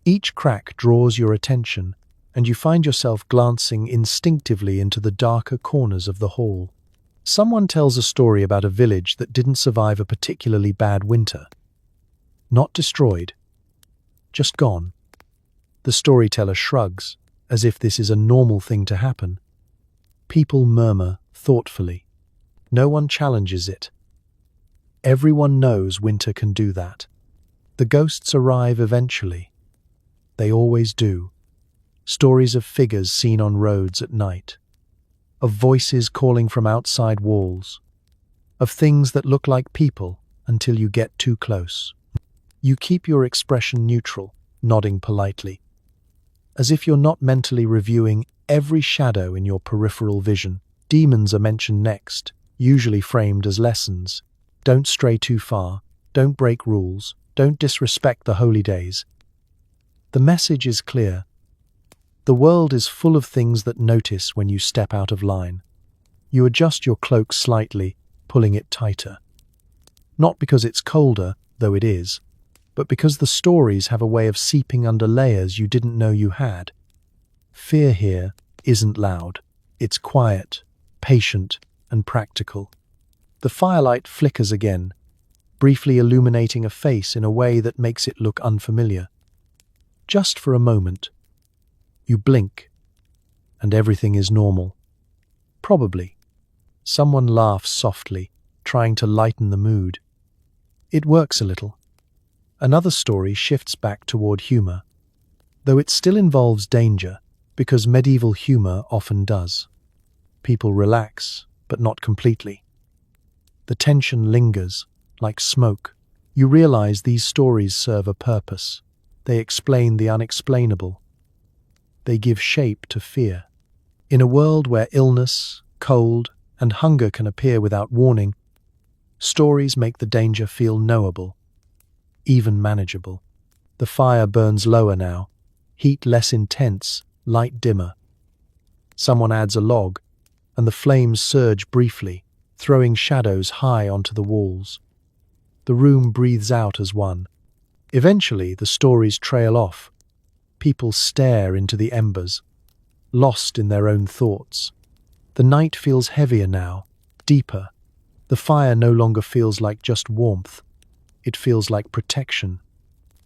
Each crack draws your attention, and you find yourself glancing instinctively into the darker corners of the hall. Someone tells a story about a village that didn't survive a particularly bad winter. Not destroyed, just gone. The storyteller shrugs, as if this is a normal thing to happen. People murmur thoughtfully. No one challenges it. Everyone knows winter can do that. The ghosts arrive eventually. They always do. Stories of figures seen on roads at night, of voices calling from outside walls, of things that look like people until you get too close. You keep your expression neutral, nodding politely, as if you're not mentally reviewing every shadow in your peripheral vision. Demons are mentioned next, usually framed as lessons. Don't stray too far, don't break rules, don't disrespect the holy days. The message is clear. The world is full of things that notice when you step out of line. You adjust your cloak slightly, pulling it tighter. Not because it's colder, though it is, but because the stories have a way of seeping under layers you didn't know you had. Fear here isn't loud. It's quiet, patient, and practical. The firelight flickers again, briefly illuminating a face in a way that makes it look unfamiliar. Just for a moment. You blink, and everything is normal. Probably. Someone laughs softly, trying to lighten the mood. It works a little. Another story shifts back toward humor, though it still involves danger, because medieval humor often does. People relax, but not completely. The tension lingers, like smoke. You realize these stories serve a purpose. They explain the unexplainable. They give shape to fear. In a world where illness, cold, and hunger can appear without warning, stories make the danger feel knowable, even manageable. The fire burns lower now, heat less intense, light dimmer. Someone adds a log, and the flames surge briefly, throwing shadows high onto the walls. The room breathes out as one. Eventually, the stories trail off. People stare into the embers, lost in their own thoughts. The night feels heavier now, deeper. The fire no longer feels like just warmth. It feels like protection.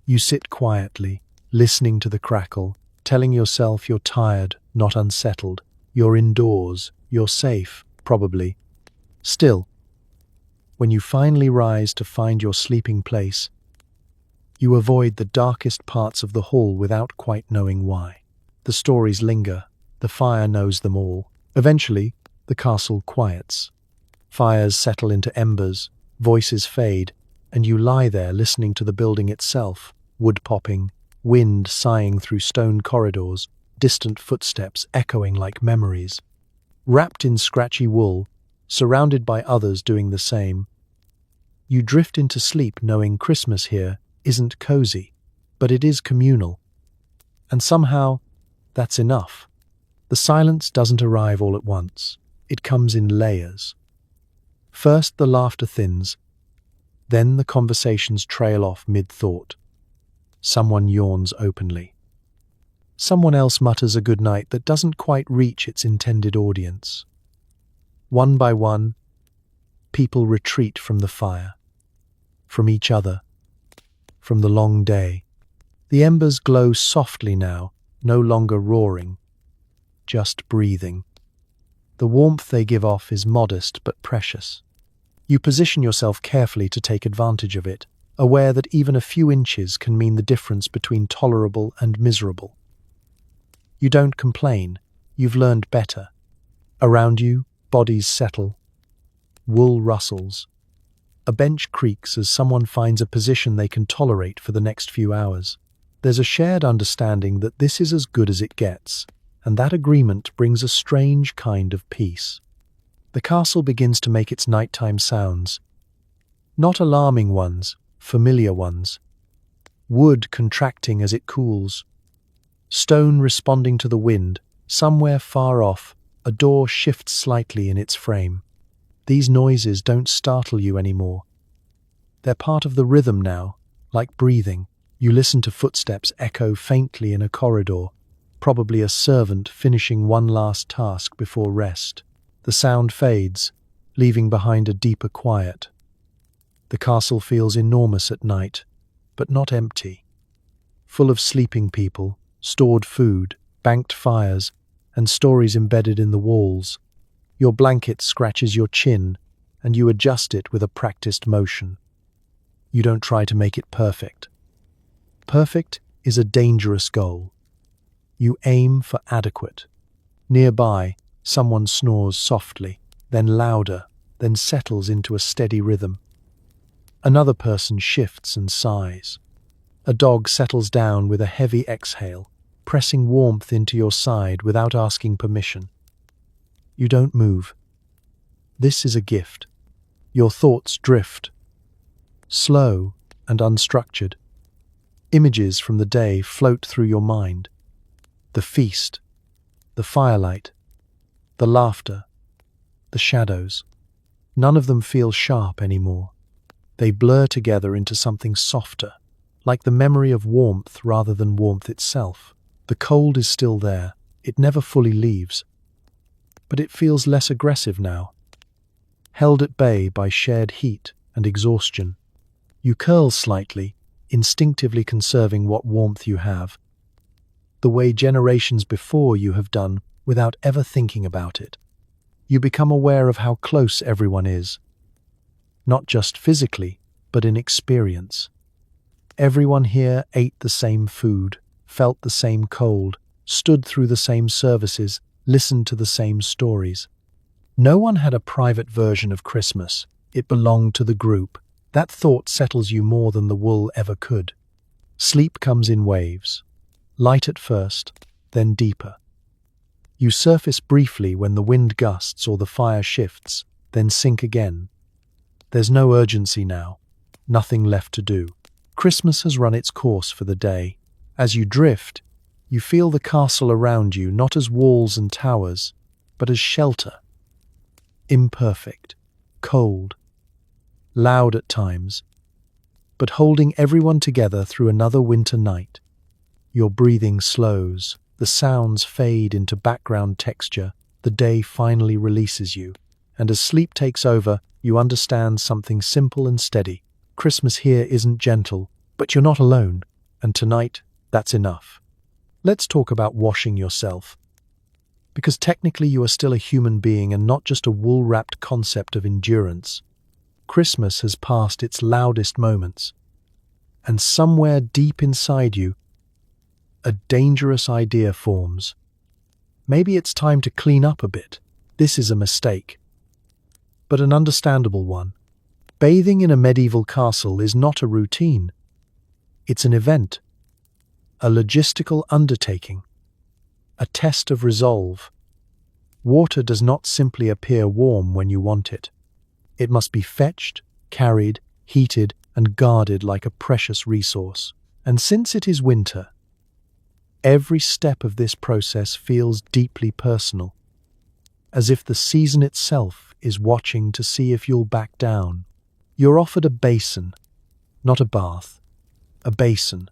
You sit quietly, listening to the crackle, telling yourself you're tired, not unsettled. You're indoors, you're safe, probably. Still, when you finally rise to find your sleeping place, you avoid the darkest parts of the hall without quite knowing why. The stories linger, the fire knows them all. Eventually, the castle quiets. Fires settle into embers, voices fade, and you lie there listening to the building itself, wood popping, wind sighing through stone corridors, distant footsteps echoing like memories. Wrapped in scratchy wool, surrounded by others doing the same, you drift into sleep knowing Christmas here isn't cozy, but it is communal. And somehow, that's enough. The silence doesn't arrive all at once. It comes in layers. First, the laughter thins. Then the conversations trail off mid-thought. Someone yawns openly. Someone else mutters a goodnight that doesn't quite reach its intended audience. One by one, people retreat from the fire, from each other, from the long day. The embers glow softly now, no longer roaring, just breathing. The warmth they give off is modest but precious. You position yourself carefully to take advantage of it, aware that even a few inches can mean the difference between tolerable and miserable. You don't complain, you've learned better. Around you, bodies settle. Wool rustles. A bench creaks as someone finds a position they can tolerate for the next few hours. There's a shared understanding that this is as good as it gets, and that agreement brings a strange kind of peace. The castle begins to make its nighttime sounds. Not alarming ones, familiar ones. Wood contracting as it cools. Stone responding to the wind. Somewhere far off, a door shifts slightly in its frame. These noises don't startle you anymore. They're part of the rhythm now, like breathing. You listen to footsteps echo faintly in a corridor, probably a servant finishing one last task before rest. The sound fades, leaving behind a deeper quiet. The castle feels enormous at night, but not empty. Full of sleeping people, stored food, banked fires, and stories embedded in the walls. Your blanket scratches your chin, and you adjust it with a practiced motion. You don't try to make it perfect. Perfect is a dangerous goal. You aim for adequate. Nearby, someone snores softly, then louder, then settles into a steady rhythm. Another person shifts and sighs. A dog settles down with a heavy exhale, pressing warmth into your side without asking permission. You don't move. This is a gift. Your thoughts drift, slow and unstructured. Images from the day float through your mind. The feast, the firelight, the laughter, the shadows. None of them feel sharp anymore. They blur together into something softer, like the memory of warmth rather than warmth itself. The cold is still there. It never fully leaves. But it feels less aggressive now, held at bay by shared heat and exhaustion. You curl slightly, instinctively conserving what warmth you have, the way generations before you have done without ever thinking about it. You become aware of how close everyone is, not just physically, but in experience. Everyone here ate the same food, felt the same cold, stood through the same services, listened to the same stories. No one had a private version of Christmas. It belonged to the group. That thought settles you more than the wool ever could. Sleep comes in waves. Light at first, then deeper. You surface briefly when the wind gusts or the fire shifts, then sink again. There's no urgency now. Nothing left to do. Christmas has run its course for the day. As you drift, you feel the castle around you not as walls and towers, but as shelter. Imperfect, cold, loud at times, but holding everyone together through another winter night. Your breathing slows, the sounds fade into background texture, the day finally releases you, and as sleep takes over, you understand something simple and steady. Christmas here isn't gentle, but you're not alone, and tonight, that's enough. Let's talk about washing yourself. Because technically you are still a human being and not just a wool-wrapped concept of endurance. Christmas has passed its loudest moments, and somewhere deep inside you, a dangerous idea forms. Maybe it's time to clean up a bit. This is a mistake, but an understandable one. Bathing in a medieval castle is not a routine. It's an event, a logistical undertaking, a test of resolve. Water does not simply appear warm when you want it. It must be fetched, carried, heated, and guarded like a precious resource. And since it is winter, every step of this process feels deeply personal, as if the season itself is watching to see if you'll back down. You're offered a basin, not a bath, a basin.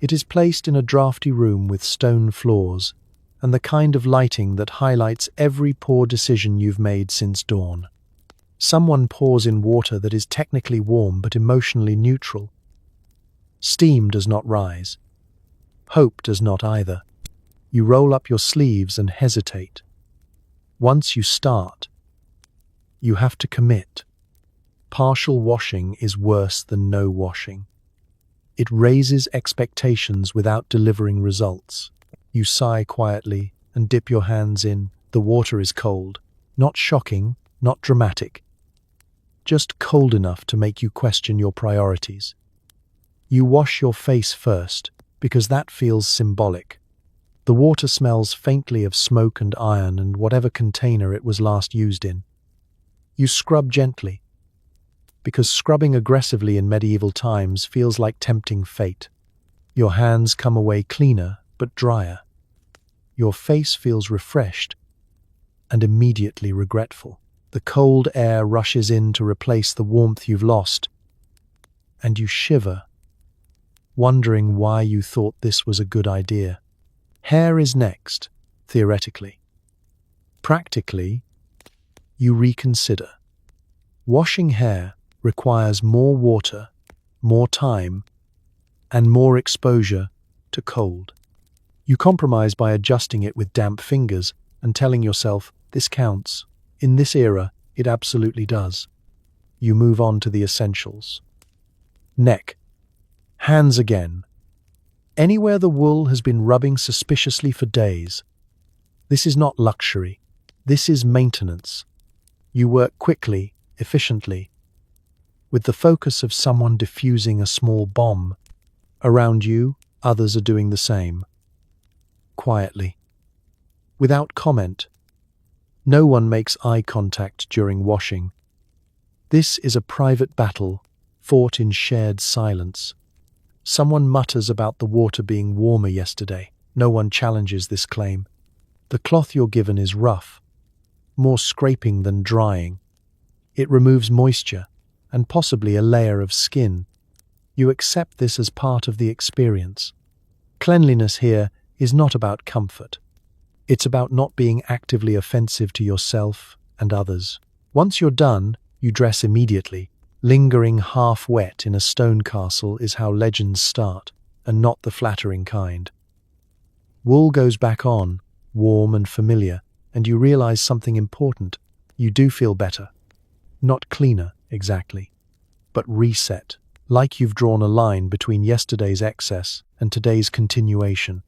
It is placed in a drafty room with stone floors and the kind of lighting that highlights every poor decision you've made since dawn. Someone pours in water that is technically warm but emotionally neutral. Steam does not rise. Hope does not either. You roll up your sleeves and hesitate. Once you start, you have to commit. Partial washing is worse than no washing. It raises expectations without delivering results. You sigh quietly and dip your hands in. The water is cold. Not shocking, not dramatic. Just cold enough to make you question your priorities. You wash your face first, because that feels symbolic. The water smells faintly of smoke and iron and whatever container it was last used in. You scrub gently, because scrubbing aggressively in medieval times feels like tempting fate. Your hands come away cleaner, but drier. Your face feels refreshed and immediately regretful. The cold air rushes in to replace the warmth you've lost, and you shiver, wondering why you thought this was a good idea. Hair is next, theoretically. Practically, you reconsider. Washing hair requires more water, more time, and more exposure to cold. You compromise by adjusting it with damp fingers and telling yourself, this counts. In this era, it absolutely does. You move on to the essentials. Neck. Hands again. Anywhere the wool has been rubbing suspiciously for days. This is not luxury. This is maintenance. You work quickly, efficiently, with the focus of someone diffusing a small bomb. Around you, others are doing the same. Quietly. Without comment. No one makes eye contact during washing. This is a private battle, fought in shared silence. Someone mutters about the water being warmer yesterday. No one challenges this claim. The cloth you're given is rough, more scraping than drying. It removes moisture and possibly a layer of skin. You accept this as part of the experience. Cleanliness here is not about comfort. It's about not being actively offensive to yourself and others. Once you're done, you dress immediately. Lingering half wet in a stone castle is how legends start, and not the flattering kind. Wool goes back on, warm and familiar, and you realize something important. You do feel better. Not cleaner, exactly, but reset, like you've drawn a line between yesterday's excess and today's continuation.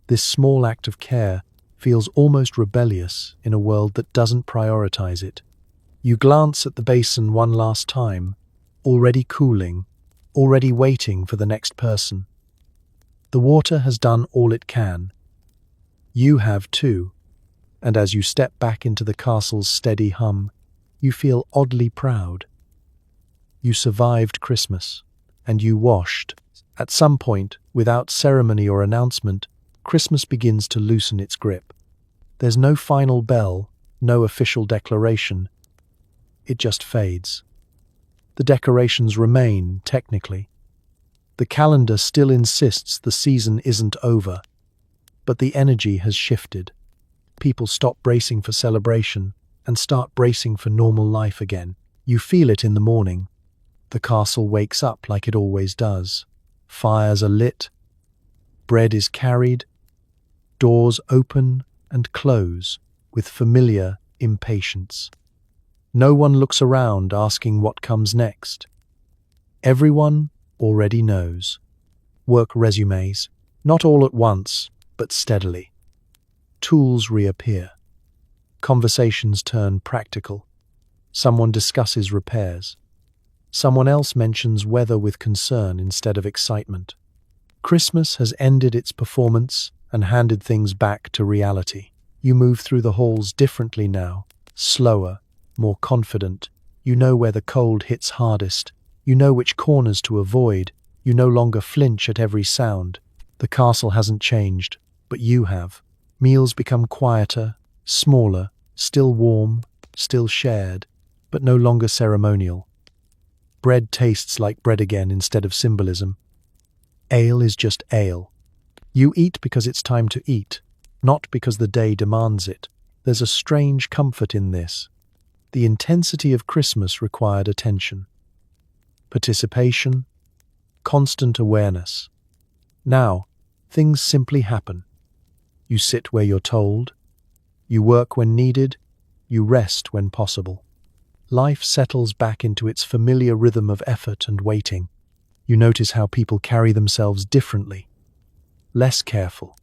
This small act of care feels almost rebellious in a world that doesn't prioritize it. You glance at the basin one last time, already cooling, already waiting for the next person. The water has done all it can. You have too, and as you step back into the castle's steady hum, you feel oddly proud. You survived Christmas, and you washed. At some point, without ceremony or announcement, Christmas begins to loosen its grip. There's no final bell, no official declaration. It just fades. The decorations remain, technically. The calendar still insists the season isn't over, but the energy has shifted. People stop bracing for celebration and start bracing for normal life again. You feel it in the morning. The castle wakes up like it always does. Fires are lit. Bread is carried. Doors open and close with familiar impatience. No one looks around asking what comes next. Everyone already knows. Work resumes, not all at once, but steadily. Tools reappear. Conversations turn practical. Someone discusses repairs. Someone else mentions weather with concern instead of excitement. Christmas has ended its performance and handed things back to reality. You move through the halls differently now, slower, more confident. You know where the cold hits hardest. You know which corners to avoid. You no longer flinch at every sound. The castle hasn't changed, but you have. Meals become quieter, smaller, still warm, still shared, but no longer ceremonial. Bread tastes like bread again instead of symbolism. Ale is just ale. You eat because it's time to eat, not because the day demands it. There's a strange comfort in this. The intensity of Christmas required attention, participation, constant awareness. Now, things simply happen. You sit where you're told. You work when needed. You rest when possible. Life settles back into its familiar rhythm of effort and waiting. You notice how people carry themselves differently. Less careful.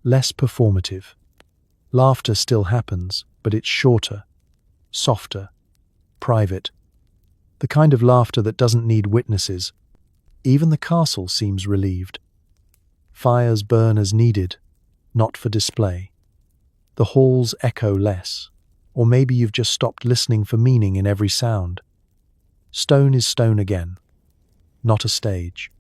Less performative. Laughter still happens, but it's shorter, softer, private. The kind of laughter that doesn't need witnesses. Even the castle seems relieved. Fires burn as needed, not for display. The halls echo less, or maybe you've just stopped listening for meaning in every sound. Stone is stone again, not a stage.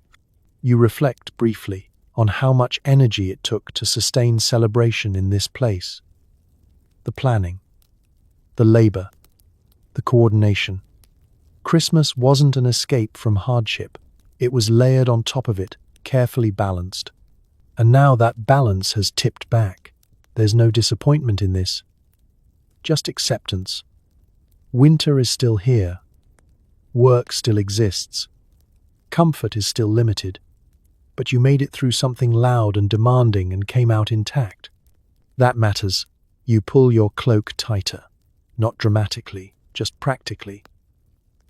You reflect briefly on how much energy it took to sustain celebration in this place. The planning, the labor, the coordination. Christmas wasn't an escape from hardship. It was layered on top of it, carefully balanced. And now that balance has tipped back. There's no disappointment in this, just acceptance. Winter is still here. Work still exists. Comfort is still limited. But you made it through something loud and demanding and came out intact. That matters. You pull your cloak tighter, not dramatically, just practically.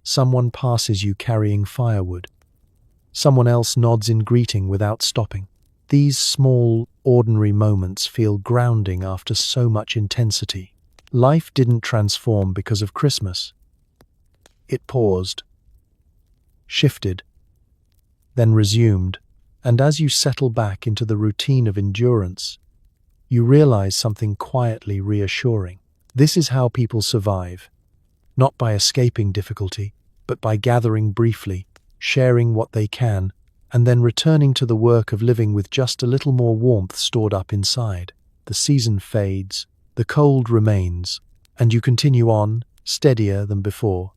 Someone passes you carrying firewood. Someone else nods in greeting without stopping. These small, ordinary moments feel grounding after so much intensity. Life didn't transform because of Christmas. It paused, shifted, then resumed, and as you settle back into the routine of endurance, you realize something quietly reassuring. This is how people survive, not by escaping difficulty, but by gathering briefly, sharing what they can, and then returning to the work of living with just a little more warmth stored up inside. The season fades, the cold remains, and you continue on, steadier than before.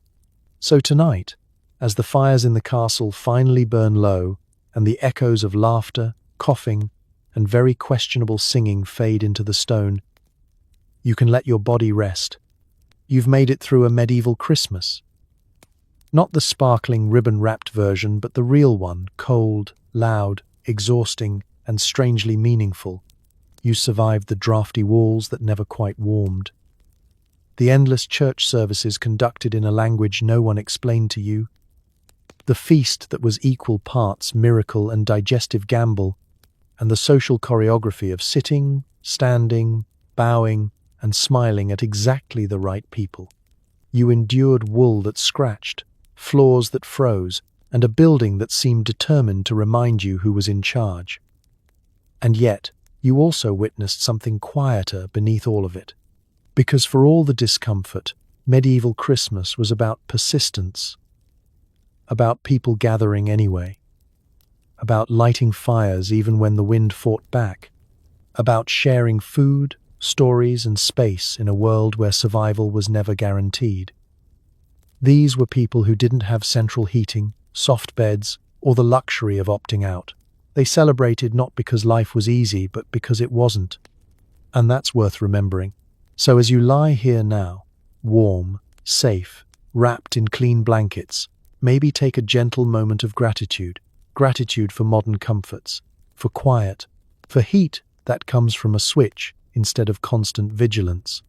So tonight, as the fires in the castle finally burn low, and the echoes of laughter, coughing, and very questionable singing fade into the stone, you can let your body rest. You've made it through a medieval Christmas. Not the sparkling ribbon-wrapped version, but the real one, cold, loud, exhausting, and strangely meaningful. You survived the drafty walls that never quite warmed, the endless church services conducted in a language no one explained to you, the feast that was equal parts miracle and digestive gamble, and the social choreography of sitting, standing, bowing, and smiling at exactly the right people. You endured wool that scratched, floors that froze, and a building that seemed determined to remind you who was in charge. And yet, you also witnessed something quieter beneath all of it. Because for all the discomfort, medieval Christmas was about persistence, about people gathering anyway, about lighting fires even when the wind fought back, about sharing food, stories, and space in a world where survival was never guaranteed. These were people who didn't have central heating, soft beds, or the luxury of opting out. They celebrated not because life was easy, but because it wasn't. And that's worth remembering. So as you lie here now, warm, safe, wrapped in clean blankets, maybe take a gentle moment of gratitude. Gratitude for modern comforts, for quiet, for heat that comes from a switch instead of constant vigilance.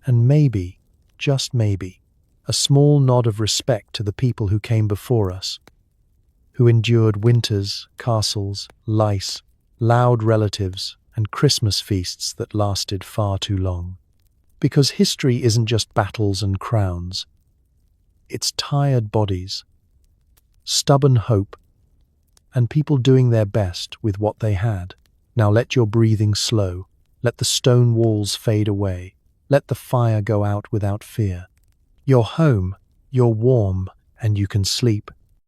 And maybe, just maybe, a small nod of respect to the people who came before us, who endured winters, castles, lice, loud relatives, and Christmas feasts that lasted far too long. Because history isn't just battles and crowns. It's tired bodies, stubborn hope, and people doing their best with what they had. Now let your breathing slow. Let the stone walls fade away. Let the fire go out without fear. You're home, you're warm, and you can sleep.